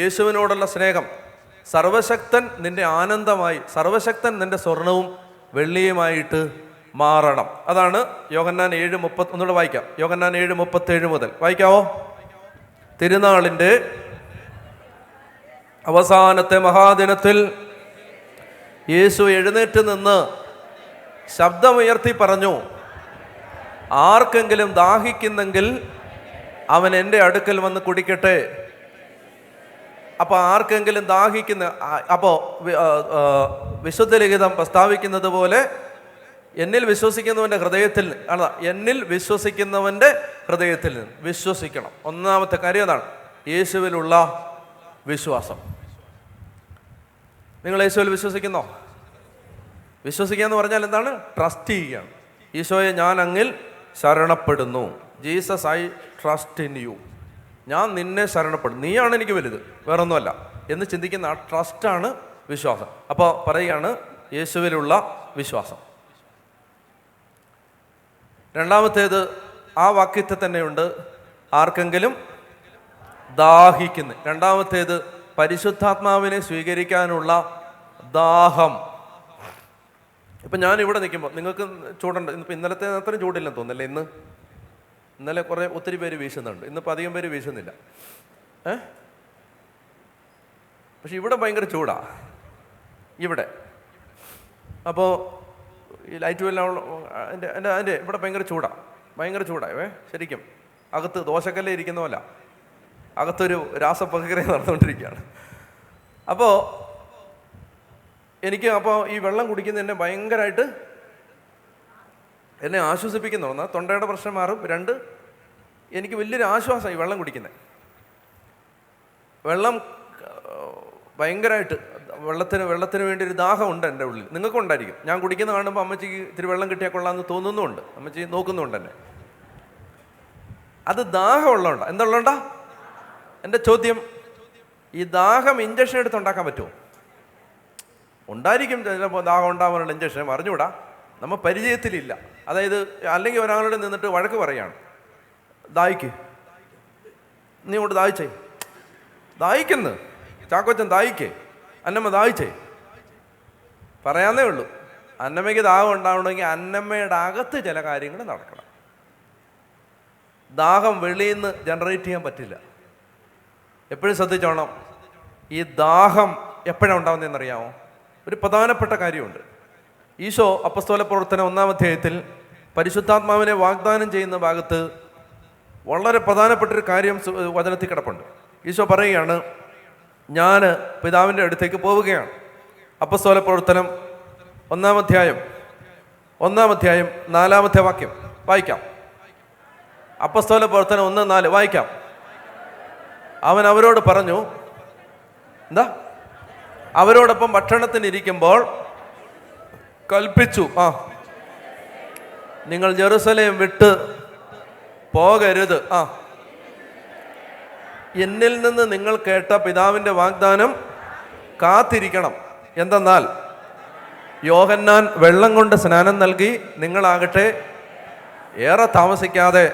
യേശുവിനോടുള്ള സ്നേഹം, സർവശക്തൻ നിന്റെ ആനന്ദമായി, സർവശക്തൻ നിന്റെ സ്വർണവും വെള്ളിയുമായിട്ട് മാറണം. അതാണ് യോഹന്നാൻ 7:30. ഒന്നുകൂടെ വായിക്കാം. യോഹന്നാൻ 7:37 മുതൽ വായിക്കാവോ? തിരുനാളിൻ്റെ അവസാനത്തെ മഹാദിനത്തിൽ യേശു എഴുന്നേറ്റ് നിന്ന് ശബ്ദമുയർത്തി പറഞ്ഞു, ആർക്കെങ്കിലും ദാഹിക്കുന്നെങ്കിൽ അവൻ എൻ്റെ അടുക്കൽ വന്ന് കുടിക്കട്ടെ. അപ്പോൾ ആർക്കെങ്കിലും ദാഹിക്കുന്ന, അപ്പോൾ വിശുദ്ധ ലിഖിതം പ്രസ്താവിക്കുന്നത് പോലെ എന്നിൽ വിശ്വസിക്കുന്നവൻ്റെ ഹൃദയത്തിൽ അല്ല, എന്നിൽ വിശ്വസിക്കുന്നവൻ്റെ ഹൃദയത്തിൽ നിന്ന് വിശ്വസിക്കണം. ഒന്നാമത്തെ കാര്യം അതാണ്, യേശുവിലുള്ള വിശ്വാസം. നിങ്ങൾ യേശുവിൽ വിശ്വസിക്കുന്നോ? വിശ്വസിക്കുക എന്ന് പറഞ്ഞാൽ എന്താണ്? ട്രസ്റ്റ് ചെയ്യുകയാണ്. ഈശോയെ, ഞാൻ അങ്ങിൽ ശരണപ്പെടുന്നു. Jesus, I trust in you. ഞാൻ നിന്നെ ശരണപ്പെടും, നീയാണ് എനിക്ക് വലുത്, വേറൊന്നുമല്ല എന്ന് ചിന്തിക്കുന്ന ആ ട്രസ്റ്റാണ് വിശ്വാസം. അപ്പോൾ പറയുകയാണ് യേശുവിലുള്ള വിശ്വാസം. രണ്ടാമത്തേത് ആ വാക്യത്തിൽ തന്നെയുണ്ട്, ആർക്കെങ്കിലും ദാഹിക്കുന്നു. രണ്ടാമത്തേത് പരിശുദ്ധാത്മാവിനെ സ്വീകരിക്കാനുള്ള ദാഹം. ഇപ്പം ഞാൻ ഇവിടെ നിൽക്കുമ്പോൾ നിങ്ങൾക്ക് ചൂടുണ്ട്. ഇന്നിപ്പോൾ ഇന്നലത്തെ അത്രയും ചൂടില്ലെന്ന് തോന്നുന്നല്ലേ? ഇന്നലെ ഒത്തിരി പേര് വീശുന്നുണ്ട്, ഇന്നിപ്പോൾ അധികം പേര് വീശുന്നില്ല. പക്ഷെ ഇവിടെ ഭയങ്കര ചൂടാ ഇവിടെ. അപ്പോൾ ഈ ലൈറ്റ് എല്ലാം അതിൻ്റെ ഇവിടെ ഭയങ്കര ചൂടാ ശരിക്കും. അകത്ത് ദോശക്കല്ലേ ഇരിക്കുന്ന പോലെ അകത്തൊരു രാസപ്രക്രിയ നടന്നുകൊണ്ടിരിക്കുകയാണ്. അപ്പോൾ ഈ വെള്ളം കുടിക്കുന്നത് എന്നെ ഭയങ്കരമായിട്ട് എന്നെ ആശ്വസിപ്പിക്കുന്നു. ഒന്ന്, തൊണ്ടയുടെ പ്രശ്നം മാറും. രണ്ട്, എനിക്ക് വലിയൊരു ആശ്വാസമായി വെള്ളം കുടിക്കുന്നത്. വെള്ളം ഭയങ്കരമായിട്ട് വെള്ളത്തിന് വേണ്ടി ഒരു ദാഹമുണ്ട് എൻ്റെ ഉള്ളിൽ. നിങ്ങൾക്കും ഉണ്ടായിരിക്കും. ഞാൻ കുടിക്കുന്ന കാണുമ്പോൾ അമ്മച്ചിക്ക് ഇത്തിരി വെള്ളം കിട്ടിയാൽ കൊള്ളാമെന്ന് തോന്നുന്നുമുണ്ട്. അമ്മച്ചി നോക്കുന്നുണ്ട് എന്നെ. അത് ദാഹമുള്ളതുകൊണ്ടാ. എന്തുള്ളതുകൊണ്ടാ? എൻ്റെ ചോദ്യം, ഈ ദാഹം ഇഞ്ചക്ഷൻ എടുത്തുണ്ടാക്കാൻ പറ്റുമോ? ഉണ്ടായിരിക്കും ചിലപ്പോൾ ദാഹം ഉണ്ടാകാനുള്ള ഇഞ്ചക്ഷൻ, അറിഞ്ഞുകൂടാ, നമ്മൾ പരിചയത്തിലില്ല. അതായത് അല്ലെങ്കിൽ ഒരാളോട് നിന്നിട്ട് വഴക്ക് പറയാണ്, ദാഹിക്ക്, നീ കൊണ്ട് ദാഹിക്കുന്നു ചാക്കോച്ചൻ, ദാഹിക്കേ, അന്നമ്മ ദാഹിച്ചേ, പറയാന്നേ ഉള്ളൂ. അന്നമ്മയ്ക്ക് ദാഹം ഉണ്ടാവണമെങ്കിൽ അന്നമ്മയുടെ അകത്ത് ചില കാര്യങ്ങൾ നടക്കണം. ദാഹം വെളിയിൽ നിന്ന് ജനറേറ്റ് ചെയ്യാൻ പറ്റില്ല. എപ്പോഴും ശ്രദ്ധിച്ചോണം. ഈ ദാഹം എപ്പോഴാണ് ഉണ്ടാവുന്നതെന്നറിയാമോ? ഒരു പ്രധാനപ്പെട്ട കാര്യമുണ്ട്. ഈശോ അപ്പസ്തോല പ്രവർത്തനം 1-ാം അധ്യായത്തിൽ പരിശുദ്ധാത്മാവിനെ വാഗ്ദാനം ചെയ്യുന്ന ഭാഗത്ത് വളരെ പ്രധാനപ്പെട്ടൊരു കാര്യം വചനത്തിൽ കിടപ്പുണ്ട്. ഈശോ പറയുകയാണ്, ഞാൻ പിതാവിൻ്റെ അടുത്തേക്ക് പോവുകയാണ്. അപ്പസ്തോല പ്രവർത്തനം 1-ാം അധ്യായം 4-ാമത്തെ വാക്യം വായിക്കാം. അപ്പസ്തോല പ്രവർത്തനം 1:4 വായിക്കാം. അവൻ അവരോട് പറഞ്ഞു, എന്താ? അവരോടൊപ്പം ഭക്ഷണത്തിനിരിക്കുമ്പോൾ കൽപ്പിച്ചു, നിങ്ങൾ ജെറുസലേം വിട്ട് പോകരുത്. എന്നിൽ നിന്ന് നിങ്ങൾ കേട്ട പിതാവിൻ്റെ വാഗ്ദാനം കാത്തിരിക്കണം. എന്തെന്നാൽ യോഹന്നാൻ വെള്ളം കൊണ്ട് സ്നാനം നൽകി, നിങ്ങളാകട്ടെ ഏറെ താമസിക്കാതെ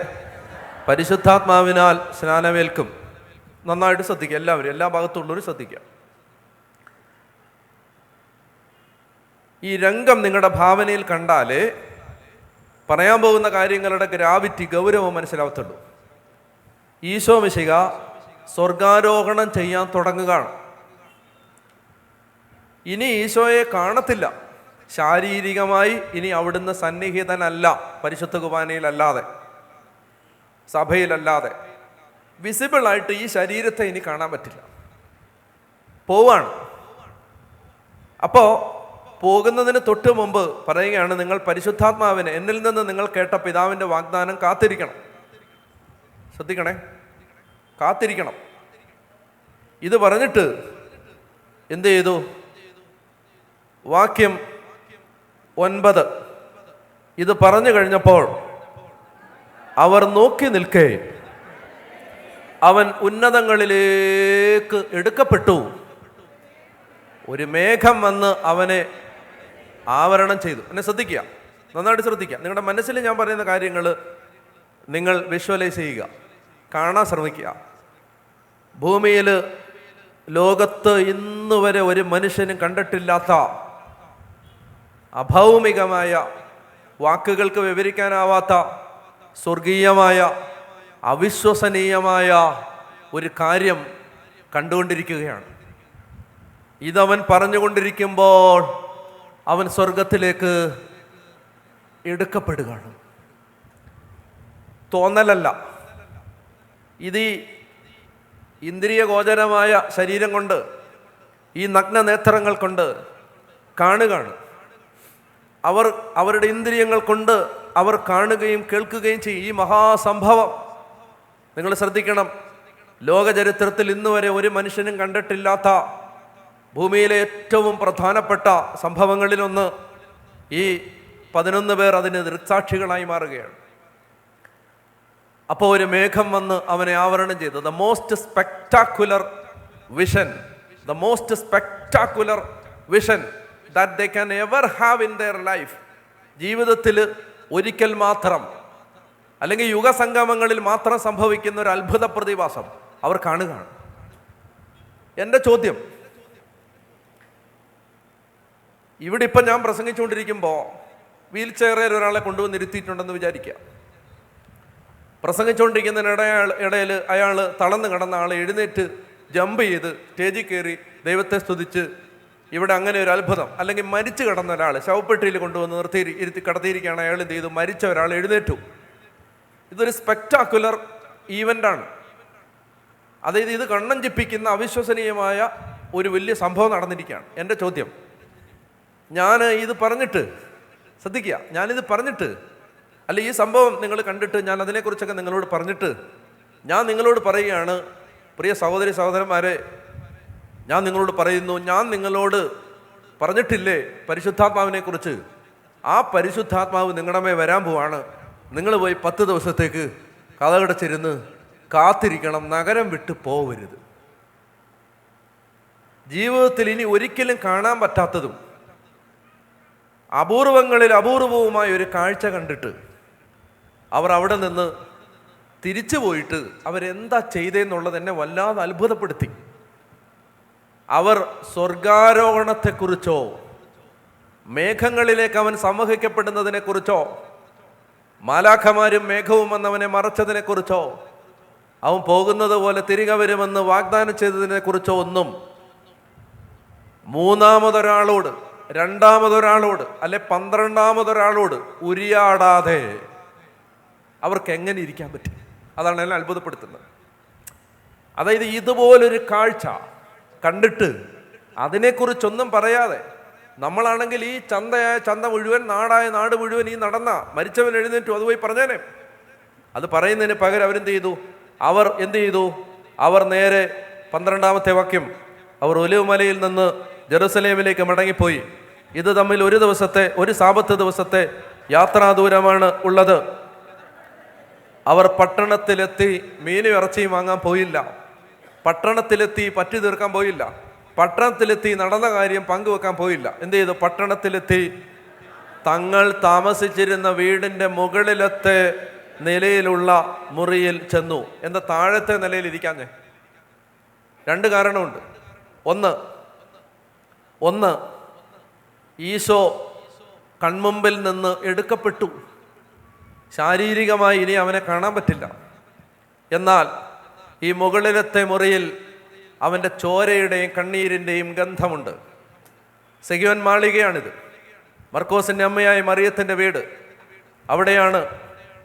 പരിശുദ്ധാത്മാവിനാൽ സ്നാനമേൽക്കും. നന്നായിട്ട് ശ്രദ്ധിക്കുക എല്ലാവരും, എല്ലാ ഭാഗത്തുള്ളവരും ശ്രദ്ധിക്കുക. ഈ രംഗം നിങ്ങളുടെ ഭാവനയിൽ കണ്ടാലേ പറയാൻ പോകുന്ന കാര്യങ്ങളുടെ ഗ്രാവിറ്റി, ഗൗരവം മനസ്സിലാവത്തുള്ളൂ. ഈശോ മിശിഹ സ്വർഗാരോഹണം ചെയ്യാൻ തുടങ്ങുകയാണ്. ഇനി ഈശോയെ കാണത്തില്ല ശാരീരികമായി. ഇനി അവിടുന്ന് സന്നിഹിതനല്ല, പരിശുദ്ധ കുർബാനയിലല്ലാതെ, സഭയിലല്ലാതെ വിസിബിളായിട്ട് ഈ ശരീരത്തെ ഇനി കാണാൻ പറ്റില്ല. പോവാണ്. അപ്പോൾ പോകുന്നതിന് തൊട്ട് മുമ്പ് പറയുകയാണ്, നിങ്ങൾ പരിശുദ്ധാത്മാവിനെ, എന്നിൽ നിന്ന് നിങ്ങൾ കേട്ട പിതാവിൻ്റെ വാഗ്ദാനം കാത്തിരിക്കണം. ശ്രദ്ധിക്കണേ, കാത്തിരിക്കണം. ഇത് പറഞ്ഞിട്ട് എന്ത് ചെയ്തു? വാക്യം 9, ഇത് പറഞ്ഞു കഴിഞ്ഞപ്പോൾ അവർ നോക്കി നിൽക്കേ അവൻ ഉന്നതങ്ങളിലേക്ക് എടുക്കപ്പെട്ടു. ഒരു മേഘം വന്ന് അവനെ ആവരണം ചെയ്തു. എന്നെ ശ്രദ്ധിക്കുക, നന്നായിട്ട് ശ്രദ്ധിക്കുക. നിങ്ങളുടെ മനസ്സിൽ ഞാൻ പറയുന്ന കാര്യങ്ങൾ നിങ്ങൾ വിഷ്വലൈസ് ചെയ്യുക, കാണാൻ ശ്രമിക്കുക. ഭൂമിയിൽ ലോകത്ത് ഇന്ന് വരെ ഒരു മനുഷ്യനും കണ്ടിട്ടില്ലാത്ത അഭൗമികമായ, വാക്കുകൾക്ക് വിവരിക്കാനാവാത്ത, സ്വർഗീയമായ, അവിശ്വസനീയമായ ഒരു കാര്യം കണ്ടുകൊണ്ടിരിക്കുകയാണ്. ഇതവൻ പറഞ്ഞുകൊണ്ടിരിക്കുമ്പോൾ അവൻ സ്വർഗത്തിലേക്ക് എടുക്കപ്പെടുകയാണ്. തോന്നലല്ല, ഇത് ഇന്ദ്രിയ ഗോചരമായ ശരീരം കൊണ്ട്, ഈ നഗ്ന നേത്രങ്ങൾ കൊണ്ട് കാണുകയാണ്. അവരുടെ ഇന്ദ്രിയങ്ങൾ കൊണ്ട് അവർ കാണുകയും കേൾക്കുകയും ചെയ്യും ഈ മഹാസംഭവം. നിങ്ങൾ ശ്രദ്ധിക്കണം, ലോകചരിത്രത്തിൽ ഇന്നുവരെ ഒരു മനുഷ്യനും കണ്ടിട്ടില്ലാത്ത ഭൂമിയിലെ ഏറ്റവും പ്രധാനപ്പെട്ട സംഭവങ്ങളിലൊന്ന്. ഈ 11 പേർ അതിന് ദൃക്സാക്ഷികളായി മാറുകയാണ്. അപ്പോൾ ഒരു മേഘം വന്ന് അവനെ ആവരണം ചെയ്തു. The most spectacular vision, the most spectacular vision that they can ever have in their life. ജീവിതത്തിൽ ഒരിക്കൽ മാത്രം, അല്ലെങ്കിൽ യുഗസംഗമങ്ങളിൽ മാത്രം സംഭവിക്കുന്ന ഒരു അത്ഭുത പ്രതിഭാസം അവർ കാണുകയാണ്. എൻ്റെ ചോദ്യം, ഇവിടെ ഇപ്പം ഞാൻ പ്രസംഗിച്ചുകൊണ്ടിരിക്കുമ്പോൾ വീൽ ചെയറിൽ ഒരാളെ കൊണ്ടുവന്നിരുത്തിയിട്ടുണ്ടെന്ന് വിചാരിക്കുക. പ്രസംഗിച്ചുകൊണ്ടിരിക്കുന്നതിനിടെ ഇടയിൽ അയാൾ തളർന്നു കിടന്ന ആൾ എഴുന്നേറ്റ് ജമ്പ് ചെയ്ത് സ്റ്റേജിൽ കയറി ദൈവത്തെ സ്തുതിച്ച്, ഇവിടെ അങ്ങനെ ഒരു അത്ഭുതം. അല്ലെങ്കിൽ മരിച്ചു കിടന്ന ഒരാൾ ശവപ്പെട്ടിയിൽ കൊണ്ടുവന്ന് ഇരുത്തി കടത്തിയിരിക്കുകയാണ്, അയാൾ എന്ത് ചെയ്തു? മരിച്ച ഒരാൾ എഴുന്നേറ്റു. ഇതൊരു സ്പെക്ടാക്കുലർ ഈവൻ്റാണ്. അതായത് ഇത് കണ്ണഞ്ചിപ്പിക്കുന്ന അവിശ്വസനീയമായ ഒരു വലിയ സംഭവം നടന്നിരിക്കുകയാണ്. എൻ്റെ ചോദ്യം, ഞാൻ ഇത് പറഞ്ഞിട്ട് ശ്രദ്ധിക്കുക, ഞാനിത് പറഞ്ഞിട്ട് അല്ല, ഈ സംഭവം നിങ്ങൾ കണ്ടിട്ട് ഞാൻ അതിനെക്കുറിച്ചൊക്കെ നിങ്ങളോട് പറഞ്ഞിട്ട് ഞാൻ നിങ്ങളോട് പറയുകയാണ്, പ്രിയ സഹോദരി സഹോദരന്മാരെ, ഞാൻ നിങ്ങളോട് പറയുന്നു, ഞാൻ നിങ്ങളോട് പറഞ്ഞിട്ടില്ലേ പരിശുദ്ധാത്മാവിനെ കുറിച്ച്? ആ പരിശുദ്ധാത്മാവ് നിങ്ങളുടെ മേൽ വരാൻ പോവാണ്. നിങ്ങൾ പോയി 10 ദിവസത്തേക്ക് കതകടച്ചിരുന്ന് കാത്തിരിക്കണം, നഗരം വിട്ട് പോവരുത്. ജീവിതത്തിൽ ഇനി ഒരിക്കലും കാണാൻ പറ്റാത്തതും അപൂർവങ്ങളിൽ അപൂർവവുമായ ഒരു കാഴ്ച കണ്ടിട്ട് അവർ അവിടെ നിന്ന് തിരിച്ചു പോയിട്ട് അവരെന്താ ചെയ്തതെന്നുള്ളത് എന്നെ വല്ലാതെ അത്ഭുതപ്പെടുത്തി. അവർ സ്വർഗാരോഹണത്തെക്കുറിച്ചോ മേഘങ്ങളിലേക്ക് അവൻ സംവഹിക്കപ്പെടുന്നതിനെക്കുറിച്ചോ മാലാഖമാരും മേഘവും വന്നവനെ മറച്ചതിനെക്കുറിച്ചോ അവൻ പോകുന്നത് പോലെ തിരികെ വരുമെന്ന് വാഗ്ദാനം ചെയ്തതിനെക്കുറിച്ചോ ഒന്നും മൂന്നാമതൊരാളോട്, രണ്ടാമതൊരാളോട്, അല്ലെ 12ാമതൊരാളോട് ഉരിയാടാതെ അവർക്ക് എങ്ങനെ ഇരിക്കാൻ പറ്റും? അതാണ് എന്നെ അത്ഭുതപ്പെടുത്തുന്നത്. അതായത് ഇതുപോലൊരു കാഴ്ച കണ്ടിട്ട് അതിനെക്കുറിച്ചൊന്നും പറയാതെ, നമ്മളാണെങ്കിൽ ഈ ചന്ത മുഴുവൻ, നാടായ നാട് മുഴുവൻ ഈ നടന്ന മരിച്ചവൻ എഴുന്നേറ്റു അത് പോയി പറഞ്ഞേനെ. അത് പറയുന്നതിന് പകരം അവരെന്ത് ചെയ്തു? അവർ എന്ത് ചെയ്തു? അവർ നേരെ 12ാമത്തെ വാക്യം, അവർ ഒലിവ് മലയിൽ നിന്ന് ജെറുസലേമിലേക്ക് മടങ്ങിപ്പോയി. ഇത് തമ്മിൽ ഒരു സാബത്ത് ദിവസത്തെ യാത്രാദൂരമാണ് ഉള്ളത്. അവർ പട്ടണത്തിലെത്തി മീനും ഇറച്ചിയും വാങ്ങാൻ പോയില്ല. പട്ടണത്തിലെത്തി പറ്റി തീർക്കാൻ പോയില്ല. പട്ടണത്തിലെത്തി നടന്ന കാര്യം പങ്കുവെക്കാൻ പോയില്ല. എന്ത് ചെയ്തു? പട്ടണത്തിലെത്തി തങ്ങൾ താമസിച്ചിരുന്ന വീടിൻ്റെ മുകളിലത്തെ നിലയിലുള്ള മുറിയിൽ ചെന്നു. എന്താ താഴത്തെ നിലയിൽ ഇരിക്കാഞ്ഞേ? 2 കാരണമുണ്ട്. ഒന്ന് ഈശോ കൺമുമ്പിൽ നിന്ന് എടുക്കപ്പെട്ടു. ശാരീരികമായി ഇനി അവനെ കാണാൻ പറ്റില്ല. എന്നാൽ ഈ മുകളിലത്തെ മുറിയിൽ അവൻ്റെ ചോരയുടെയും കണ്ണീരിൻ്റെയും ഗന്ധമുണ്ട്. സെഗിയോൻ മാളികയാണിത്. മർക്കോസിൻ്റെ അമ്മയായ മറിയത്തിൻ്റെ വീട്. അവിടെയാണ്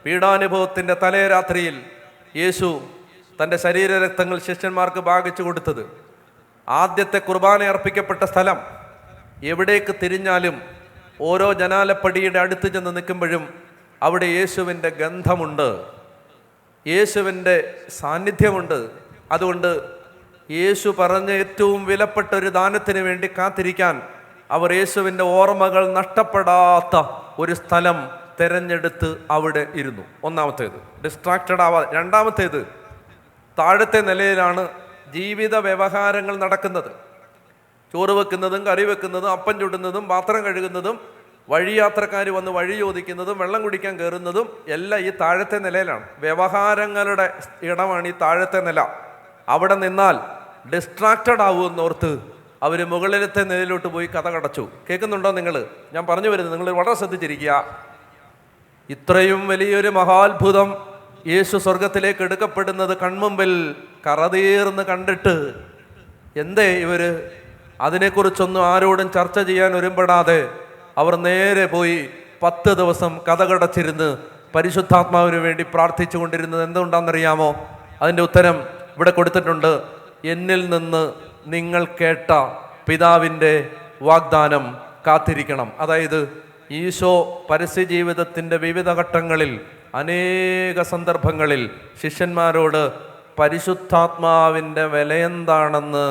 പീഡാനുഭവത്തിൻ്റെ തലേ രാത്രിയിൽ യേശു തൻ്റെ ശരീരരക്തങ്ങൾ ശിഷ്യന്മാർക്ക് ഭാഗിച്ചു കൊടുത്തത്. ആദ്യത്തെ കുർബാന അർപ്പിക്കപ്പെട്ട സ്ഥലം. എവിടേക്ക് തിരിഞ്ഞാലും ഓരോ ജനാലപ്പടിയുടെ അടുത്ത് ചെന്ന് നിൽക്കുമ്പോഴും അവിടെ യേശുവിൻ്റെ ഗന്ധമുണ്ട്, യേശുവിൻ്റെ സാന്നിധ്യമുണ്ട്. അതുകൊണ്ട് യേശു പറഞ്ഞ ഏറ്റവും വിലപ്പെട്ട ഒരു ദാനത്തിന് വേണ്ടി കാത്തിരിക്കാൻ അവർ യേശുവിൻ്റെ ഓർമ്മകൾ നഷ്ടപ്പെടാത്ത ഒരു സ്ഥലം തിരഞ്ഞെടുത്ത് അവിടെ ഇരുന്നു. ഒന്നാമത്തേത് ഡിസ്ട്രാക്റ്റഡ് ആവാതെ. രണ്ടാമത്തേത്, താഴത്തെ നിലയിലാണ് ജീവിത വ്യവഹാരങ്ങൾ നടക്കുന്നത്. ചോറ് വെക്കുന്നതും കറി വെക്കുന്നതും അപ്പം ചുടുന്നതും പാത്രം കഴുകുന്നതും വഴിയാത്രക്കാർ വന്ന് വഴി ചോദിക്കുന്നതും വെള്ളം കുടിക്കാൻ കയറുന്നതും എല്ലാം ഈ താഴത്തെ നിലയിലാണ്. വ്യവഹാരങ്ങളുടെ ഇടമാണ് ഈ താഴത്തെ നില. അവിടെ നിന്നാൽ ഡിസ്ട്രാക്റ്റഡ് ആവുമെന്നോർത്ത് അവർ മുകളിലത്തെ നിലയിലോട്ട് പോയി കഥ കടച്ചു. കേൾക്കുന്നുണ്ടോ നിങ്ങൾ? ഞാൻ പറഞ്ഞു വരുന്നത് നിങ്ങൾ വളരെ ശ്രദ്ധിച്ചിരിക്കുക. ഇത്രയും വലിയൊരു മഹാത്ഭുതം യേശു സ്വർഗത്തിലേക്ക് എടുക്കപ്പെടുന്നത് കൺമുമ്പിൽ കറതീർന്ന് കണ്ടിട്ട് എന്തേ ഇവർ അതിനെക്കുറിച്ചൊന്നും ആരോടും ചർച്ച ചെയ്യാൻ ഒരുമ്പെടാതെ അവർ നേരെ പോയി 10 ദിവസം കഥകടച്ചിരുന്ന് പരിശുദ്ധാത്മാവിന് വേണ്ടി പ്രാർത്ഥിച്ചു കൊണ്ടിരുന്നത് എന്തുകൊണ്ടാണെന്നറിയാമോ? അതിൻ്റെ ഉത്തരം ഇവിടെ കൊടുത്തിട്ടുണ്ട്. എന്നിൽ നിന്ന് നിങ്ങൾ കേട്ട പിതാവിൻ്റെ വാഗ്ദാനം കാത്തിരിക്കണം. അതായത് ഈശോ പരസ്യ ജീവിതത്തിൻ്റെ വിവിധ ഘട്ടങ്ങളിൽ അനേക സന്ദർഭങ്ങളിൽ ശിഷ്യന്മാരോട് പരിശുദ്ധാത്മാവിൻ്റെ വിലയെന്താണെന്ന്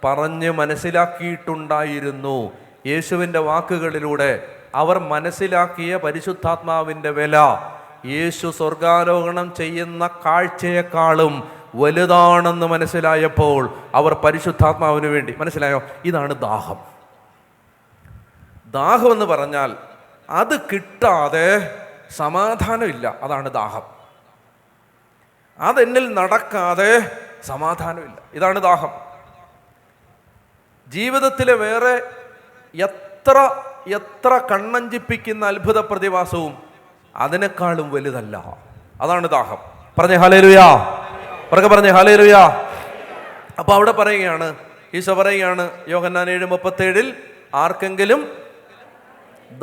പറഞ്ഞ് മനസ്സിലാക്കിയിട്ടുണ്ടായിരുന്നു. യേശുവിൻ്റെ വാക്കുകളിലൂടെ അവർ മനസ്സിലാക്കിയ പരിശുദ്ധാത്മാവിൻ്റെ വില യേശു സ്വർഗാരോഹണം ചെയ്യുന്ന കാഴ്ചയെക്കാളും വലുതാണെന്ന് മനസ്സിലായപ്പോൾ അവർ പരിശുദ്ധാത്മാവിന് വേണ്ടി, മനസ്സിലായോ? ഇതാണ് ദാഹം. ദാഹം എന്ന് പറഞ്ഞാൽ അത് കിട്ടാതെ സമാധാനമില്ല. അതാണ് ദാഹം. അതെന്നിൽ നടക്കാതെ സമാധാനമില്ല. ഇതാണ് ദാഹം. ജീവിതത്തിലെ വേറെ എത്ര കണ്ണഞ്ചിപ്പിക്കുന്ന അത്ഭുത പ്രതിഭാസവും അതിനേക്കാളും വലുതല്ല. അതാണ് ദാഹം. പറഞ്ഞേ ഹല്ലേലൂയ, ഉറക്കെ പറഞ്ഞേ ഹല്ലേലൂയ. അപ്പൊ അവിടെ പറയുകയാണ്, ഈശോ പറയുകയാണ് യോഹന്നാൻ 7:37, ആർക്കെങ്കിലും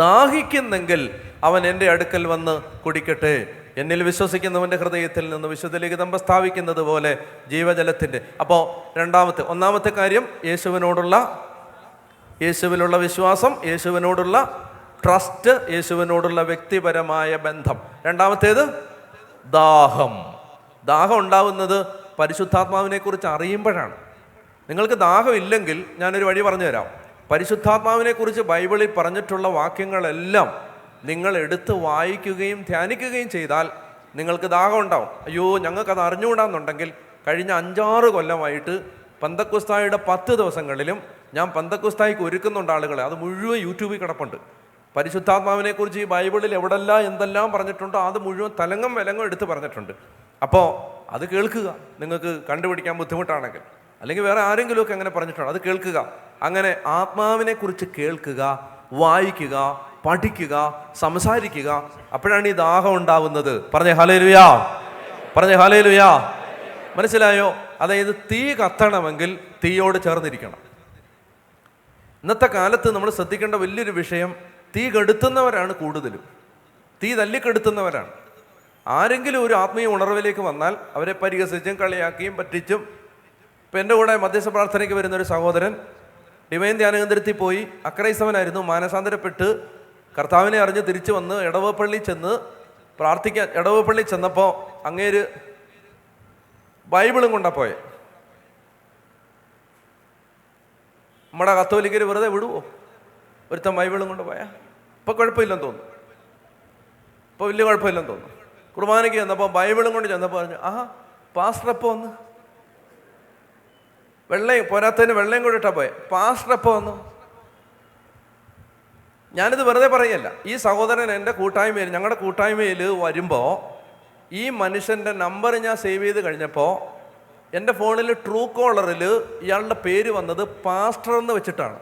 ദാഹിക്കുന്നെങ്കിൽ അവൻ എൻ്റെ അടുക്കൽ വന്ന് കുടിക്കട്ടെ. എന്നിൽ വിശ്വസിക്കുന്നവൻ്റെ ഹൃദയത്തിൽ നിന്ന് വിശുദ്ധ ലിഖിതം പ്രസ്താവിക്കുന്നത് പോലെ ജീവജലത്തിൻ്റെ. അപ്പോൾ ഒന്നാമത്തെ കാര്യം യേശുവിലുള്ള വിശ്വാസം, യേശുവിനോടുള്ള ട്രസ്റ്റ്, യേശുവിനോടുള്ള വ്യക്തിപരമായ ബന്ധം. രണ്ടാമത്തേത് ദാഹം ഉണ്ടാവുന്നത് പരിശുദ്ധാത്മാവിനെ കുറിച്ച് അറിയുമ്പോഴാണ്. നിങ്ങൾക്ക് ദാഹം ഇല്ലെങ്കിൽ ഞാനൊരു വഴി പറഞ്ഞു തരാം. പരിശുദ്ധാത്മാവിനെ കുറിച്ച് ബൈബിളിൽ പറഞ്ഞിട്ടുള്ള വാക്യങ്ങളെല്ലാം നിങ്ങൾ എടുത്ത് വായിക്കുകയും ധ്യാനിക്കുകയും ചെയ്താൽ നിങ്ങൾക്ക് ദാഹം ഉണ്ടാവും. അയ്യോ ഞങ്ങൾക്കത് അറിഞ്ഞുകൂടാന്നുണ്ടെങ്കിൽ കഴിഞ്ഞ 5-6 കൊല്ലമായിട്ട് പന്തക്കുസ്തായുടെ 10 ദിവസങ്ങളിലും ഞാൻ പന്തക്കുസ്തായിക്ക് ഒരുക്കുന്നുണ്ട് ആളുകളെ. അത് മുഴുവൻ യൂട്യൂബിൽ കിടപ്പുണ്ട്. പരിശുദ്ധാത്മാവിനെ കുറിച്ച് ഈ ബൈബിളിൽ എവിടെല്ലാം എന്തെല്ലാം പറഞ്ഞിട്ടുണ്ടോ അത് മുഴുവൻ തലങ്ങും വിലങ്ങും എടുത്ത് പറഞ്ഞിട്ടുണ്ട്. അപ്പോൾ അത് കേൾക്കുക, നിങ്ങൾക്ക് കണ്ടുപിടിക്കാൻ ബുദ്ധിമുട്ടാണെങ്കിൽ. അല്ലെങ്കിൽ വേറെ ആരെങ്കിലുമൊക്കെ അങ്ങനെ പറഞ്ഞിട്ടുണ്ടോ അത് കേൾക്കുക. അങ്ങനെ ആത്മാവിനെ കുറിച്ച് കേൾക്കുക, വായിക്കുക, പഠിക്കുക, സംസാരിക്കുക. അപ്പോഴാണ് ഈ ദാഹം ഉണ്ടാവുന്നത്. പറഞ്ഞേ ഹല്ലേലൂയ, പറഞ്ഞേ ഹല്ലേലൂയ. മനസ്സിലായോ? അതായത് തീ കത്തണമെങ്കിൽ തീയോട് ചേർന്നിരിക്കണം. ഇന്നത്തെ കാലത്ത് നമ്മൾ ശ്രദ്ധിക്കേണ്ട വലിയൊരു വിഷയം, തീ കെടുത്തുന്നവരാണ് കൂടുതലും. തീ തല്ലിക്കെടുത്തുന്നവരാണ്. ആരെങ്കിലും ഒരു ആത്മീയ ഉണർവിലേക്ക് വന്നാൽ അവരെ പരിഹസിച്ചും കളിയാക്കിയും പറ്റിച്ചും. ഇപ്പം എൻ്റെ കൂടെ മധ്യസ്ഥ പ്രാർത്ഥനയ്ക്ക് വരുന്നൊരു സഹോദരൻ ഡിവൈൻ ധ്യാനകേന്ദ്രത്തിൽ പോയി, അക്രൈസ്തവനായിരുന്നു, മാനസാന്തരപ്പെട്ട് കർത്താവിനെ അറിഞ്ഞ് തിരിച്ചു വന്ന് ഇടവപ്പള്ളി ചെന്ന് പ്രാർത്ഥിക്കാൻ. ഇടവപ്പള്ളി ചെന്നപ്പോൾ അങ്ങേര് ബൈബിളും കൊണ്ടാ പോയെ. നമ്മുടെ കത്തോലിക്കർ വെറുതെ വിടുവോ ഒരുത്തൻ ബൈബിളും കൊണ്ട് പോയാൽ? ഇപ്പം കുഴപ്പമില്ലെന്ന് തോന്നുന്നു, ഇപ്പോൾ വലിയ കുഴപ്പമില്ലെന്ന് തോന്നുന്നു. കുർബാനയ്ക്ക് ചെന്നപ്പോൾ ബൈബിളും കൊണ്ട് ചെന്നപ്പോൾ പറഞ്ഞു, പാസ്റ്റർ എപ്പോൾ വന്ന് പോരാത്തതിന് വെള്ളയും കൂടെ ഇട്ടാ പോയെ, പാസ്റ്റർ എപ്പോൾ വന്നു? ഞാനിത് വെറുതെ പറയല്ല. ഈ സഹോദരൻ എൻ്റെ കൂട്ടായ്മയിൽ, ഞങ്ങളുടെ കൂട്ടായ്മയിൽ വരുമ്പോൾ ഈ മനുഷ്യൻ്റെ നമ്പർ ഞാൻ സേവ് ചെയ്ത് കഴിഞ്ഞപ്പോൾ എൻ്റെ ഫോണിൽ ട്രൂ കോളറിൽ ഇയാളുടെ പേര് വന്നത് പാസ്റ്റർ എന്ന് വെച്ചിട്ടാണ്.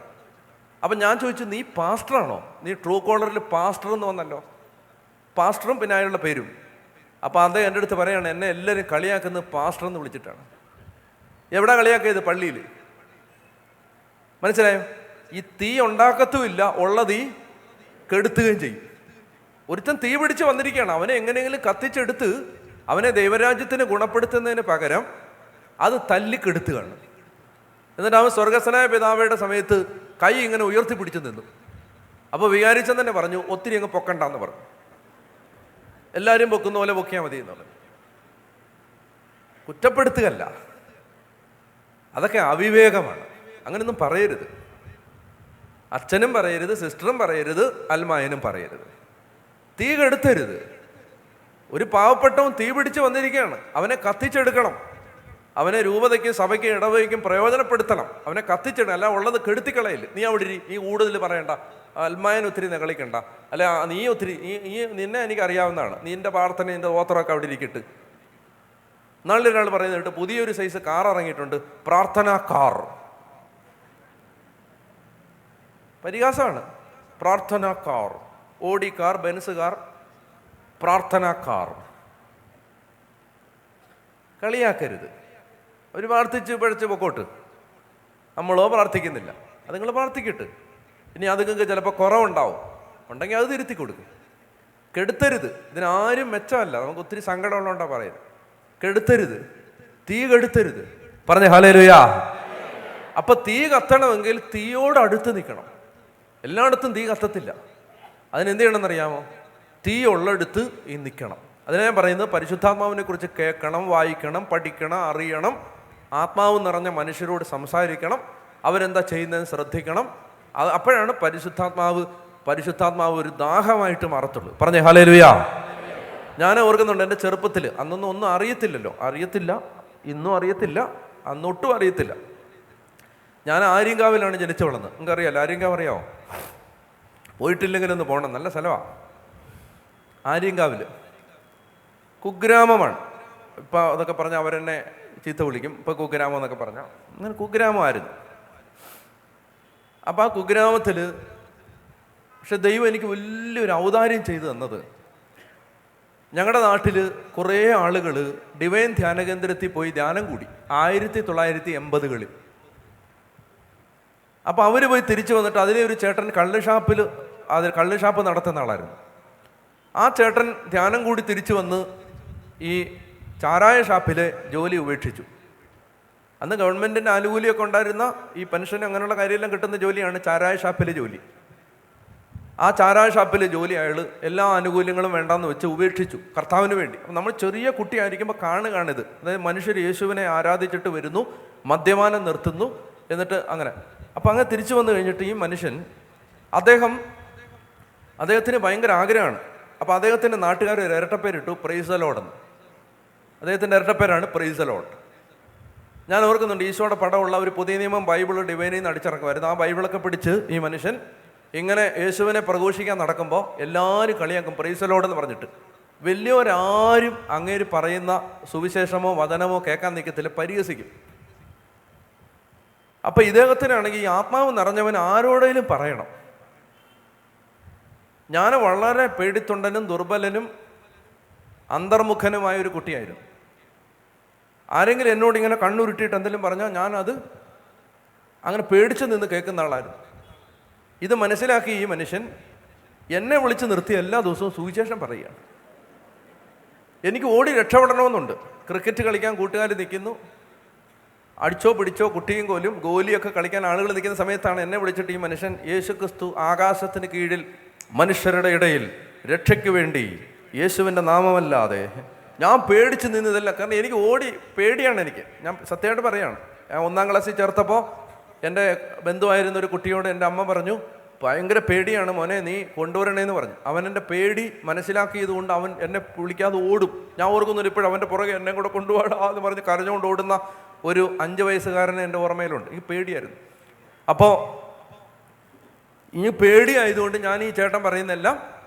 അപ്പം ഞാൻ ചോദിച്ചു, നീ പാസ്റ്ററാണോ? നീ ട്രൂ കോളറിൽ പാസ്റ്റർ എന്ന് വന്നല്ലോ. പാസ്റ്ററും പിന്നെ അയാളുടെ പേരും. അപ്പോൾ അദ്ദേഹം എൻ്റെ അടുത്ത് പറയുകയാണ്, എന്നെ എല്ലാവരും കളിയാക്കുന്നത് പാസ്റ്റർ എന്ന് വിളിച്ചിട്ടാണ്. എവിടെ കളിയാക്കിയത്? പള്ളിയിൽ. മനസ്സിലായോ? ഈ തീ ഉണ്ടാക്കത്തുമില്ല, ഉള്ള തീ കെടുത്തുകയും ചെയ്യും. ഒരുത്തൻ തീ പിടിച്ച് വന്നിരിക്കുകയാണ്, അവനെ എങ്ങനെയെങ്കിലും കത്തിച്ചെടുത്ത് അവനെ ദൈവരാജ്യത്തിന് ഗുണപ്പെടുത്തുന്നതിന് പകരം അത് തല്ലിക്കെടുത്തുകയാണ്. എന്നിട്ട് അവൻ സ്വർഗസ്വനായ പിതാവയുടെ സമയത്ത് കൈ ഇങ്ങനെ ഉയർത്തിപ്പിടിച്ച് നിന്നു. അപ്പോൾ വികാരിച്ചൻ തന്നെ പറഞ്ഞു, ഒത്തിരി അങ്ങ് പൊക്കണ്ടെന്ന് പറഞ്ഞു. എല്ലാവരും പൊക്കുന്ന പോലെ പൊക്കിയാൽ മതി എന്നുള്ളത്. കുറ്റപ്പെടുത്തുകയല്ല, അതൊക്കെ അവിവേകമാണ്. അങ്ങനെയൊന്നും പറയരുത്. അച്ഛനും പറയരുത്, സിസ്റ്ററും പറയരുത്, അൽമായനും പറയരുത്. തീ കെടുത്തരുത്. ഒരു പാവപ്പെട്ടവൻ തീ പിടിച്ച് വന്നിരിക്കുകയാണ്, അവനെ കത്തിച്ചെടുക്കണം. അവനെ രൂപതയ്ക്കും സഭയ്ക്കും ഇടവയ്ക്കും പ്രയോജനപ്പെടുത്തണം. അവനെ കത്തിച്ചെടുക്കണം, അല്ല ഉള്ളത് കെടുത്തിക്കളയില്ല. നീ അവിടെ ഇരി, നീ കൂടുതൽ പറയണ്ട, അൽമായൻ ഒത്തിരി നെകളിക്കണ്ട, അല്ല നീ ഒത്തിരി നിന്നെ എനിക്കറിയാവുന്നതാണ്, നിന്റെ പ്രാർത്ഥന നിന്റെ ഓത്തറൊക്കെ അവിടെ ഇരിക്കട്ട്. നാളൊരാൾ പറയുന്നത് കേട്ട്, പുതിയൊരു സൈസ് കാർ ഇറങ്ങിയിട്ടുണ്ട്, പ്രാർത്ഥനാ കാർ. പരിഹാസമാണ്. പ്രാർത്ഥനാ car, Audi car, Benz car, പ്രാർത്ഥനാ കാർ. കളിയാക്കരുത്. അവർ പ്രാർത്ഥിച്ച് പഴിച്ച് പൊക്കോട്ട്, നമ്മളോ പ്രാർത്ഥിക്കുന്നില്ല. അത് നിങ്ങൾ പ്രാർത്ഥിക്കട്ട്. ഇനി അത് നിങ്ങൾക്ക് ചിലപ്പോൾ കുറവുണ്ടാവും, ഉണ്ടെങ്കിൽ അത് തിരുത്തി കൊടുക്കും. കെടുത്തരുത്. ഇതിനാരും മെച്ചമല്ല. നമുക്ക് ഒത്തിരി സങ്കടമുള്ളതുകൊണ്ടാണ് പറയുന്നത്. കെടുത്തരുത്, തീ കെടുത്തരുത്. പറഞ്ഞേ ഹല്ലേലൂയ. അപ്പൊ തീ കത്തണമെങ്കിൽ തീയോട് അടുത്ത് നിൽക്കണം. എല്ലായിടത്തും തീ കത്തത്തില്ല. അതിനെന്ത് ചെയ്യണമെന്നറിയാമോ? തീ ഉള്ളെടുത്ത് ഈ നിൽക്കണം. അതിനെ ഞാൻ പറയുന്നത്, പരിശുദ്ധാത്മാവിനെ കുറിച്ച് കേൾക്കണം, വായിക്കണം, പഠിക്കണം, അറിയണം. ആത്മാവ് നിറഞ്ഞ മനുഷ്യരോട് സംസാരിക്കണം. അവരെന്താ ചെയ്യുന്നതെന്ന് ശ്രദ്ധിക്കണം. അപ്പോഴാണ് പരിശുദ്ധാത്മാവ് ഒരു ദാഹമായിട്ട് മാറത്തുള്ളൂ. പറഞ്ഞേ ഹല്ലേലൂയ. ഞാൻ ഓർക്കുന്നുണ്ട്, എൻ്റെ ചെറുപ്പത്തിൽ അന്നൊന്നും ഒന്നും അറിയത്തില്ല, ഇന്നും അറിയത്തില്ല, അന്നൊട്ടും അറിയത്തില്ല. ഞാൻ ആര്യങ്കാവിലാണ് ജനിച്ചു വളർന്നത്. നിങ്ങൾക്കറിയാമല്ലോ ആര്യങ്കാവ്? അറിയാമോ? പോയിട്ടില്ലെങ്കിലൊന്ന് പോകണം, നല്ല സ്ഥലമാണ് ആര്യങ്കാവിൽ. കുഗ്രാമമാണ്. ഇപ്പം അതൊക്കെ പറഞ്ഞാൽ അവരെന്നെ ചീത്ത വിളിക്കും. ഇപ്പം കുഗ്രാമം എന്നൊക്കെ പറഞ്ഞാൽ അങ്ങനെ കുഗ്രാമമായിരുന്നു. അപ്പം ആ കുഗ്രാമത്തിൽ പക്ഷെ ദൈവം എനിക്ക് വലിയൊരു ഔദാര്യം ചെയ്തു തന്നത്, ഞങ്ങളുടെ നാട്ടിൽ കുറേ ആളുകൾ ഡിവൈൻ ധ്യാന കേന്ദ്രത്തിൽ പോയി ധ്യാനം കൂടി 1980-കളിൽ. അപ്പോൾ അവർ പോയി തിരിച്ചു വന്നിട്ട് അതിലെ ഒരു ചേട്ടൻ കള്ള് ഷാപ്പ് നടത്തുന്ന ആളായിരുന്നു. ആ ചേട്ടൻ ധ്യാനം കൂടി തിരിച്ചു വന്ന് ഈ ചാരായ ഷാപ്പിലെ ജോലി ഉപേക്ഷിച്ചു. അന്ന് ഗവൺമെൻറ്റിൻ്റെ ആനുകൂല്യമൊക്കെ ഉണ്ടായിരുന്ന ഈ പെൻഷൻ അങ്ങനെയുള്ള കാര്യമെല്ലാം കിട്ടുന്ന ജോലിയാണ് ചാരായ ഷാപ്പിലെ ജോലി. ആ ചാരായ ഷാപ്പിലെ ജോലി അയാൾ എല്ലാ ആനുകൂല്യങ്ങളും വേണ്ടാന്ന് വെച്ച് ഉപേക്ഷിച്ചു കർത്താവിന് വേണ്ടി. അപ്പം നമ്മൾ ചെറിയ കുട്ടിയായിരിക്കുമ്പോൾ കാണുകയാണിത്. അതായത് മനുഷ്യർ യേശുവിനെ ആരാധിച്ചിട്ട് വരുന്നു, മദ്യപാനം നിർത്തുന്നു, എന്നിട്ട് അങ്ങനെ. അപ്പം അങ്ങനെ തിരിച്ചു വന്നു കഴിഞ്ഞിട്ട് ഈ മനുഷ്യൻ അദ്ദേഹത്തിന് ഭയങ്കര ആഗ്രഹമാണ്. അപ്പോൾ അദ്ദേഹത്തിൻ്റെ നാട്ടുകാർ ഒരു ഇരട്ടപ്പേരിട്ടു പ്രൈസ് ദി ലോർഡ് എന്ന്. അദ്ദേഹത്തിൻ്റെ ഇരട്ടപ്പേരാണ് പ്രൈസ് ദി ലോർഡ്. ഞാൻ ഓർക്കുന്നുണ്ട്, ഈശോയുടെ പടമുള്ള ഒരു പുതിയ നിയമം ബൈബിൾ ഡിവൈനിൽ നിന്ന് അടിച്ചിറക്കുമായിരുന്നു. ആ ബൈബിളൊക്കെ പിടിച്ച് ഈ മനുഷ്യൻ ഇങ്ങനെ യേശുവിനെ പ്രഘോഷിക്കാൻ നടക്കുമ്പോൾ എല്ലാവരും കളിയാക്കും പ്രൈസ് ദി ലോർഡ് എന്ന് പറഞ്ഞിട്ട്. വലിയവരാരും അങ്ങേര് പറയുന്ന സുവിശേഷമോ വചനമോ കേൾക്കാൻ നിൽക്കത്തില്ല, പരിഹസിക്കും. അപ്പം ഇദ്ദേഹത്തിനാണെങ്കിൽ ഈ ആത്മാവ് നിറഞ്ഞവൻ ആരോടേലും പറയണം. ഞാൻ വളരെ പേടിത്തൊണ്ടനും ദുർബലനും അന്തർമുഖനുമായൊരു കുട്ടിയായിരുന്നു. ആരെങ്കിലും എന്നോട് ഇങ്ങനെ കണ്ണുരുട്ടിയിട്ട് എന്തെങ്കിലും പറഞ്ഞാൽ ഞാനത് അങ്ങനെ പേടിച്ച് നിന്ന് കേൾക്കുന്ന ആളായിരുന്നു. ഇത് മനസ്സിലാക്കി ഈ മനുഷ്യൻ എന്നെ വിളിച്ച് നിർത്തി എല്ലാ ദിവസവും സുവിശേഷം പറയുകയാണ്. എനിക്ക് ഓടി രക്ഷപ്പെടണമെന്നുണ്ട്. ക്രിക്കറ്റ് കളിക്കാൻ കൂട്ടുകാർ നിൽക്കുന്നു, അടിച്ചോ പിടിച്ചോ കുട്ടിയും ഗോലിയൊക്കെ കളിക്കാൻ ആളുകൾ നിൽക്കുന്ന സമയത്താണ് എന്നെ വിളിച്ചിട്ട് ഈ മനുഷ്യൻ യേശുക്രിസ്തു ആകാശത്തിന് കീഴിൽ മനുഷ്യരുടെ ഇടയിൽ രക്ഷയ്ക്ക് വേണ്ടി യേശുവിൻ്റെ നാമമല്ലാതെ. ഞാൻ പേടിച്ച് നിന്നതല്ല, കാരണം എനിക്ക് പേടിയാണ്. ഞാൻ സത്യമായിട്ട് പറയുകയാണ്. ഞാൻ 1-ാം ക്ലാസ്സിൽ ചേർത്തപ്പോൾ എൻ്റെ ബന്ധുവായിരുന്ന ഒരു കുട്ടിയോട് എൻ്റെ അമ്മ പറഞ്ഞു, ഭയങ്കര പേടിയാണ് മോനെ, നീ കൊണ്ടുവരണേന്ന് പറഞ്ഞു. അവൻ എൻ്റെ പേടി മനസ്സിലാക്കിയതുകൊണ്ട് അവൻ എന്നെ വിളിക്കാതെ ഓടും. ഞാൻ ഓർക്കുന്നില്ല ഇപ്പോഴും അവൻ്റെ പുറകെ എന്നെ കൂടെ കൊണ്ടുപോടാ എന്ന് പറഞ്ഞ് കരഞ്ഞുകൊണ്ട് ഓടുന്ന ഒരു 5 വയസ്സുകാരനെ എൻ്റെ ഓർമ്മയിലുണ്ട്. ഈ പേടിയായിരുന്നു. അപ്പോൾ ഈ പേടിയായതുകൊണ്ട് ഞാൻ ഈ ചേട്ടൻ പറയുന്നതെല്ലാം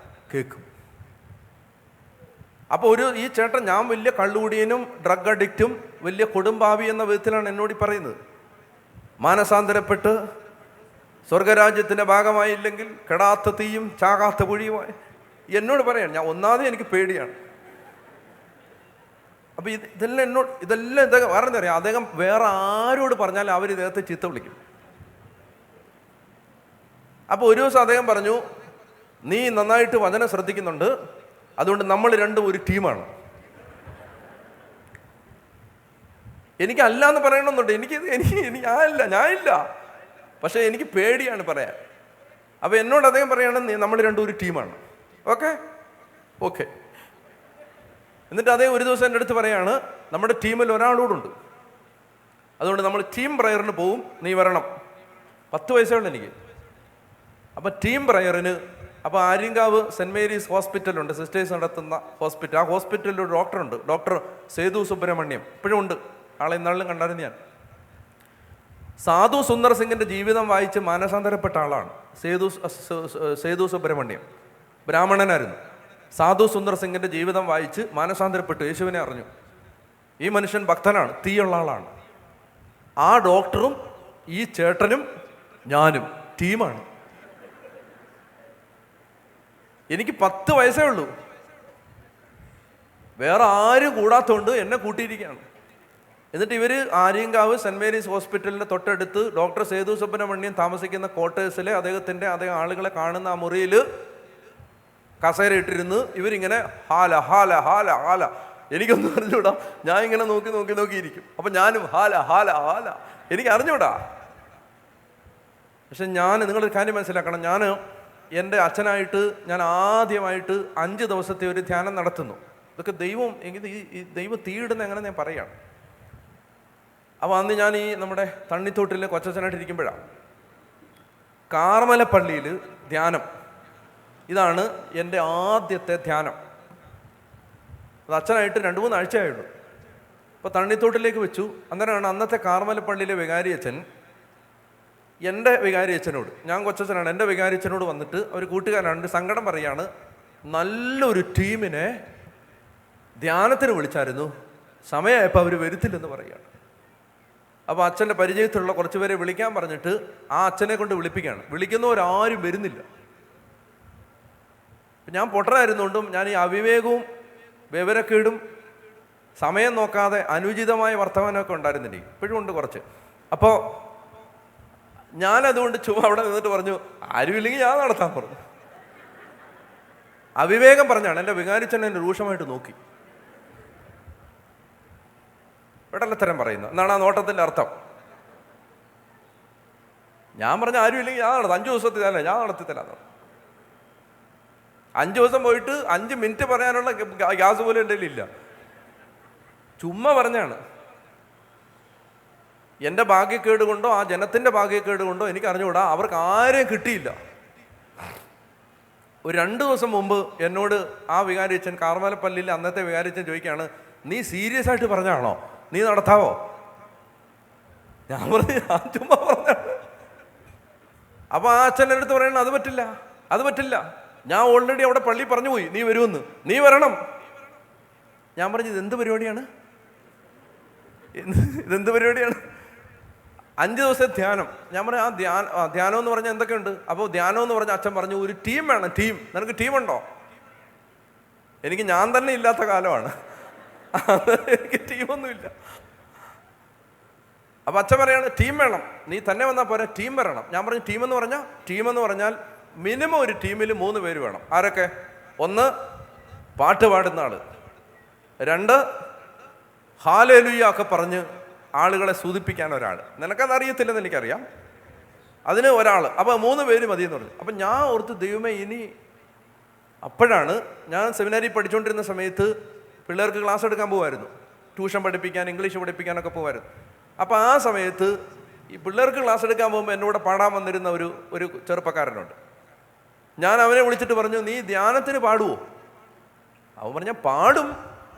കേൾക്കും. അപ്പോൾ ഈ ചേട്ടൻ, ഞാൻ വലിയ കള്ളുകുടിയനും ഡ്രഗ് അഡിക്റ്റും വലിയ കൊടുമ്പാവി എന്ന വിധത്തിലാണ് എന്നോട് പറയുന്നത്. മാനസാന്തരപ്പെട്ട് സ്വർഗരാജ്യത്തിൻ്റെ ഭാഗമായില്ലെങ്കിൽ കെടാത്ത തീയും ചാകാത്ത കുഴിയുമായി എന്നോട് പറയാൻ. ഞാൻ ഒന്നാമത് എനിക്ക് പേടിയാണ്. അപ്പോൾ ഇതെല്ലാം വേറെ എന്താ പറയുക, അദ്ദേഹം വേറെ ആരോട് പറഞ്ഞാലും അവർ ഇദ്ദേഹത്തെ ചീത്ത വിളിക്കും. അപ്പോൾ ഒരു ദിവസം അദ്ദേഹം പറഞ്ഞു, നീ നന്നായിട്ട് വചനം ശ്രദ്ധിക്കുന്നുണ്ട്, അതുകൊണ്ട് നമ്മൾ രണ്ടും ഒരു ടീമാണ്. എനിക്കല്ല എന്ന് പറയണമെന്നുണ്ട്, ഞാനില്ല, പക്ഷേ എനിക്ക് പേടിയാണ് പറയാൻ. അപ്പോൾ എന്നോട് അദ്ദേഹം പറയണം, നമ്മൾ രണ്ടും ഒരു ടീമാണ്. ഓക്കെ. എന്നിട്ട് അദ്ദേഹം ഒരു ദിവസം എൻ്റെ അടുത്ത് പറയാണ്, നമ്മുടെ ടീമിൽ ഒരാളോടുണ്ട്, അതുകൊണ്ട് നമ്മൾ ടീം പ്രയറിന് പോവും, നീ വരണം. 10 വയസ്സേ ഉള്ളൂ എനിക്ക്. അപ്പം ടീം പ്രയറിന്, അപ്പോൾ ആര്യങ്കാവ് സെൻറ്റ് മേരീസ് ഹോസ്പിറ്റലുണ്ട്, സിസ്റ്റേഴ്സ് നടത്തുന്ന ഹോസ്പിറ്റൽ. ആ ഹോസ്പിറ്റലിൽ ഒരു ഡോക്ടറുണ്ട്, ഡോക്ടർ സേതു സുബ്രഹ്മണ്യം. ഇപ്പോഴും ഉണ്ട്, ആളെ ഇന്നാളിലും കണ്ടായിരുന്നു ഞാൻ. സാധു സുന്ദർ സിംഗിൻ്റെ ജീവിതം വായിച്ച് മാനസാന്തരപ്പെട്ട ആളാണ് സേതു സുബ്രഹ്മണ്യം. ബ്രാഹ്മണനായിരുന്നു. സാധു സുന്ദർ സിംഗിൻ്റെ ജീവിതം വായിച്ച് മാനസാന്തരപ്പെട്ടു, യേശുവിനെ അറിഞ്ഞു. ഈ മനുഷ്യൻ ഭക്തനാണ്, തീയുള്ള ആളാണ്. ആ ഡോക്ടറും ഈ ചേട്ടനും ഞാനും ടീമാണ്. എനിക്ക് 10 വയസ്സേ ഉള്ളൂ. വേറെ ആരും കൂടാത്തതുകൊണ്ട് എന്നെ കൂട്ടിയിരിക്കുകയാണ്. എന്നിട്ട് ഇവർ ആര്യങ്കാവ് സെൻറ്റ് മേരീസ് ഹോസ്പിറ്റലിൻ്റെ തൊട്ടടുത്ത് ഡോക്ടർ സേതു സുബ്രഹ്മണ്യം താമസിക്കുന്ന ക്വാർട്ടേഴ്സിലെ അദ്ദേഹം ആളുകളെ കാണുന്ന ആ മുറിയിൽ കസേര ഇട്ടിരുന്ന് ഇവരിങ്ങനെ ഹാല ഹാല ഹാല ഹാല. എനിക്കൊന്നും അറിഞ്ഞൂടാ, ഞാൻ ഇങ്ങനെ നോക്കിയിരിക്കും. അപ്പം ഞാനും ഹാല ഹാല ഹാല, എനിക്ക് അറിഞ്ഞൂടാ. പക്ഷെ നിങ്ങളൊരു കാര്യം മനസ്സിലാക്കണം, എൻ്റെ അച്ഛനായിട്ട് ഞാൻ ആദ്യമായിട്ട് 5 ദിവസത്തെ ഒരു ധ്യാനം നടത്തുന്നു. ഇതൊക്കെ ദൈവം തീയിടുന്ന എങ്ങനെ ഞാൻ പറയുകയാണ്. അപ്പോൾ അന്ന് ഞാൻ നമ്മുടെ തണ്ണിത്തോട്ടിൽ കൊച്ചച്ഛനായിട്ട് ഇരിക്കുമ്പോഴാണ് കാർമല പള്ളിയിൽ ധ്യാനം. ഇതാണ് എൻ്റെ ആദ്യത്തെ ധ്യാനം. അത് അച്ഛനായിട്ട് 2-3 ആഴ്ചയായുള്ളൂ. അപ്പോൾ തണ്ണിത്തോട്ടിലേക്ക് വെച്ചു. അന്നേരമാണ് അന്നത്തെ കാർമല പള്ളിയിലെ വികാരി അച്ഛൻ എൻ്റെ വികാരി അച്ഛനോട്, ഞാൻ കൊച്ചച്ഛനാണ്, എൻ്റെ വികാരി അച്ഛനോട് വന്നിട്ട് ഒരു കൂട്ടുകാരാണ് സങ്കടം പറയാണ്, നല്ലൊരു ടീമിനെ ധ്യാനത്തിന് വിളിച്ചായിരുന്നു, സമയമായപ്പോൾ അവർ വരുത്തില്ലെന്ന് പറയുകയാണ്. അപ്പോൾ അച്ഛൻ്റെ പരിചയത്തിലുള്ള കുറച്ച് പേരെ വിളിക്കാൻ പറഞ്ഞിട്ട് ആ അച്ഛനെ കൊണ്ട് വിളിപ്പിക്കുകയാണ്. വിളിക്കുന്നവരാരും വരുന്നില്ല. ഞാൻ പൊട്ടനായിരുന്നുകൊണ്ടും ഞാൻ ഈ അവിവേകവും വിവരക്കേടും സമയം നോക്കാതെ അനുചിതമായ വർത്തമാനമൊക്കെ ഉണ്ടായിരുന്നില്ല. ഇപ്പോഴും ഉണ്ട് കുറച്ച്. അപ്പോൾ ഞാനതുകൊണ്ട് ചുമ്മാ അവിടെ നിന്നിട്ട് പറഞ്ഞു, ആരുമില്ലെങ്കിൽ ഞാൻ നടത്താൻ പറഞ്ഞു. അവിവേകം പറഞ്ഞാണ്. എൻ്റെ വികാരിച്ചൻ എന്നെ രൂക്ഷമായിട്ട് നോക്കി. വെടലത്തരം പറയുന്നു എന്നാണ് ആ നോട്ടത്തിൻ്റെ അർത്ഥം. ഞാൻ പറഞ്ഞ ആരുമില്ലെങ്കിൽ ഞാൻ നടത്താം, 5 ദിവസത്തിൽ ഞാൻ നടത്തിത്തരാന്ന്. 5 ദിവസം പോയിട്ട് 5 മിനിറ്റ് പറയാനുള്ള ഗ്യാസ് പോലും എൻ്റെ കയ്യിലില്ല. ചുമ്മാ പറഞ്ഞാണ്. എൻ്റെ ഭാഗ്യക്കേട് കൊണ്ടോ ആ ജനത്തിൻ്റെ ഭാഗ്യക്കേട് കൊണ്ടോ എനിക്ക് അറിഞ്ഞുകൂടാ, അവർക്ക് ആരെയും കിട്ടിയില്ല. ഒരു 2 ദിവസം മുമ്പ് എന്നോട് ആ വികാരിച്ചൻ, കാർമലപ്പള്ളിയിലെ അന്നത്തെ വികാരിച്ചൻ ചോദിക്കുകയാണ്, നീ സീരിയസ് ആയിട്ട് പറഞ്ഞാണോ, നീ നടത്താവോ? ഞാൻ പറഞ്ഞു, ഞാൻ ചുമ്മാ പറഞ്ഞാണ്. അപ്പോൾ ആ അച്ഛൻ എൻ്റെ അടുത്ത് പറയണം, അത് പറ്റില്ല, ഞാൻ ഓൾറെഡി അവിടെ പള്ളി പറഞ്ഞു പോയി, നീ വരുമെന്ന്, നീ വരണം. ഞാൻ പറഞ്ഞു, ഇതെന്ത് പരിപാടിയാണ്? 5 ദിവസത്തെ ധ്യാനം. ഞാൻ പറഞ്ഞു, ധ്യാനം എന്ന് പറഞ്ഞാൽ എന്തൊക്കെയുണ്ട്? അപ്പോൾ ധ്യാനം എന്ന് പറഞ്ഞാൽ അച്ഛൻ പറഞ്ഞു, ഒരു ടീം വേണം. ടീം, നിനക്ക് ടീമുണ്ടോ? എനിക്ക് ഞാൻ തന്നെ ഇല്ലാത്ത കാലമാണ്, എനിക്ക് ടീമൊന്നുമില്ല. അപ്പം അച്ഛൻ പറയാണ്, ടീം വേണം, നീ തന്നെ വന്നാൽ പോരാ, ടീം വരണം. ഞാൻ പറഞ്ഞു, ടീം എന്ന് പറഞ്ഞാൽ മിനിമം ഒരു ടീമിൽ 3 പേര് വേണം. ആരൊക്കെ? 1 പാട്ട് പാടുന്ന ആൾ, 2 ഹാലേലുയ്യ ഒക്കെ പറഞ്ഞ് ആളുകളെ സൂചിപ്പിക്കാൻ ഒരാൾ. നിനക്കത് അറിയത്തില്ലെന്ന് എനിക്കറിയാം. അതിന് ഒരാൾ. അപ്പോൾ 3 പേര് മതി എന്ന് പറഞ്ഞു. അപ്പം ഞാൻ ഓർത്ത്, ദൈവമേ ഇനി. അപ്പോഴാണ് ഞാൻ സെമിനാരി പഠിച്ചുകൊണ്ടിരുന്ന സമയത്ത് പിള്ളേർക്ക് ക്ലാസ് എടുക്കാൻ പോകുമായിരുന്നു, ട്യൂഷൻ പഠിപ്പിക്കാൻ, ഇംഗ്ലീഷ് പഠിപ്പിക്കാനൊക്കെ പോകുമായിരുന്നു. അപ്പോൾ ആ സമയത്ത് ഈ പിള്ളേർക്ക് ക്ലാസ് എടുക്കാൻ പോകുമ്പോൾ എന്നോട് പാടാൻ വന്നിരുന്ന ഒരു ചെറുപ്പക്കാരനുണ്ട്. ഞാൻ അവനെ വിളിച്ചിട്ട് പറഞ്ഞു, നീ ധ്യാനത്തിന് പാടുവോ? അവൻ പറഞ്ഞാൽ പാടും,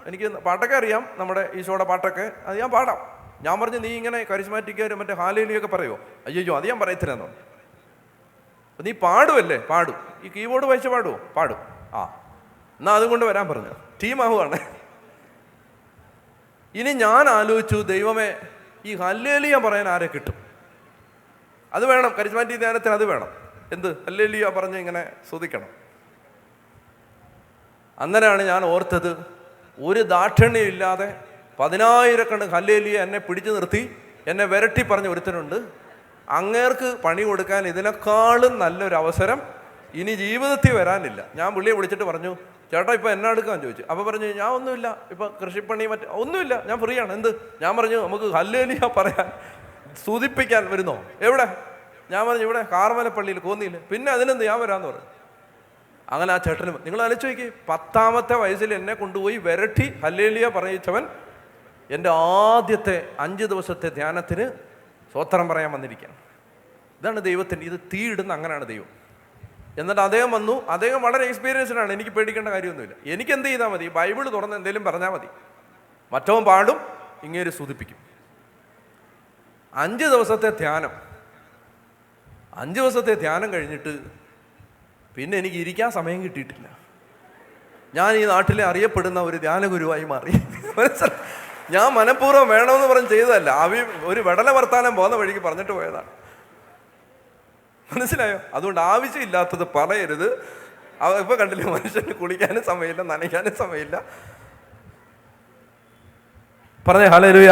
എനിക്ക് പാട്ടൊക്കെ അറിയാം, നമ്മുടെ ഈശോയുടെ പാട്ടൊക്കെ, അത് ഞാൻ പാടാം. ഞാൻ പറഞ്ഞു, നീ ഇങ്ങനെ കരിസ്മാറ്റിക്കാരും മറ്റേ ഹാലേലിയൊക്കെ പറയുമോ? അയ്യോ അത് ഞാൻ പറയത്തില്ലെന്നു. അപ്പം നീ പാടുമല്ലേ? പാടും. ഈ കീബോർഡ് വായിച്ച് പാടുമോ? പാടും. എന്നാൽ അതും കൊണ്ട് വരാൻ പറഞ്ഞു. ടീമാവുകയാണ്. ഇനി ഞാൻ ആലോചിച്ചു, ദൈവമേ ഈ ഹല്ലേലൂയ പറയാൻ ആരെ കിട്ടും? അത് വേണം, കരിസ്മാറ്റിക് ധ്യാനത്തിന് അത് വേണം. എന്ത്? ഹല്ലേലൂയ പറഞ്ഞ് ഇങ്ങനെ സ്തുതിക്കണം. അന്നേരമാണ് ഞാൻ ഓർത്തത്, ഒരു ദാക്ഷിണ്യമില്ലാതെ 10,000 ഹല്ലേലൂയ എന്നെ പിടിച്ചു നിർത്തി എന്നെ വിരട്ടി പറഞ്ഞ ഒരുത്തനുണ്ട്. അങ്ങേർക്ക് പണി കൊടുക്കാൻ ഇതിനേക്കാളും നല്ലൊരു അവസരം ഇനി ജീവിതത്തിൽ വരാനില്ല. ഞാൻ പുള്ളിയെ വിളിച്ചിട്ട് പറഞ്ഞു, ചേട്ടാ ഇപ്പം എന്നാ എടുക്കാൻ ചോദിച്ചു. അപ്പോൾ പറഞ്ഞു, ഞാൻ ഒന്നുമില്ല, ഇപ്പം കൃഷിപ്പണി ഒന്നുമില്ല, ഞാൻ ഫ്രീ ആണ്. എന്ത്? ഞാൻ പറഞ്ഞു, നമുക്ക് ഹല്ലേലൂയ പറയാൻ സ്തുതിപ്പിക്കാൻ വരുന്നോ? എവിടെ? ഞാൻ പറഞ്ഞു, ഇവിടെ കാർമലപ്പള്ളിയിൽ കോന്നിയിൽ. പിന്നെ അതിനെന്ത്, ഞാൻ വരാമെന്ന് പറഞ്ഞു. അങ്ങനെ ആ ചേട്ടനും, നിങ്ങൾ ആലോചിച്ച് നോക്കി, 10ാമത്തെ വയസ്സിൽ എന്നെ കൊണ്ടുപോയി വിരട്ടി ഹല്ലേലൂയ പറയിച്ചവൻ എൻ്റെ ആദ്യത്തെ 5 ദിവസത്തെ ധ്യാനത്തിന് സ്തോത്രം പറയാൻ വന്നിരിക്കുകയാണ്. ഇതാണ് ദൈവത്തിൻ്റെ, ഇത് തീ ഇടുന്ന അങ്ങനെയാണ് ദൈവം. എന്നിട്ട് അദ്ദേഹം വന്നു. അദ്ദേഹം വളരെ എക്സ്പീരിയൻസ്ഡാണ്, എനിക്ക് പേടിക്കേണ്ട കാര്യമൊന്നുമില്ല. എനിക്ക് എന്ത് ചെയ്താൽ മതി? ബൈബിൾ തുറന്ന് എന്തെങ്കിലും പറഞ്ഞാൽ മതി. മറ്റവൻ പാടും, ഇങ്ങേര് സ്തുതിപ്പിക്കും. 5 ദിവസത്തെ ധ്യാനം കഴിഞ്ഞിട്ട് പിന്നെ എനിക്ക് ഇരിക്കാൻ സമയം കിട്ടിയിട്ടില്ല. ഞാൻ ഈ നാട്ടിലെ അറിയപ്പെടുന്ന ഒരു ധ്യാനഗുരുവായി മാറി. ഞാൻ മനഃപൂർവ്വം വേണമെന്ന് പറഞ്ഞ് ചെയ്തതല്ല, ഒരു വെടല വർത്താനം പോകുന്ന വഴിക്ക് പറഞ്ഞിട്ട് പോയതാണ്. മനസ്സിലായോ? അതുകൊണ്ട് ആവശ്യമില്ലാത്തത് പറയരുത്. ഇപ്പൊ കണ്ടില്ലേ, മനുഷ്യന് കുളിക്കാനും സമയമില്ല, നനയ്ക്കാനും സമയമില്ല. പറഞ്ഞേ ഹല്ലേലൂയ.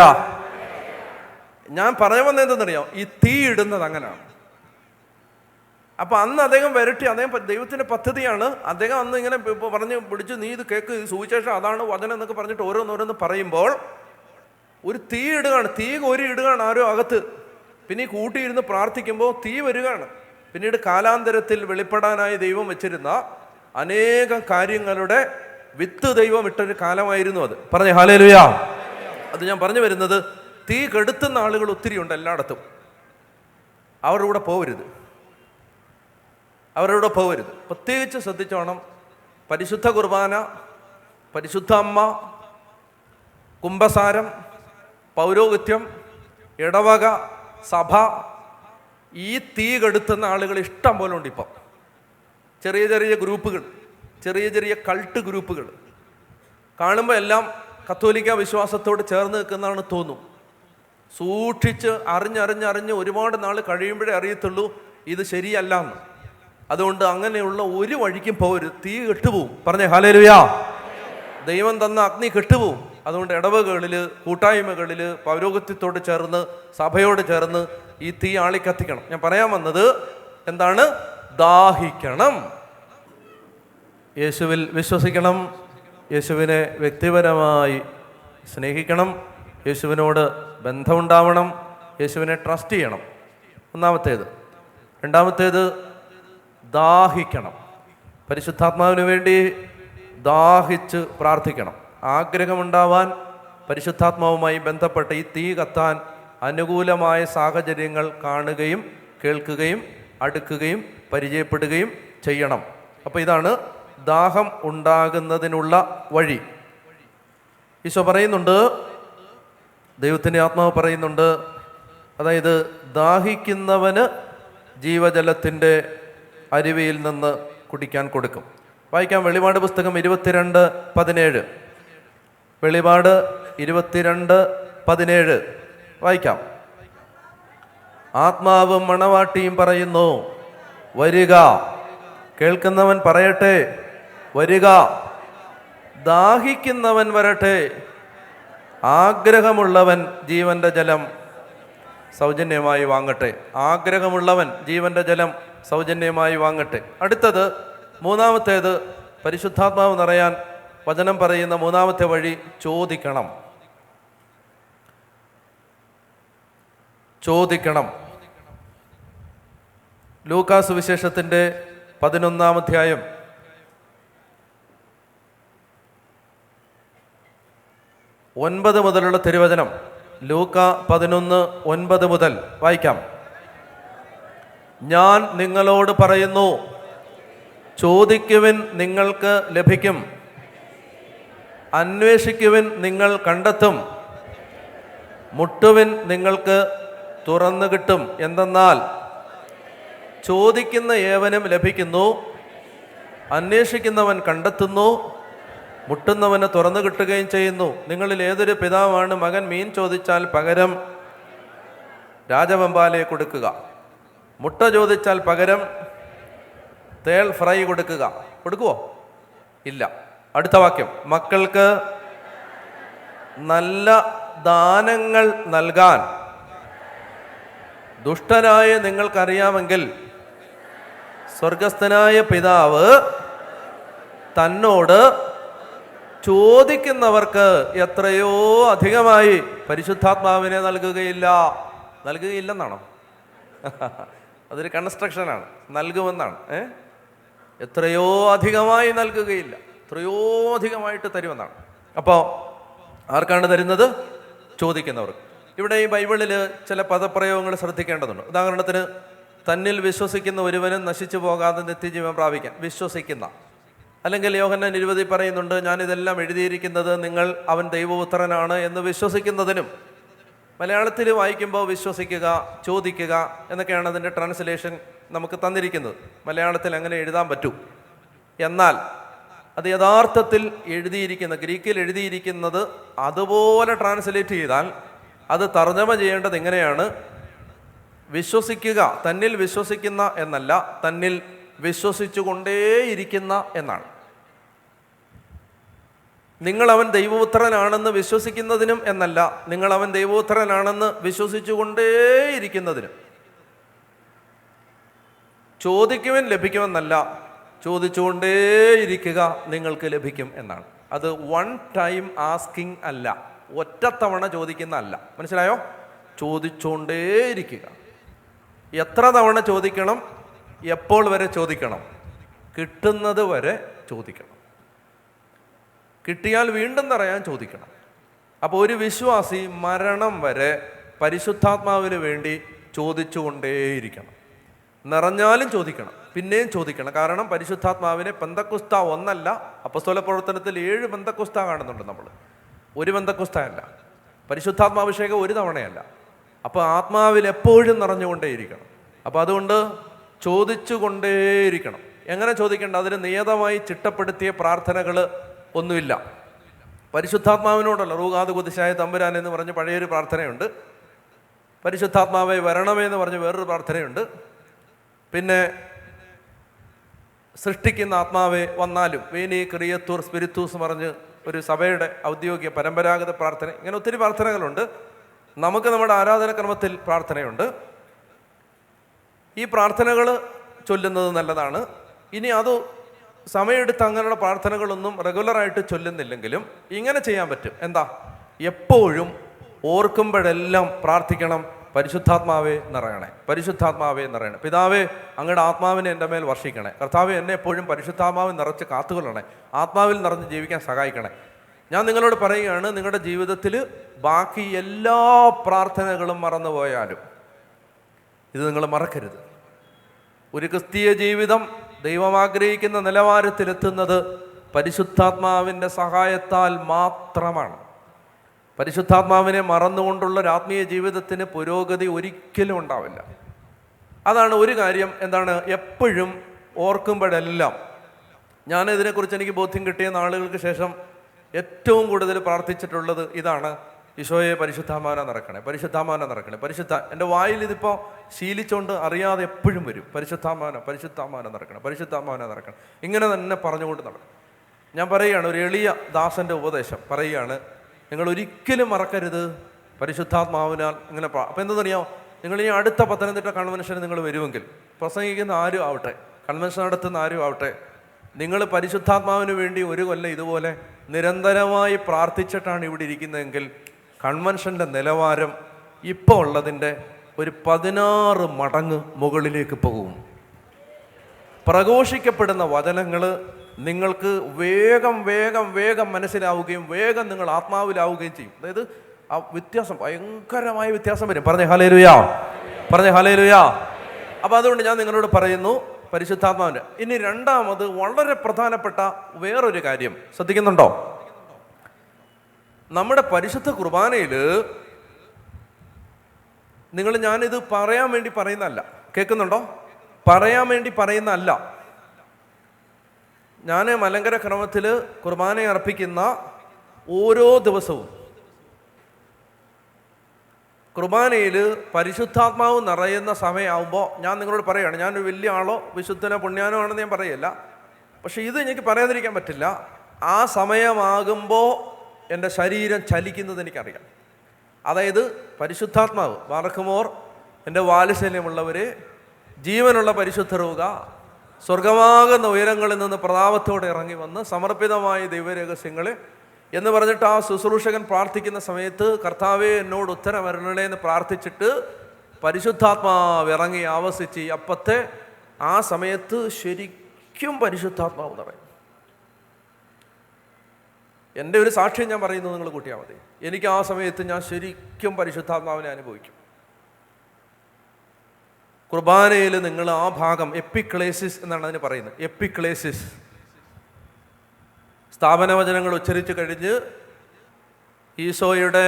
ഞാൻ പറയാൻ വന്നത് എന്തെന്നറിയാം, ഈ തീ ഇടുന്നത് അങ്ങനെയാണ്. അപ്പൊ അന്ന് അദ്ദേഹം വരട്ടി, അദ്ദേഹം ദൈവത്തിന്റെ പദ്ധതിയാണ്. അദ്ദേഹം അന്ന് ഇങ്ങനെ പറഞ്ഞ് പിടിച്ചു, നീ ഇത് കേൾക്ക്, ഇത് സുവിശേഷം, അതാണ് വചനം എന്നൊക്കെ പറഞ്ഞിട്ട് ഓരോന്നോരോന്ന് പറയുമ്പോൾ ഒരു തീ ഇടുകയാണ്, തീ കോരി ഇടുകയാണ് ആരോ അകത്ത്. പിന്നെ ഈ കൂട്ടിയിരുന്ന് പ്രാർത്ഥിക്കുമ്പോൾ തീ വരികയാണ്. പിന്നീട് കാലാന്തരത്തിൽ വെളിപ്പെടാനായി ദൈവം വെച്ചിരുന്ന അനേകം കാര്യങ്ങളുടെ വിത്ത് ദൈവം ഇട്ടൊരു കാലമായിരുന്നു അത്. പറഞ്ഞേ ഹല്ലേലൂയ. അത് ഞാൻ പറഞ്ഞു വരുന്നത്, തീ കെടുത്തുന്ന ആളുകൾ ഒത്തിരി ഉണ്ട് എല്ലായിടത്തും. അവരുടെ കൂടെ പോകരുത്. പ്രത്യേകിച്ച് ശ്രദ്ധിച്ചോണം. പരിശുദ്ധ കുർബാന, പരിശുദ്ധ അമ്മ, കുംഭസാരം, പൗരോഹിത്യം, ഇടവക, സഭ, ഈ തീ കെടുത്തുന്ന ആളുകൾ ഇഷ്ടം പോലെ ഉണ്ട്. ഇപ്പം ചെറിയ ചെറിയ ഗ്രൂപ്പുകൾ, ചെറിയ കൾട്ട് ഗ്രൂപ്പുകൾ കാണുമ്പോൾ എല്ലാം കത്തോലിക്ക വിശ്വാസത്തോട് ചേർന്ന് നിൽക്കുന്നതാണ് തോന്നും. സൂക്ഷിച്ച് അറിഞ്ഞ് ഒരുപാട് നാൾ കഴിയുമ്പോഴേ അറിയത്തുള്ളൂ ഇത് ശരിയല്ല എന്ന്. അതുകൊണ്ട് അങ്ങനെയുള്ള ഒരു വഴിക്കും പോകരുത്, തീ കെട്ടുപോകും. പറഞ്ഞേ ഹല്ലേലൂയ. ദൈവം തന്ന അഗ്നി കെട്ടുപോകും. അതുകൊണ്ട് ഇടവകളിൽ, കൂട്ടായ്മകളിൽ പൗരോഹിത്യത്തോട് ചേർന്ന്, സഭയോട് ചേർന്ന് ഈ തീ ആളിക്കത്തിക്കണം. ഞാൻ പറയാൻ വന്നത് എന്താണ്? ദാഹിക്കണം, യേശുവിൽ വിശ്വസിക്കണം, യേശുവിനെ വ്യക്തിപരമായി സ്നേഹിക്കണം, യേശുവിനോട് ബന്ധമുണ്ടാവണം, യേശുവിനെ ട്രസ്റ്റ് ചെയ്യണം. ഒന്നാമത്തേത്. രണ്ടാമത്തേത്, ദാഹിക്കണം. പരിശുദ്ധാത്മാവിന് വേണ്ടി ദാഹിച്ച് പ്രാർത്ഥിക്കണം. ആഗ്രഹമുണ്ടാവാൻ പരിശുദ്ധാത്മാവുമായി ബന്ധപ്പെട്ട് ഈ തീ കത്താൻ അനുകൂലമായ സാഹചര്യങ്ങൾ കാണുകയും കേൾക്കുകയും അടുക്കുകയും പരിചയപ്പെടുകയും ചെയ്യണം. അപ്പോൾ ഇതാണ് ദാഹം ഉണ്ടാകുന്നതിനുള്ള വഴി. ഈശോ പറയുന്നുണ്ട്, ദൈവത്തിൻ്റെ ആത്മാവ് പറയുന്നുണ്ട്, അതായത് ദാഹിക്കുന്നവന് ജീവജലത്തിൻ്റെ അരുവിയിൽ നിന്ന് കുടിക്കാൻ കൊടുക്കും. വായിക്കാം വെളിപാട് പുസ്തകം 22:17. വെളിപാട് 22:17 വായിക്കാം. ആത്മാവും മണവാട്ടിയും പറയുന്നു, വരിക. കേൾക്കുന്നവൻ പറയട്ടെ, വരിക. ദാഹിക്കുന്നവൻ വരട്ടെ. ആഗ്രഹമുള്ളവൻ ജീവന്റെ ജലം സൗജന്യമായി വാങ്ങട്ടെ. ആഗ്രഹമുള്ളവൻ ജീവന്റെ ജലം സൗജന്യമായി വാങ്ങട്ടെ. അടുത്തത്, മൂന്നാമത്തേത്, പരിശുദ്ധാത്മാവ് നിറയാൻ വചനം പറയുന്ന മൂന്നാമത്തെ വഴി ചോദിക്കണം. ചോദിക്കണം. ലൂക്കാ സുവിശേഷത്തിൻ്റെ 11-ാം അധ്യായം 9 മുതലുള്ള തിരുവചനം. ലൂക്കാ 11:9 മുതൽ വായിക്കാം. ഞാൻ നിങ്ങളോട് പറയുന്നു, ചോദിക്കുവിൻ നിങ്ങൾക്ക് ലഭിക്കും, അന്വേഷിക്കുവിൻ നിങ്ങൾ കണ്ടെത്തും, മുട്ടുവിൻ നിങ്ങൾക്ക് തുറന്നു കിട്ടും. എന്തെന്നാൽ ചോദിക്കുന്ന ഏവനും ലഭിക്കുന്നു, അന്വേഷിക്കുന്നവൻ കണ്ടെത്തുന്നു, മുട്ടുന്നവന് തുറന്നു കിട്ടുകയും ചെയ്യുന്നു. നിങ്ങളിൽ ഏതൊരു പിതാവാണ് മകൻ മീൻ ചോദിച്ചാൽ പകരം രാജവെമ്പാലയെ കൊടുക്കുക? മുട്ട ചോദിച്ചാൽ പകരം തേൾ ഫ്രൈ കൊടുക്കുക? കൊടുക്കുവോ? ഇല്ല. അടുത്ത വാക്യം, മക്കൾക്ക് നല്ല ദാനങ്ങൾ നൽകാൻ ദുഷ്ടനായ നിങ്ങൾക്കറിയാമെങ്കിൽ സ്വർഗസ്ഥനായ പിതാവ് തന്നോട് ചോദിക്കുന്നവർക്ക് എത്രയോ അധികമായി പരിശുദ്ധാത്മാവിനെ നൽകുകയില്ലെന്നാണോ? അതൊരു കൺസ്ട്രക്ഷനാണ്. നൽകുമെന്നാണ്. എത്രയോ അധികമായി നൽകുകയില്ല, എത്രയോ അധികമായിട്ട് തരുമെന്നാണ്. അപ്പോൾ ആർക്കാണ് തരുന്നത്? ചോദിക്കുന്നവർക്ക്. ഇവിടെ ഈ ബൈബിളിൽ ചില പദപ്രയോഗങ്ങൾ ശ്രദ്ധിക്കേണ്ടതുണ്ട്. ഉദാഹരണത്തിന്, തന്നിൽ വിശ്വസിക്കുന്ന ഒരുവനും നശിച്ചു പോകാതെ നിത്യജീവൻ പ്രാപിക്കാൻ. വിശ്വസിക്കുന്ന. അല്ലെങ്കിൽ യോഹന്നാൻ 20 പറയുന്നുണ്ട്, ഞാനിതെല്ലാം എഴുതിയിരിക്കുന്നത് നിങ്ങൾ അവൻ ദൈവപുത്രനാണ് എന്ന് വിശ്വസിക്കുന്നതിനും. മലയാളത്തിൽ വായിക്കുമ്പോൾ വിശ്വസിക്കുക, ചോദിക്കുക എന്നൊക്കെയാണ് അതിൻ്റെ ട്രാൻസ്ലേഷൻ നമുക്ക് തന്നിരിക്കുന്നത്. മലയാളത്തിൽ അങ്ങനെ എഴുതാൻ പറ്റൂ. എന്നാൽ അത് യഥാർത്ഥത്തിൽ എഴുതിയിരിക്കുന്ന, ഗ്രീക്കിൽ എഴുതിയിരിക്കുന്നത് അതുപോലെ ട്രാൻസ്ലേറ്റ് ചെയ്താൽ അത് തർജ്ജമ ചെയ്യേണ്ടത് എങ്ങനെയാണ്? വിശ്വസിക്കുക, തന്നിൽ വിശ്വസിക്കുന്ന എന്നല്ല, തന്നിൽ വിശ്വസിച്ചുകൊണ്ടേയിരിക്കുന്ന എന്നാണ്. നിങ്ങളവൻ ദൈവപുത്രനാണെന്ന് വിശ്വസിക്കുന്നതിനും എന്നല്ല, നിങ്ങളവൻ ദൈവപുത്രനാണെന്ന് വിശ്വസിച്ചുകൊണ്ടേയിരിക്കുന്നതിനും. ചോദിക്കുവാൻ ലഭിക്കുമെന്നല്ല, ചോദിച്ചുകൊണ്ടേയിരിക്കുക നിങ്ങൾക്ക് ലഭിക്കും എന്നാണ്. അത് വൺ ടൈം ആസ്കിങ് അല്ല, ഒറ്റത്തവണ ചോദിക്കുന്ന അല്ല. മനസ്സിലായോ? ചോദിച്ചുകൊണ്ടേയിരിക്കുക. എത്ര തവണ ചോദിക്കണം? എപ്പോൾ വരെ ചോദിക്കണം? കിട്ടുന്നത് വരെ ചോദിക്കണം. കിട്ടിയാൽ വീണ്ടും നിറയാൻ ചോദിക്കണം. അപ്പോൾ ഒരു വിശ്വാസി മരണം വരെ പരിശുദ്ധാത്മാവിന് വേണ്ടി ചോദിച്ചുകൊണ്ടേയിരിക്കണം. നിറഞ്ഞാലും ചോദിക്കണം, പിന്നെയും ചോദിക്കണം. കാരണം പരിശുദ്ധാത്മാവിനെ പെന്തക്കുസ്ത ഒന്നല്ല, അപ്പസ്തോല പ്രവർത്തനത്തിൽ 7 പെന്തക്കുസ്ത കാണുന്നുണ്ട് നമ്മൾ. ഒരു പെന്തക്കുസ്ത അല്ല. പരിശുദ്ധാത്മാഭിഷേകം ഒരു തവണയല്ല. അപ്പോൾ ആത്മാവിൽ എപ്പോഴും നിറഞ്ഞുകൊണ്ടേയിരിക്കണം. അപ്പോൾ അതുകൊണ്ട് ചോദിച്ചുകൊണ്ടേയിരിക്കണം. എങ്ങനെ ചോദിക്കേണ്ട? അതിന് നിയതമായി ചിട്ടപ്പെടുത്തിയ പ്രാർത്ഥനകൾ ഒന്നുമില്ല. പരിശുദ്ധാത്മാവിനോടല്ല, റൂഹാദ് കുദിശായ തമ്പുരാൻ എന്ന് പറഞ്ഞ് പഴയൊരു പ്രാർത്ഥനയുണ്ട്. പരിശുദ്ധാത്മാവെ വരണമേ എന്ന് പറഞ്ഞ് വേറൊരു പ്രാർത്ഥനയുണ്ട്. പിന്നെ സൃഷ്ടിക്കുന്ന ആത്മാവെ വന്നാലും, വേനി ക്രിയത്തൂർ സ്പിരിത്തൂസ് പറഞ്ഞ് ഒരു സഭയുടെ ഔദ്യോഗിക പരമ്പരാഗത പ്രാർത്ഥന, ഇങ്ങനെ ഒത്തിരി പ്രാർത്ഥനകളുണ്ട്. നമുക്ക് നമ്മുടെ ആരാധനക്രമത്തിൽ പ്രാർത്ഥനയുണ്ട്. ഈ പ്രാർത്ഥനകൾ ചൊല്ലുന്നത് നല്ലതാണ്. ഇനി അത് സമയമെടുത്ത് അങ്ങനെയുള്ള പ്രാർത്ഥനകളൊന്നും റെഗുലറായിട്ട് ചൊല്ലുന്നില്ലെങ്കിലും ഇങ്ങനെ ചെയ്യാൻ പറ്റും. എന്താ? എപ്പോഴും ഓർക്കുമ്പോഴെല്ലാം പ്രാർത്ഥിക്കണം, പരിശുദ്ധാത്മാവേ നിറയണേ, പരിശുദ്ധാത്മാവേ നിറയണേ. പിതാവേ, അങ്ങയുടെ ആത്മാവിനെ എൻ്റെ മേൽ വർഷിക്കണേ. കർത്താവേ, എന്നെ എപ്പോഴും പരിശുദ്ധാത്മാവിൽ നിറച്ച് കാത്തുകൊള്ളണേ, ആത്മാവിൽ നിറഞ്ഞ് ജീവിക്കാൻ സഹായിക്കണേ. ഞാൻ നിങ്ങളോട് പറയുകയാണ്, നിങ്ങളുടെ ജീവിതത്തിൽ ബാക്കി എല്ലാ പ്രാർത്ഥനകളും മറന്നുപോയാലും ഇത് നിങ്ങൾ മറക്കരുത്. ഒരു ക്രിസ്തീയ ജീവിതം ദൈവം ആഗ്രഹിക്കുന്ന നിലവാരത്തിലെത്തുന്നത് പരിശുദ്ധാത്മാവിൻ്റെ സഹായത്താൽ മാത്രമാണ്. പരിശുദ്ധാത്മാവിനെ മറന്നുകൊണ്ടുള്ള ഒരു ആത്മീയ ജീവിതത്തിന് പുരോഗതി ഒരിക്കലും ഉണ്ടാവില്ല. അതാണ് ഒരു കാര്യം. എന്താണ്? എപ്പോഴും ഓർക്കുമ്പോഴെല്ലാം. ഞാൻ ഇതിനെക്കുറിച്ച് എനിക്ക് ബോധ്യം കിട്ടിയ നാളുകൾക്ക് ശേഷം ഏറ്റവും കൂടുതൽ പ്രാർത്ഥിച്ചിട്ടുള്ളത് ഇതാണ്: ഈശോയെ, പരിശുദ്ധാത്മാവിനെ നിറക്കണേ, പരിശുദ്ധാത്മാവിനെ നിറക്കണേ, എൻ്റെ വായിൽ ഇതിപ്പോൾ ശീലിച്ചുകൊണ്ട് അറിയാതെ എപ്പോഴും വരും, പരിശുദ്ധാത്മാവിനെ നിറക്കണം, പരിശുദ്ധാത്മാവിനെ നിറക്കണം. ഇങ്ങനെ തന്നെ പറഞ്ഞുകൊണ്ട് നടക്കും. ഞാൻ പറയുകയാണ്, ഒരു എളിയ ദാസൻ്റെ ഉപദേശം പറയുകയാണ്, നിങ്ങൾ ഒരിക്കലും മറക്കരുത് പരിശുദ്ധാത്മാവിനാൽ ഇങ്ങനെ. അപ്പം എന്തെന്നറിയാമോ? നിങ്ങൾ ഈ അടുത്ത പത്തനംതിട്ട കൺവെൻഷന് നിങ്ങൾ വരുമെങ്കിൽ, പ്രസംഗിക്കുന്ന ആരും ആവട്ടെ, കൺവെൻഷൻ നടത്തുന്ന ആരും ആവട്ടെ, നിങ്ങൾ പരിശുദ്ധാത്മാവിന് വേണ്ടി ഒരു കൊല്ലം ഇതുപോലെ നിരന്തരമായി പ്രാർത്ഥിച്ചിട്ടാണ് ഇവിടെ ഇരിക്കുന്നതെങ്കിൽ കൺവെൻഷൻ്റെ നിലവാരം ഇപ്പോൾ ഉള്ളതിൻ്റെ ഒരു 16 മടങ്ങ് മുകളിലേക്ക് പോകും. പ്രഘോഷിക്കപ്പെടുന്ന വചനങ്ങൾ നിങ്ങൾക്ക് വേഗം വേഗം വേഗം മനസ്സിലാവുകയും വേഗം നിങ്ങൾ ആത്മാവിലാവുകയും ചെയ്യും. അതായത് ആ വ്യത്യാസം, ഭയങ്കരമായ വ്യത്യാസം വരും. പറഞ്ഞേ ഹല്ലേലൂയാ, പറഞ്ഞേ ഹല്ലേലൂയാ. അപ്പം അതുകൊണ്ട് ഞാൻ നിങ്ങളോട് പറയുന്നു, പരിശുദ്ധാത്മാവിൻ്റെ. ഇനി രണ്ടാമത് വളരെ പ്രധാനപ്പെട്ട വേറൊരു കാര്യം ശ്രദ്ധിക്കുന്നുണ്ടോ? നമ്മുടെ പരിശുദ്ധ കുർബാനയിൽ ഞാനിത് പറയാൻ വേണ്ടി പറയുന്നതല്ല, കേൾക്കുന്നുണ്ടോ? പറയാൻ വേണ്ടി പറയുന്നതല്ല. ഞാൻ മലങ്കര ക്രമത്തിൽ കുർബാന അർപ്പിക്കുന്ന ഓരോ ദിവസവും കുർബാനയിൽ പരിശുദ്ധാത്മാവ് നിറയുന്ന സമയമാകുമ്പോൾ ഞാൻ നിങ്ങളോട് പറയുകയാണ്, ഞാനൊരു വലിയ ആളോ വിശുദ്ധനോ പുണ്യാനോ ആണെന്ന് ഞാൻ പറയല്ല, പക്ഷേ ഇത് എനിക്ക് പറയാതിരിക്കാൻ പറ്റില്ല. ആ സമയമാകുമ്പോൾ എൻ്റെ ശരീരം ചലിക്കുന്നത് എനിക്കറിയാം. അതായത് പരിശുദ്ധാത്മാവ് ബാറക്കുമോർ, എൻ്റെ വാത്സല്യമുള്ളവരെ, ജീവനുള്ള പരിശുദ്ധ റൂഹ സ്വർഗമാകുന്ന ഉയരങ്ങളിൽ നിന്ന് പ്രതാപത്തോടെ ഇറങ്ങി വന്ന് സമർപ്പിതമായ ദൈവരഹസ്യങ്ങളെ എന്ന് പറഞ്ഞിട്ട് ആ ശുശ്രൂഷകൻ പ്രാർത്ഥിക്കുന്ന സമയത്ത്, കർത്താവേ എന്നോട് ഉത്തരം വരണേ എന്ന് പ്രാർത്ഥിച്ചിട്ട് പരിശുദ്ധാത്മാവ് ഇറങ്ങി ആവസിച്ച് അപ്പത്തെ ആ സമയത്ത് ശരിക്കും പരിശുദ്ധാത്മാവ് നിറയും. എൻ്റെ ഒരു സാക്ഷ്യം ഞാൻ പറയുന്നത് നിങ്ങൾ കൂട്ടിയാൽ മതി. എനിക്ക് ആ സമയത്ത് ഞാൻ ശരിക്കും പരിശുദ്ധാത്മാവിനെ അനുഭവിക്കും. കുർബാനയിൽ നിങ്ങൾ ആ ഭാഗം എപ്പിക്ലേസിസ് എന്നാണ് അതിന് പറയുന്നത്. എപ്പിക്ലേസിസ്, സ്ഥാപനവചനങ്ങൾ ഉച്ചരിച്ച് കഴിഞ്ഞ് ഈശോയുടെ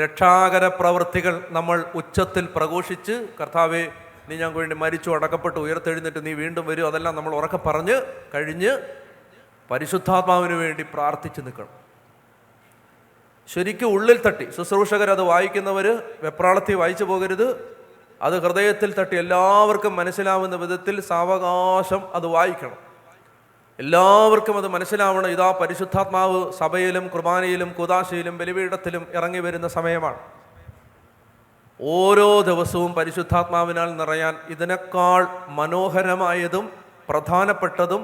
രക്ഷാകര പ്രവൃത്തികൾ നമ്മൾ ഉച്ചത്തിൽ പ്രഘോഷിച്ച്, കർത്താവേ നീ ഞങ്ങൾക്ക് വേണ്ടി മരിച്ചു, അടക്കപ്പെട്ടു, ഉയർത്തെഴുന്നിട്ട് നീ വീണ്ടും വരും, അതെല്ലാം നമ്മൾ ഉറക്കെ പറഞ്ഞ് കഴിഞ്ഞ് പരിശുദ്ധാത്മാവിന് വേണ്ടി പ്രാർത്ഥിച്ച് നിൽക്കണം. ശരിക്കും ഉള്ളിൽ തട്ടി, ശുശ്രൂഷകർ അത് വായിക്കുന്നവർ വെപ്രാളത്തിൽ വായിച്ചു പോകരുത്. അത് ഹൃദയത്തിൽ തട്ടി എല്ലാവർക്കും മനസ്സിലാവുന്ന വിധത്തിൽ സാവകാശം അത് വായിക്കണം. എല്ലാവർക്കും അത് മനസ്സിലാവണം. ഇതാ പരിശുദ്ധാത്മാവ് സഭയിലും കുർബാനയിലും കൂദാശയിലും ബലിപീഠത്തിലും ഇറങ്ങി വരുന്ന സമയമാണ്. ഓരോ ദിവസവും പരിശുദ്ധാത്മാവിനാൽ നിറയാൻ ഇതിനേക്കാൾ മനോഹരമായതും പ്രധാനപ്പെട്ടതും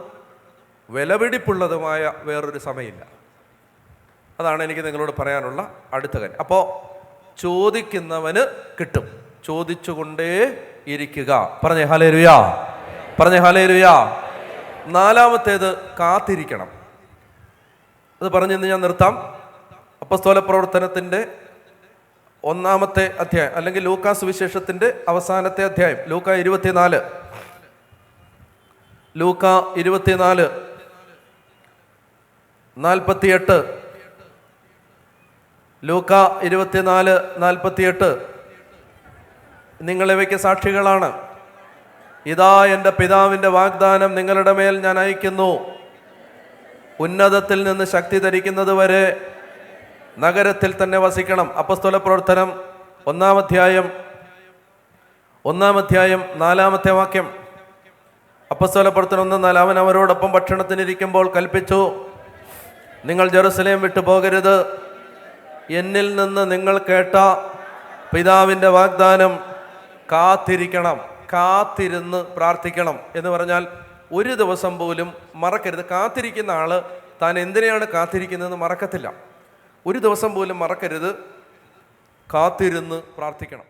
വിലപിടിപ്പുള്ളതുമായ വേറൊരു സമയമില്ല. അതാണ് എനിക്ക് നിങ്ങളോട് പറയാനുള്ള അടുത്ത കാര്യം. അപ്പോൾ ചോദിക്കുന്നവന് കിട്ടും, ചോദിച്ചുകൊണ്ടേ ഇരിക്കുക. പറഞ്ഞേ ഹല്ലേലൂയാ, പറഞ്ഞേ ഹല്ലേലൂയാ. നാലാമത്തേത് കാത്തിരിക്കണം. അത് പറഞ്ഞിന്ന് ഞാൻ നിർത്താം. അപ്പോസ്തല പ്രവർത്തനത്തിൻ്റെ 1-ാമത്തെ അധ്യായം, അല്ലെങ്കിൽ ലൂക്കാ സുവിശേഷത്തിൻ്റെ അവസാനത്തെ അധ്യായം, ലൂക്ക 24, ലൂക്ക 24:48, ലൂക്ക 24:48. നിങ്ങളിവയ്ക്ക് സാക്ഷികളാണ്. ഇതാ എൻ്റെ പിതാവിൻ്റെ വാഗ്ദാനം നിങ്ങളുടെ മേൽ ഞാൻ അയക്കുന്നു. ഉന്നതത്തിൽ നിന്ന് ശക്തി ധരിക്കുന്നത് വരെ നഗരത്തിൽ തന്നെ വസിക്കണം. അപ്പോസ്തല പ്രവർത്തനം 1-ാം അധ്യായം 4-ാമത്തെ വാക്യം. അപ്പോസ്തല പ്രവർത്തനം 1:4. അവൻ അവരോടൊപ്പം ഭക്ഷണത്തിനിരിക്കുമ്പോൾ കൽപ്പിച്ചു, നിങ്ങൾ ജെറുസലേം വിട്ടു പോകരുത്. എന്നിൽ നിന്ന് നിങ്ങൾ കേട്ട പിതാവിൻ്റെ വാഗ്ദാനം കാത്തിരിക്കണം, കാത്തിരുന്ന് പ്രാർത്ഥിക്കണം എന്ന് പറഞ്ഞാൽ ഒരു ദിവസം പോലും മറക്കരുത്. കാത്തിരിക്കുന്ന ആള് താൻ എന്തിനെയാണ് കാത്തിരിക്കുന്നതെന്ന് മറക്കത്തില്ല. ഒരു ദിവസം പോലും മറക്കരുത്, കാത്തിരുന്ന് പ്രാർത്ഥിക്കണം.